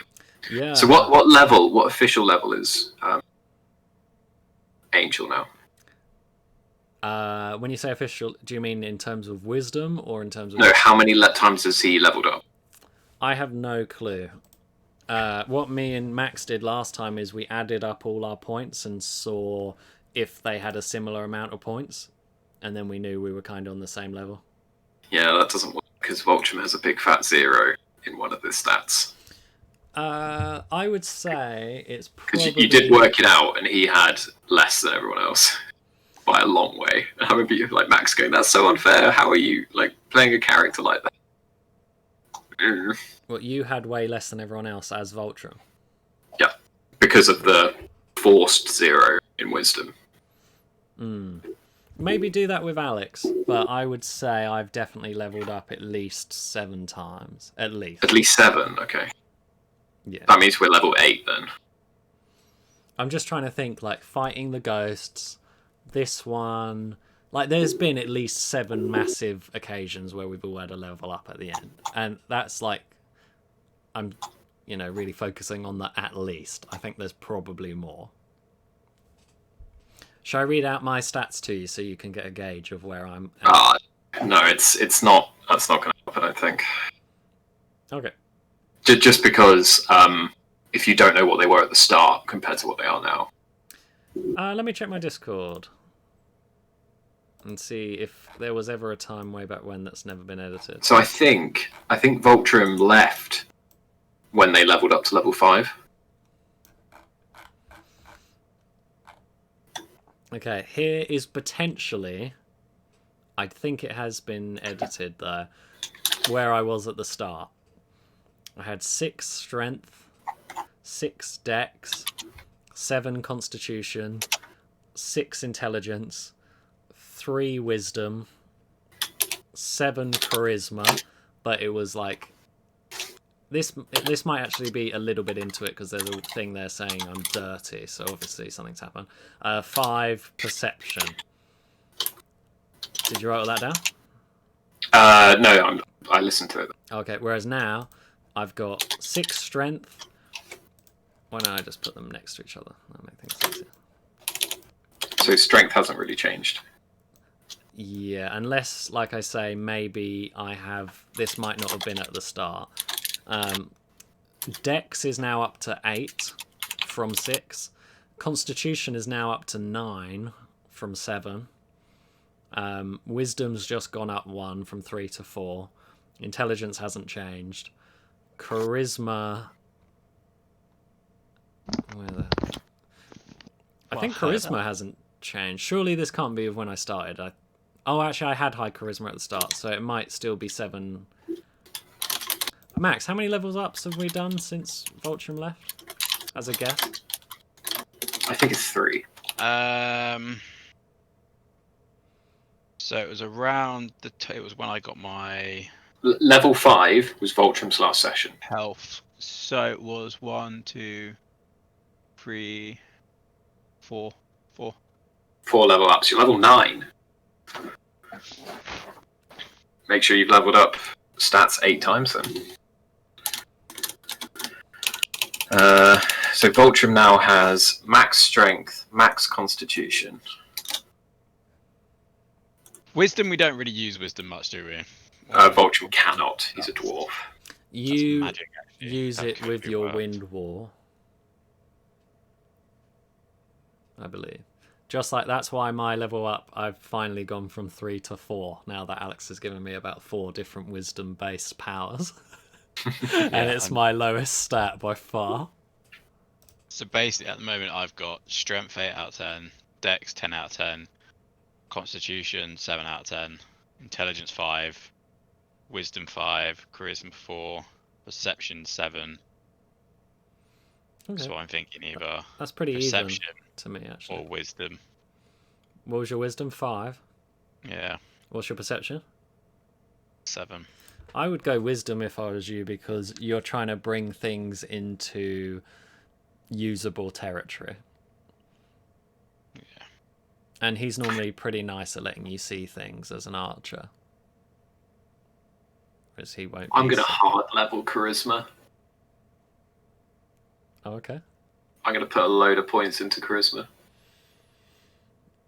yeah. So what official level is Angel now? When you say official, do you mean in terms of wisdom or in terms of... No, how many times has he leveled up? I have no clue. What me and Max did last time is we added up all our points and saw if they had a similar amount of points, and then we knew we were kind of on the same level. Yeah, that doesn't work because Voltrum has a big fat 0 in one of the stats. I would say it's probably... Because you did work it out, and he had less than everyone else by a long way. And I remember you, like, Max going, "That's so unfair. How are you, like, playing a character like that?" Well, you had way less than everyone else as Voltrum. Yeah, because of the forced 0 in wisdom. Maybe do that with Alex, but I would say I've definitely leveled up at least 7 times. At least. At least 7, okay. Yeah. That means we're level 8 then. I'm just trying to think, like, fighting the ghosts, this one... Like, there's been at least 7 massive occasions where we've all had a level up at the end. And that's, like... I'm, really focusing on the at least. I think there's probably more. Shall I read out my stats to you so you can get a gauge of where I'm at? No, it's not. That's not going to help, I don't think. Okay. Just because if you don't know what they were at the start compared to what they are now. Let me check my Discord and see if there was ever a time way back when that's never been edited. So I think Voltrum left when they leveled up to level 5. Okay, here is potentially... I think it has been edited there, where I was at the start. I had 6 strength, 6 dex, 7 constitution, 6 intelligence, 3 wisdom, 7 charisma, but it was like... This might actually be a little bit into it because there's a thing there saying I'm dirty, so obviously something's happened. 5 perception. Did you write all that down? No, I listened to it. Okay, whereas now I've got 6 strength. Why don't I just put them next to each other? That'll make things easier. So strength hasn't really changed. Yeah, unless, like I say, maybe I have... This might not have been at the start. Dex is now up to 8 from 6. Constitution is now up to 9 from 7. Wisdom's just gone up 1 from 3 to 4. Intelligence hasn't changed. Charisma... I think charisma hasn't changed. Surely this can't be of when I started. Oh, actually, I had high charisma at the start, so it might still be 7. Max, how many levels ups have we done since Vultrum left? As a guess? I think it's 3. So it was around it was when I got my Level 5 was Vultrum's last session. health. So it was 1, 2, 3, 4. 4 level ups. You're level 9. Make sure you've leveled up stats 8 times then. So Vultrum now has max strength, max constitution. Wisdom, we don't really use wisdom much, do we? Vultrum cannot. He's a dwarf. You magic, actually. use That it could with be your worked. Wind War, I believe. Just like that's why my level up, I've finally gone from 3 to 4, now that Alex has given me about 4 different wisdom-based powers. And it's my lowest stat by far. So basically, at the moment, I've got Strength 8 out of 10, Dex 10 out of 10, Constitution 7 out of 10, Intelligence 5, Wisdom 5, Charisma 4, Perception 7. Okay. So I'm thinking either That's pretty Perception even to me, actually. or Wisdom. What was your wisdom? 5. Yeah, What's your perception? 7. I would go wisdom if I was you, because you're trying to bring things into usable territory. Yeah. And he's normally pretty nice at letting you see things as an archer. Whereas he won't. I'm be going to hard level charisma. Oh, okay. I'm going to put a load of points into charisma.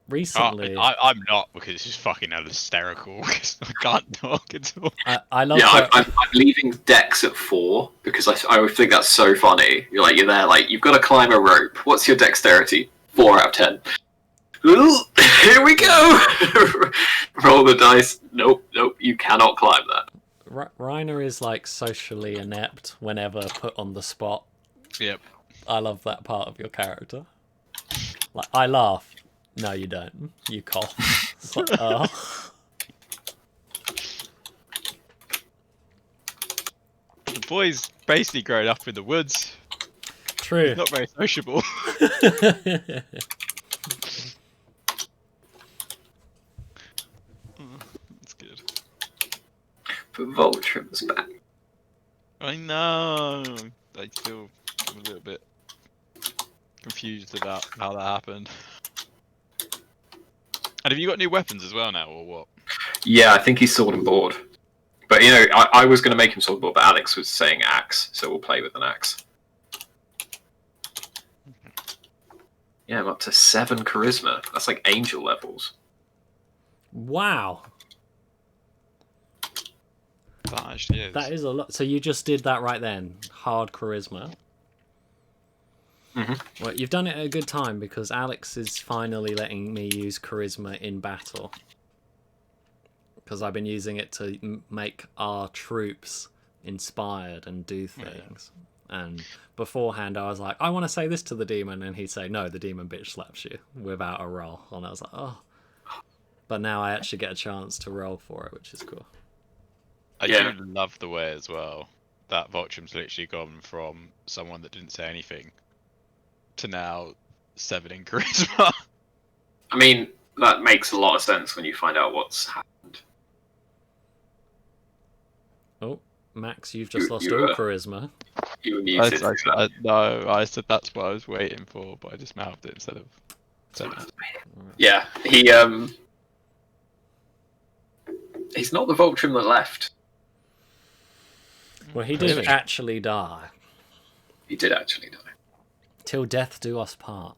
Recently, I'm not, because it's just fucking hysterical. Because I can't talk at all. I love Yeah, that. I'm leaving Dex at 4 because I always think that's so funny. You're there, like, you've got to climb a rope. What's your dexterity? 4 out of 10. Ooh, here we go! Roll the dice. Nope, you cannot climb that. Reiner is like socially inept whenever put on the spot. Yep. I love that part of your character. Like, I laugh. No, you don't. You cough. It's like, oh. The boy's basically grown up in the woods. True. Not very sociable. That's good. But Voltrum's back. I know. I still am a little bit confused about how that happened. And have you got new weapons as well now, or what? Yeah, I think he's sword and board. But, I was going to make him sword and board, but Alex was saying axe, so we'll play with an axe. Yeah, I'm up to 7 charisma. That's like angel levels. Wow. That actually is. That is a lot. So you just did that right then. Hard charisma. Mm-hmm. Well, you've done it at a good time, because Alex is finally letting me use charisma in battle. Because I've been using it to make our troops inspired and do things. Yeah. And beforehand I was like, I want to say this to the demon, and he'd say, no, the demon bitch slaps you without a roll. And I was like, oh. But now I actually get a chance to roll for it, which is cool. I do love the way as well that Voltrum's literally gone from someone that didn't say anything to now 7 in charisma. I mean, that makes a lot of sense when you find out what's happened. Oh, Max, you've just lost all charisma. You were muted. No, I said that's what I was waiting for, but I just mouthed it instead of saying it. Yeah, he's not the Voltrum that left. Well, he did actually die. He did actually die. Till death do us part.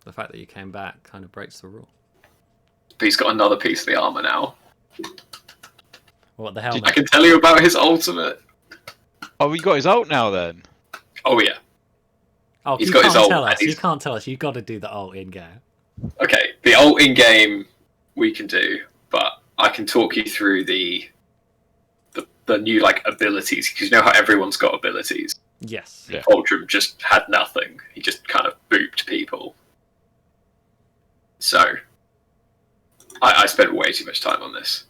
The fact that you came back kind of breaks the rule. But he's got another piece of the armor now. What, the helmet? I can tell you about his ultimate. Oh, we got his ult now then. Oh yeah. Oh, He's you got his can't ult, tell and us. You he's- can't tell us. You've got to do the ult in game. Okay, the ult in game we can do, but I can talk you through the new abilities, because you know how everyone's got abilities. Yes. Yeah. Voltrum just had nothing. He just kind of booped people. spent way too much time on this.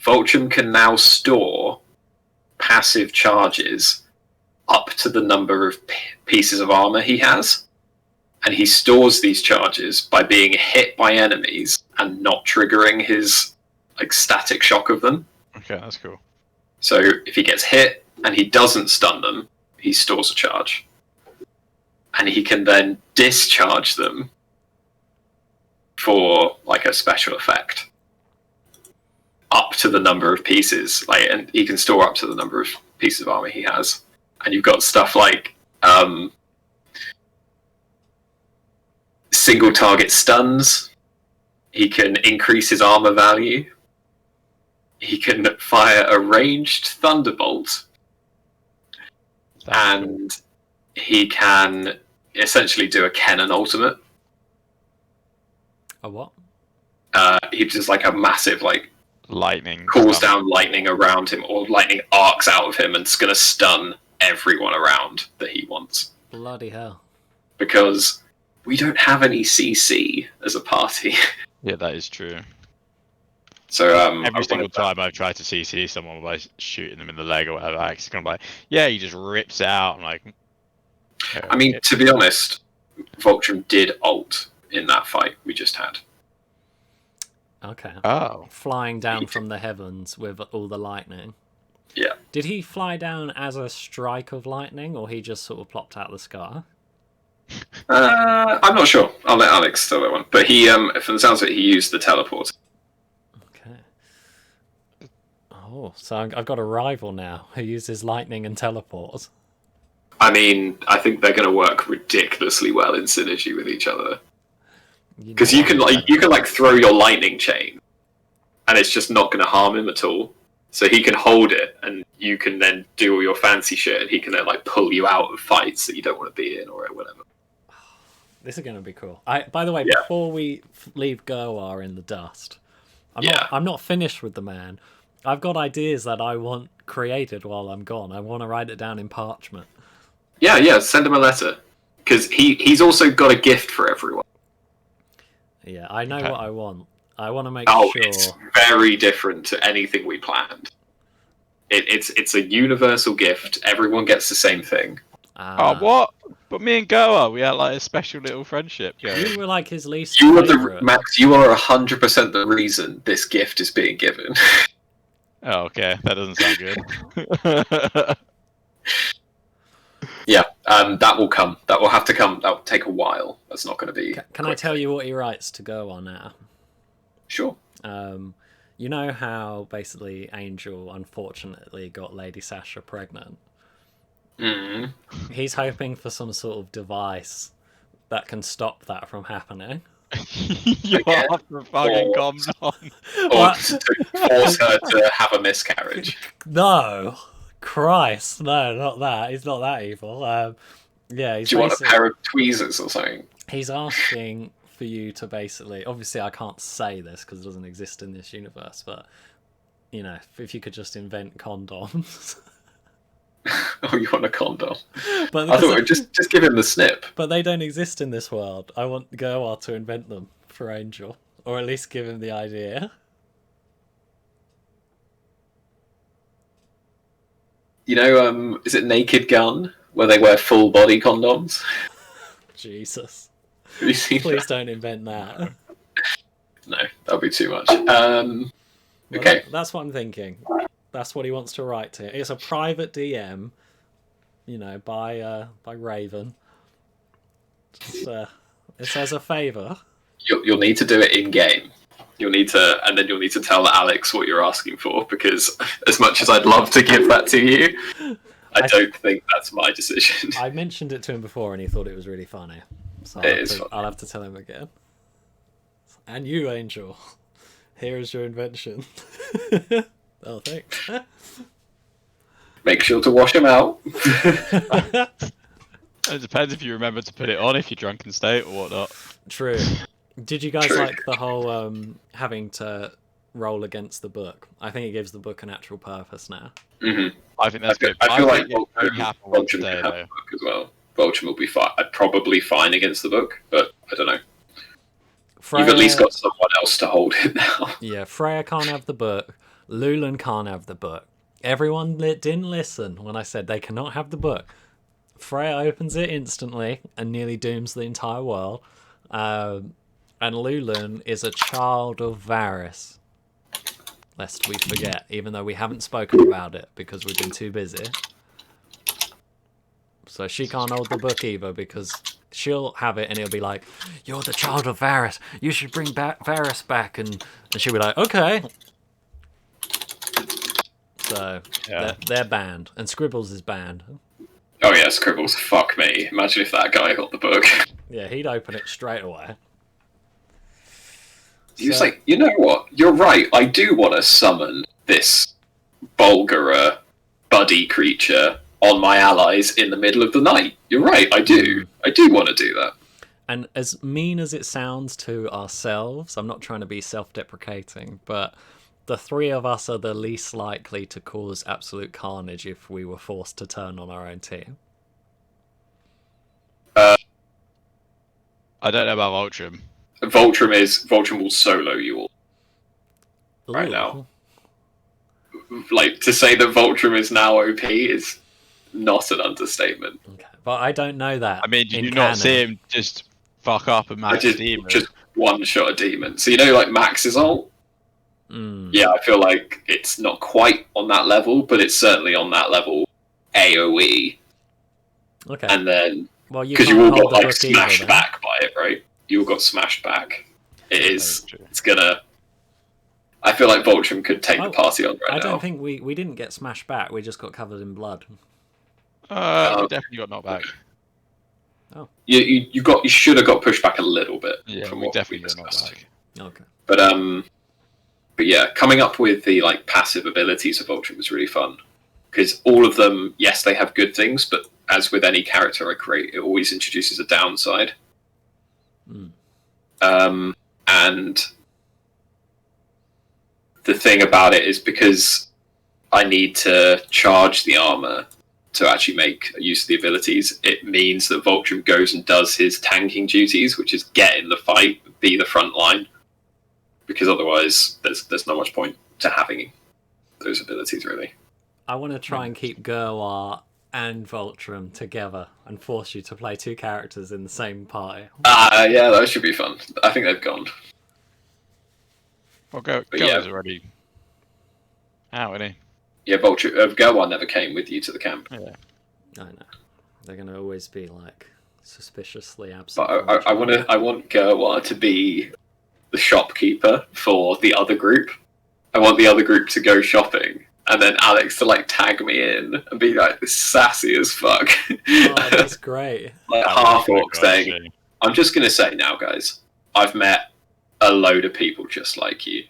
Vultrum can now store passive charges up to the number of pieces of armor he has, and he stores these charges by being hit by enemies and not triggering his like static shock of them. Okay, that's cool. So if he gets hit and he doesn't stun them, he stores a charge, and he can then discharge them for like a special effect up to the number of pieces, like, and he can store up to the number of pieces of armor he has. And you've got stuff like single target stuns. He can increase his armor value. He can fire a ranged thunderbolt, and he can essentially do a cannon ultimate. A what? He just like a massive like Lightning. calls down lightning around him, or lightning arcs out of him and it's going to stun everyone around that he wants. Bloody hell. Because we don't have any CC as a party. Yeah, that is true. So Every single time I've tried to CC someone by shooting them in the leg or whatever, I actually kind of like, yeah, he just rips it out. I'm like, okay. I mean, to be honest, Vultrum did ult in that fight we just had. Okay. Oh. Flying down from the heavens with all the lightning. Yeah. Did he fly down as a strike of lightning, or he just sort of plopped out of the sky? I'm not sure. I'll let Alex tell that one. But he, from the sounds of it, he used the teleport. Okay. Oh, so I've got a rival now who uses lightning and teleport. I mean, I think they're going to work ridiculously well in synergy with each other. Because you can throw your lightning chain, and it's just not going to harm him at all. So he can hold it, and you can then do all your fancy shit, and he can then like pull you out of fights that you don't want to be in or whatever. This is going to be cool. By the way, Yeah. before we leave Goar in the dust, I'm not finished with the man. I've got ideas that I want created while I'm gone. I want to write it down in parchment. Yeah, send him a letter. Because he's also got a gift for everyone. Yeah, I know Okay. what I want. I want to make Oh, sure. it's very different to anything we planned. It's a universal gift. Everyone gets the same thing. Oh, what? But me and Goa, we had like a special little friendship. You were like his least You are favorite. Max. You are 100% the reason this gift is being given. Oh, okay. That doesn't sound good. Yeah, that will come. That will have to come. That will take a while. That's not going to be. Can I tell you what he writes to Goar now? Sure. You know how basically Angel unfortunately got Lady Sasha pregnant? Mm. He's hoping for some sort of device that can stop that from happening. You Again? have to fucking Or- calm down. Or What? to force her to have a miscarriage. No! Christ, no, not that. He's not that evil. Yeah, he's Do you want a basically- pair of tweezers or something? He's asking for you to basically... Obviously, I can't say this because it doesn't exist in this universe, but, you know, if you could just invent condoms. Oh, you want a condom? but, I thought just give him the snip. but they don't exist in this world. I want Goar to invent them for Angel. Or at least give him the idea. You know, is it Naked Gun where they wear full body condoms? Jesus. Have you seen Please don't invent that. that? No, that'll be too much. Well, Okay. that's what I'm thinking. That's what he wants to write to. It's a private DM, you know, by Raven. Just, it's as a favour. You'll need to do it in game. You'll need to, and then you'll need to tell Alex what you're asking for, because as much as I'd love to give that to you, I don't think that's my decision. I mentioned it to him before and he thought it was really funny. So It is funny. I'll have to tell him again. And you, Angel, here is your invention. Oh, thanks. Make sure to wash them out. It depends if you remember to put it on if you're drunk in state or whatnot. True. Did you guys True. like the whole having to roll against the book? I think it gives the book an actual purpose now. Hmm. I think that's good. I feel like think it only happened once a Vultrum day, can have though. the book as well. Vultrum will be fine. Probably fine against the book, but I don't know. Freya, You've at least got someone else to hold it now. Yeah, Freya can't have the book. Lulan can't have the book. Everyone didn't listen when I said they cannot have the book. Freya opens it instantly and nearly dooms the entire world. And Lulan is a child of Varys. Lest we forget, even though we haven't spoken about it because we've been too busy. So she can't hold the book either because she'll have it and it'll be like, "You're the child of Varys. You should bring Varys back." And she'll be like, "Okay." So they're banned. And Scribbles is banned. Oh yeah, Scribbles, fuck me. Imagine if that guy got the book. Yeah, he'd open it straight away. He was like, you know what? You're right. I do want to summon this Bulgara buddy creature on my allies in the middle of the night. You're right. I do. I do want to do that. And as mean as it sounds to ourselves, I'm not trying to be self-deprecating, but the three of us are the least likely to cause absolute carnage if we were forced to turn on our own team. I don't know about Voltrum. Voltrum will solo you all right Ooh. now. Like, to say that Voltrum is now OP is not an understatement. Okay. But I don't know that. I mean, did in you not canon. see him just fuck up and max demon? Just one shot a demon. So you know, like Max's ult. Yeah, I feel like it's not quite on that level, but it's certainly on that level. AOE, Okay. and then Well, because you all got like smashed back by it, right? You all got smashed back. It's gonna. I feel like Voltrum could take the party on right now. I don't think we didn't get smashed back. We just got covered in blood. We definitely got knocked back. Oh. You should have got pushed back a little bit. Yeah, from we what definitely got knocked discussed. back. Okay. But yeah, coming up with the like passive abilities of Voltrum was really fun because all of them, yes, they have good things, but as with any character I create, it always introduces a downside. And the thing about it is because I need to charge the armor to actually make use of the abilities, it means that Voltrum goes and does his tanking duties, which is get in the fight, be the front line. Because otherwise, there's not much point to having those abilities, really. I want to try and keep Gerwar and Voltrum together and force you to play two characters in the same party. Yeah, that should be fun. I think they've gone. Well, Go's already out, isn't he? Yeah, Gerwar never came with you to the camp. Yeah. I know. They're going to always be, like, suspiciously absent. But I want Gerwar to be the shopkeeper for the other group. I want the other group to go shopping, and then Alex to like tag me in and be like sassy as fuck. Oh, that's great. Like half orc saying, "I'm just gonna say now, guys, I've met a load of people just like you.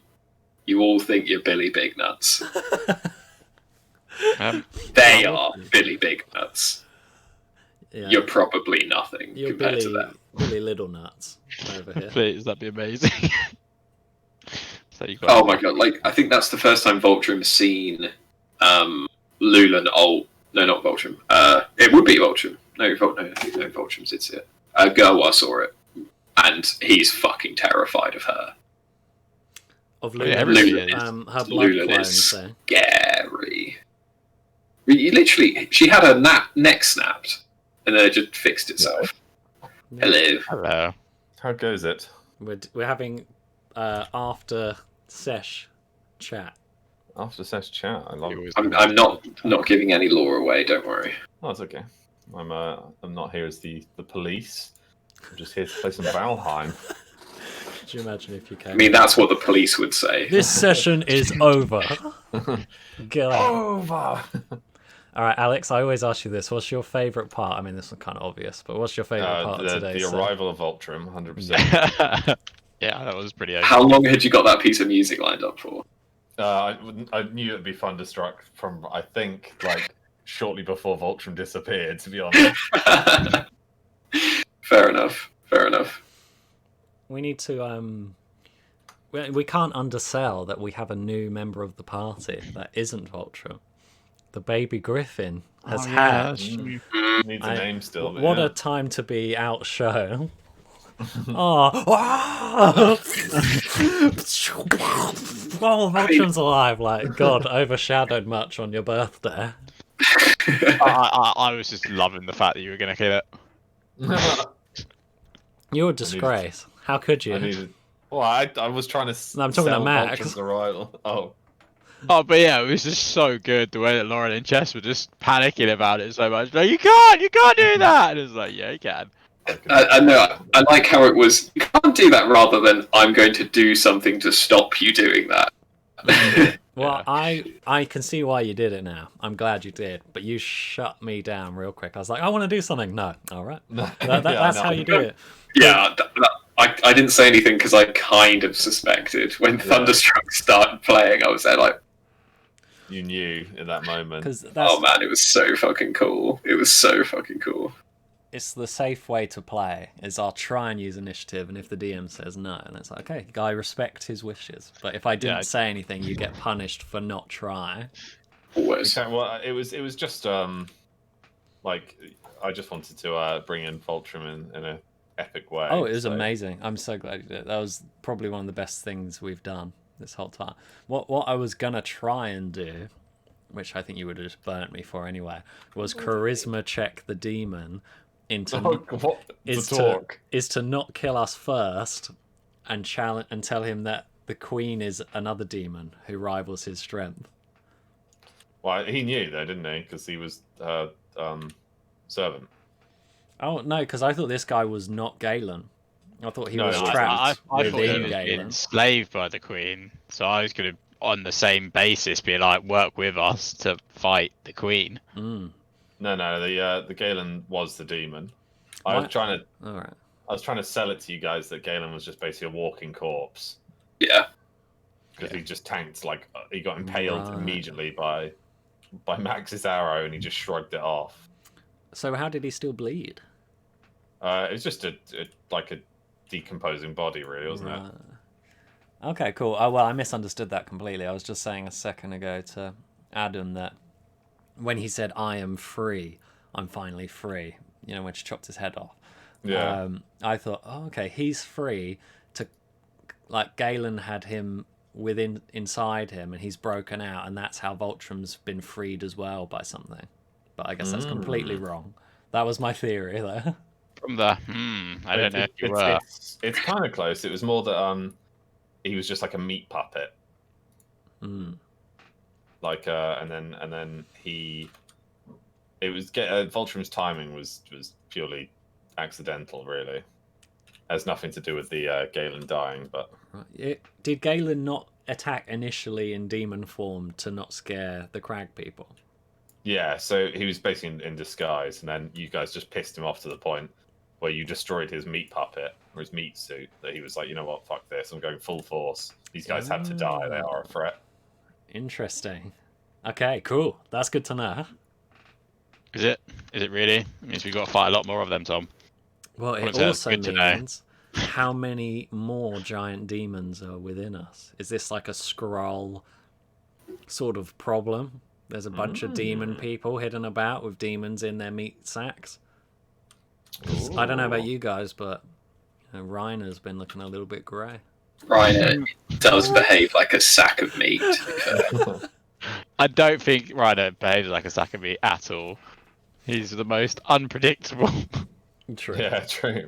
You all think you're Billy Big Nuts. They are Billy Big Nuts. Yeah. You're probably nothing compared to them. Billy Little Nuts over here. Please, that'd be amazing. Oh my god! Like I think that's the first time Voltrum's seen Lulan ult. No, not Voltrum. It would be Voltrum. No, Voltrum did see it. Gerwar saw it, and he's fucking terrified of her. Of Lulan, her blood Lulan clones, is so. scary. Literally, she had her neck snapped, and then it just fixed itself. Yeah. Hello. How goes it? We're having after sesh chat. After sesh chat, I love it. I'm not giving any lore away. Don't worry. Oh, it's okay. I'm not here as the police. I'm just here to play some Valheim. Could you imagine if you came? I mean, that's what the police would say. This session is over. Get out. Over. All right, Alex, I always ask you this. What's your favourite part? I mean, this is kind of obvious, but what's your favourite part of today? The arrival of Voltrum, 100%. Yeah, that was pretty. How long had you got that piece of music lined up for? I knew it'd be Thunderstruck from, I think, like, shortly before Voltrum disappeared, to be honest. Fair enough. We need to, we can't undersell that we have a new member of the party that isn't Voltrum. The baby Griffin has hatched. Needs a name still. What a time to be outshone. Oh, oh, Voltron's alive! Like God overshadowed much on your birthday. I was just loving the fact that you were going to kill it. You're a disgrace. How could you? I needed. Well, I was trying to. No, I'm talking sell to Max. Voltron's arrival. Oh. Oh, but yeah, it was just so good the way that Lauren and Chess were just panicking about it so much. Like, you can't do that! And it's like, yeah, you can. I know. I like how it was. You can't do that rather than I'm going to do something to stop you doing that. Well, I can see why you did it now. I'm glad you did, but you shut me down real quick. I was like, I want to do something. No, all right. That's how you do it. Yeah, I didn't say anything because I kind of suspected when Thunderstruck started playing. I was there like, You knew in that moment. oh man, it was so fucking cool. It was so fucking cool. It's the safe way to play. Is I'll try and use initiative, and if the DM says no, and it's like, okay, I respect his wishes. But if I didn't say anything, you get punished for not trying. Always. Okay, well, it was just like I just wanted to bring in Voltron in a epic way. Oh, it was amazing. I'm so glad you did it. That was probably one of the best things we've done this whole time. What I was gonna try and do, which I think you would have just burnt me for anyway, was charisma check the demon into is to not kill us first and challenge and tell him that the queen is another demon who rivals his strength. Well, he knew though, didn't he? Because he was servant. Oh no, because I thought this guy was not Galen. I thought he was trapped. I thought he was Galen. enslaved by the queen, so I was going to, on the same basis, be like, work with us to fight the queen. Mm. No, the Galen was the demon. I was trying to sell it to you guys that Galen was just basically a walking corpse. Yeah. Because he just tanked, like, he got impaled immediately by Max's arrow, and he just shrugged it off. So how did he still bleed? It was just a decomposing body, really, wasn't it? Okay, cool. Oh, well, I misunderstood that completely. I was just saying a second ago to Adam that when he said, I am free, I'm finally free, you know, when she chopped his head off. Yeah. I thought, oh, okay, he's free to, like, Galen had him inside him and he's broken out, and that's how Voltron's been freed as well by something. But I guess that's completely wrong. That was my theory there. From the, I don't know if you were. It's kind of close. It was more that he was just like a meat puppet. Like and then Voltron's timing was purely accidental, really. It has nothing to do with the Galen dying, but Did Galen not attack initially in demon form to not scare the crag people? yeah. So he was basically in disguise, and then you guys just pissed him off to the point where you destroyed his meat puppet or his meat suit. That he was like, you know what, fuck this, I'm going full force. These guys have to die. They are a threat. Interesting. Okay, cool. That's good to know. Is it? Is it really? It means we've got to fight a lot more of them, Tom. Well, it also means how many more giant demons are within us. Is this like a scroll sort of problem? There's a bunch of demon people hidden about with demons in their meat sacks. I don't know about you guys, but Reiner's been looking a little bit grey. Reiner does behave like a sack of meat. I don't think Reiner behaves like a sack of meat at all. He's the most unpredictable. True. Yeah, true.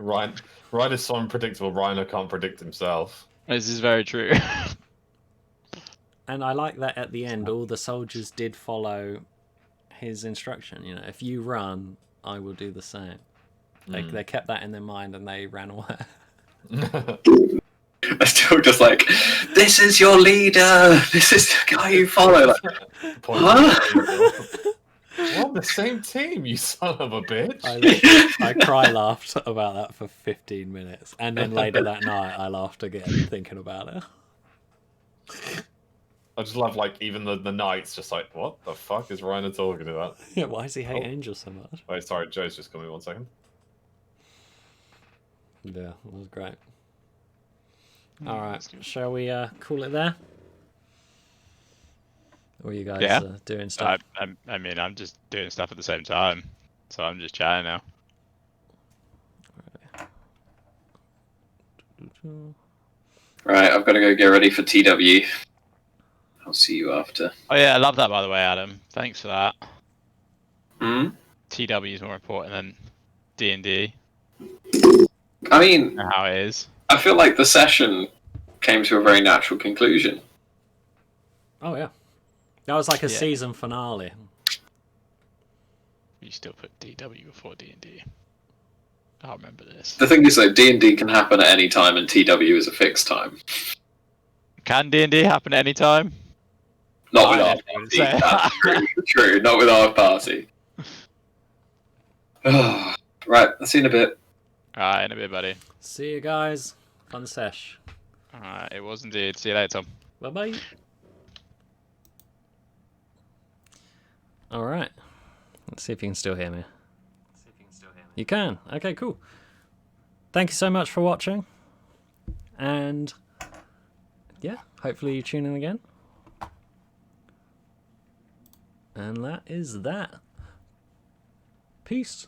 Reiner's so unpredictable. Reiner can't predict himself. This is very true. And I like that at the end, all the soldiers did follow his instruction. You know, if you run, I will do the same. They kept that in their mind and they ran away. I still just like, this is your leader. This is the guy you follow. Like, huh? We're on the same team, you son of a bitch. I cry laughed about that for 15 minutes. And then later that night, I laughed again thinking about it. I just love, like, even the knights just like, what the fuck is Reiner talking about? Yeah, why does he hate Angel so much? Wait, sorry, Joe's just coming 1 second. Yeah, that was great. Alright, shall we call it there? Or are you guys doing stuff? I mean, I'm just doing stuff at the same time. So I'm just chatting now. Right, I've got to go get ready for TW. I'll see you after. Oh yeah, I love that by the way, Adam. Thanks for that. Hmm? TW is more important than D&D. I mean, How it is. I feel like the session came to a very natural conclusion. Oh yeah, that was like a Yeah. season finale. You still put DW before D&D. I remember this. The thing is, though, D&D can happen at any time, and TW is a fixed time. Can D&D happen at any time? Not with I our never would party. say That's that. true. Not with our party. Right, I'll see you in a bit. Alright, in a bit, buddy. See you guys. Fun sesh. Alright, it was indeed. See you later, Tom. Bye bye. All right. Let's see if you can still hear me. You can. Okay, cool. Thank you so much for watching. And yeah, hopefully you tune in again. And that is that. Peace.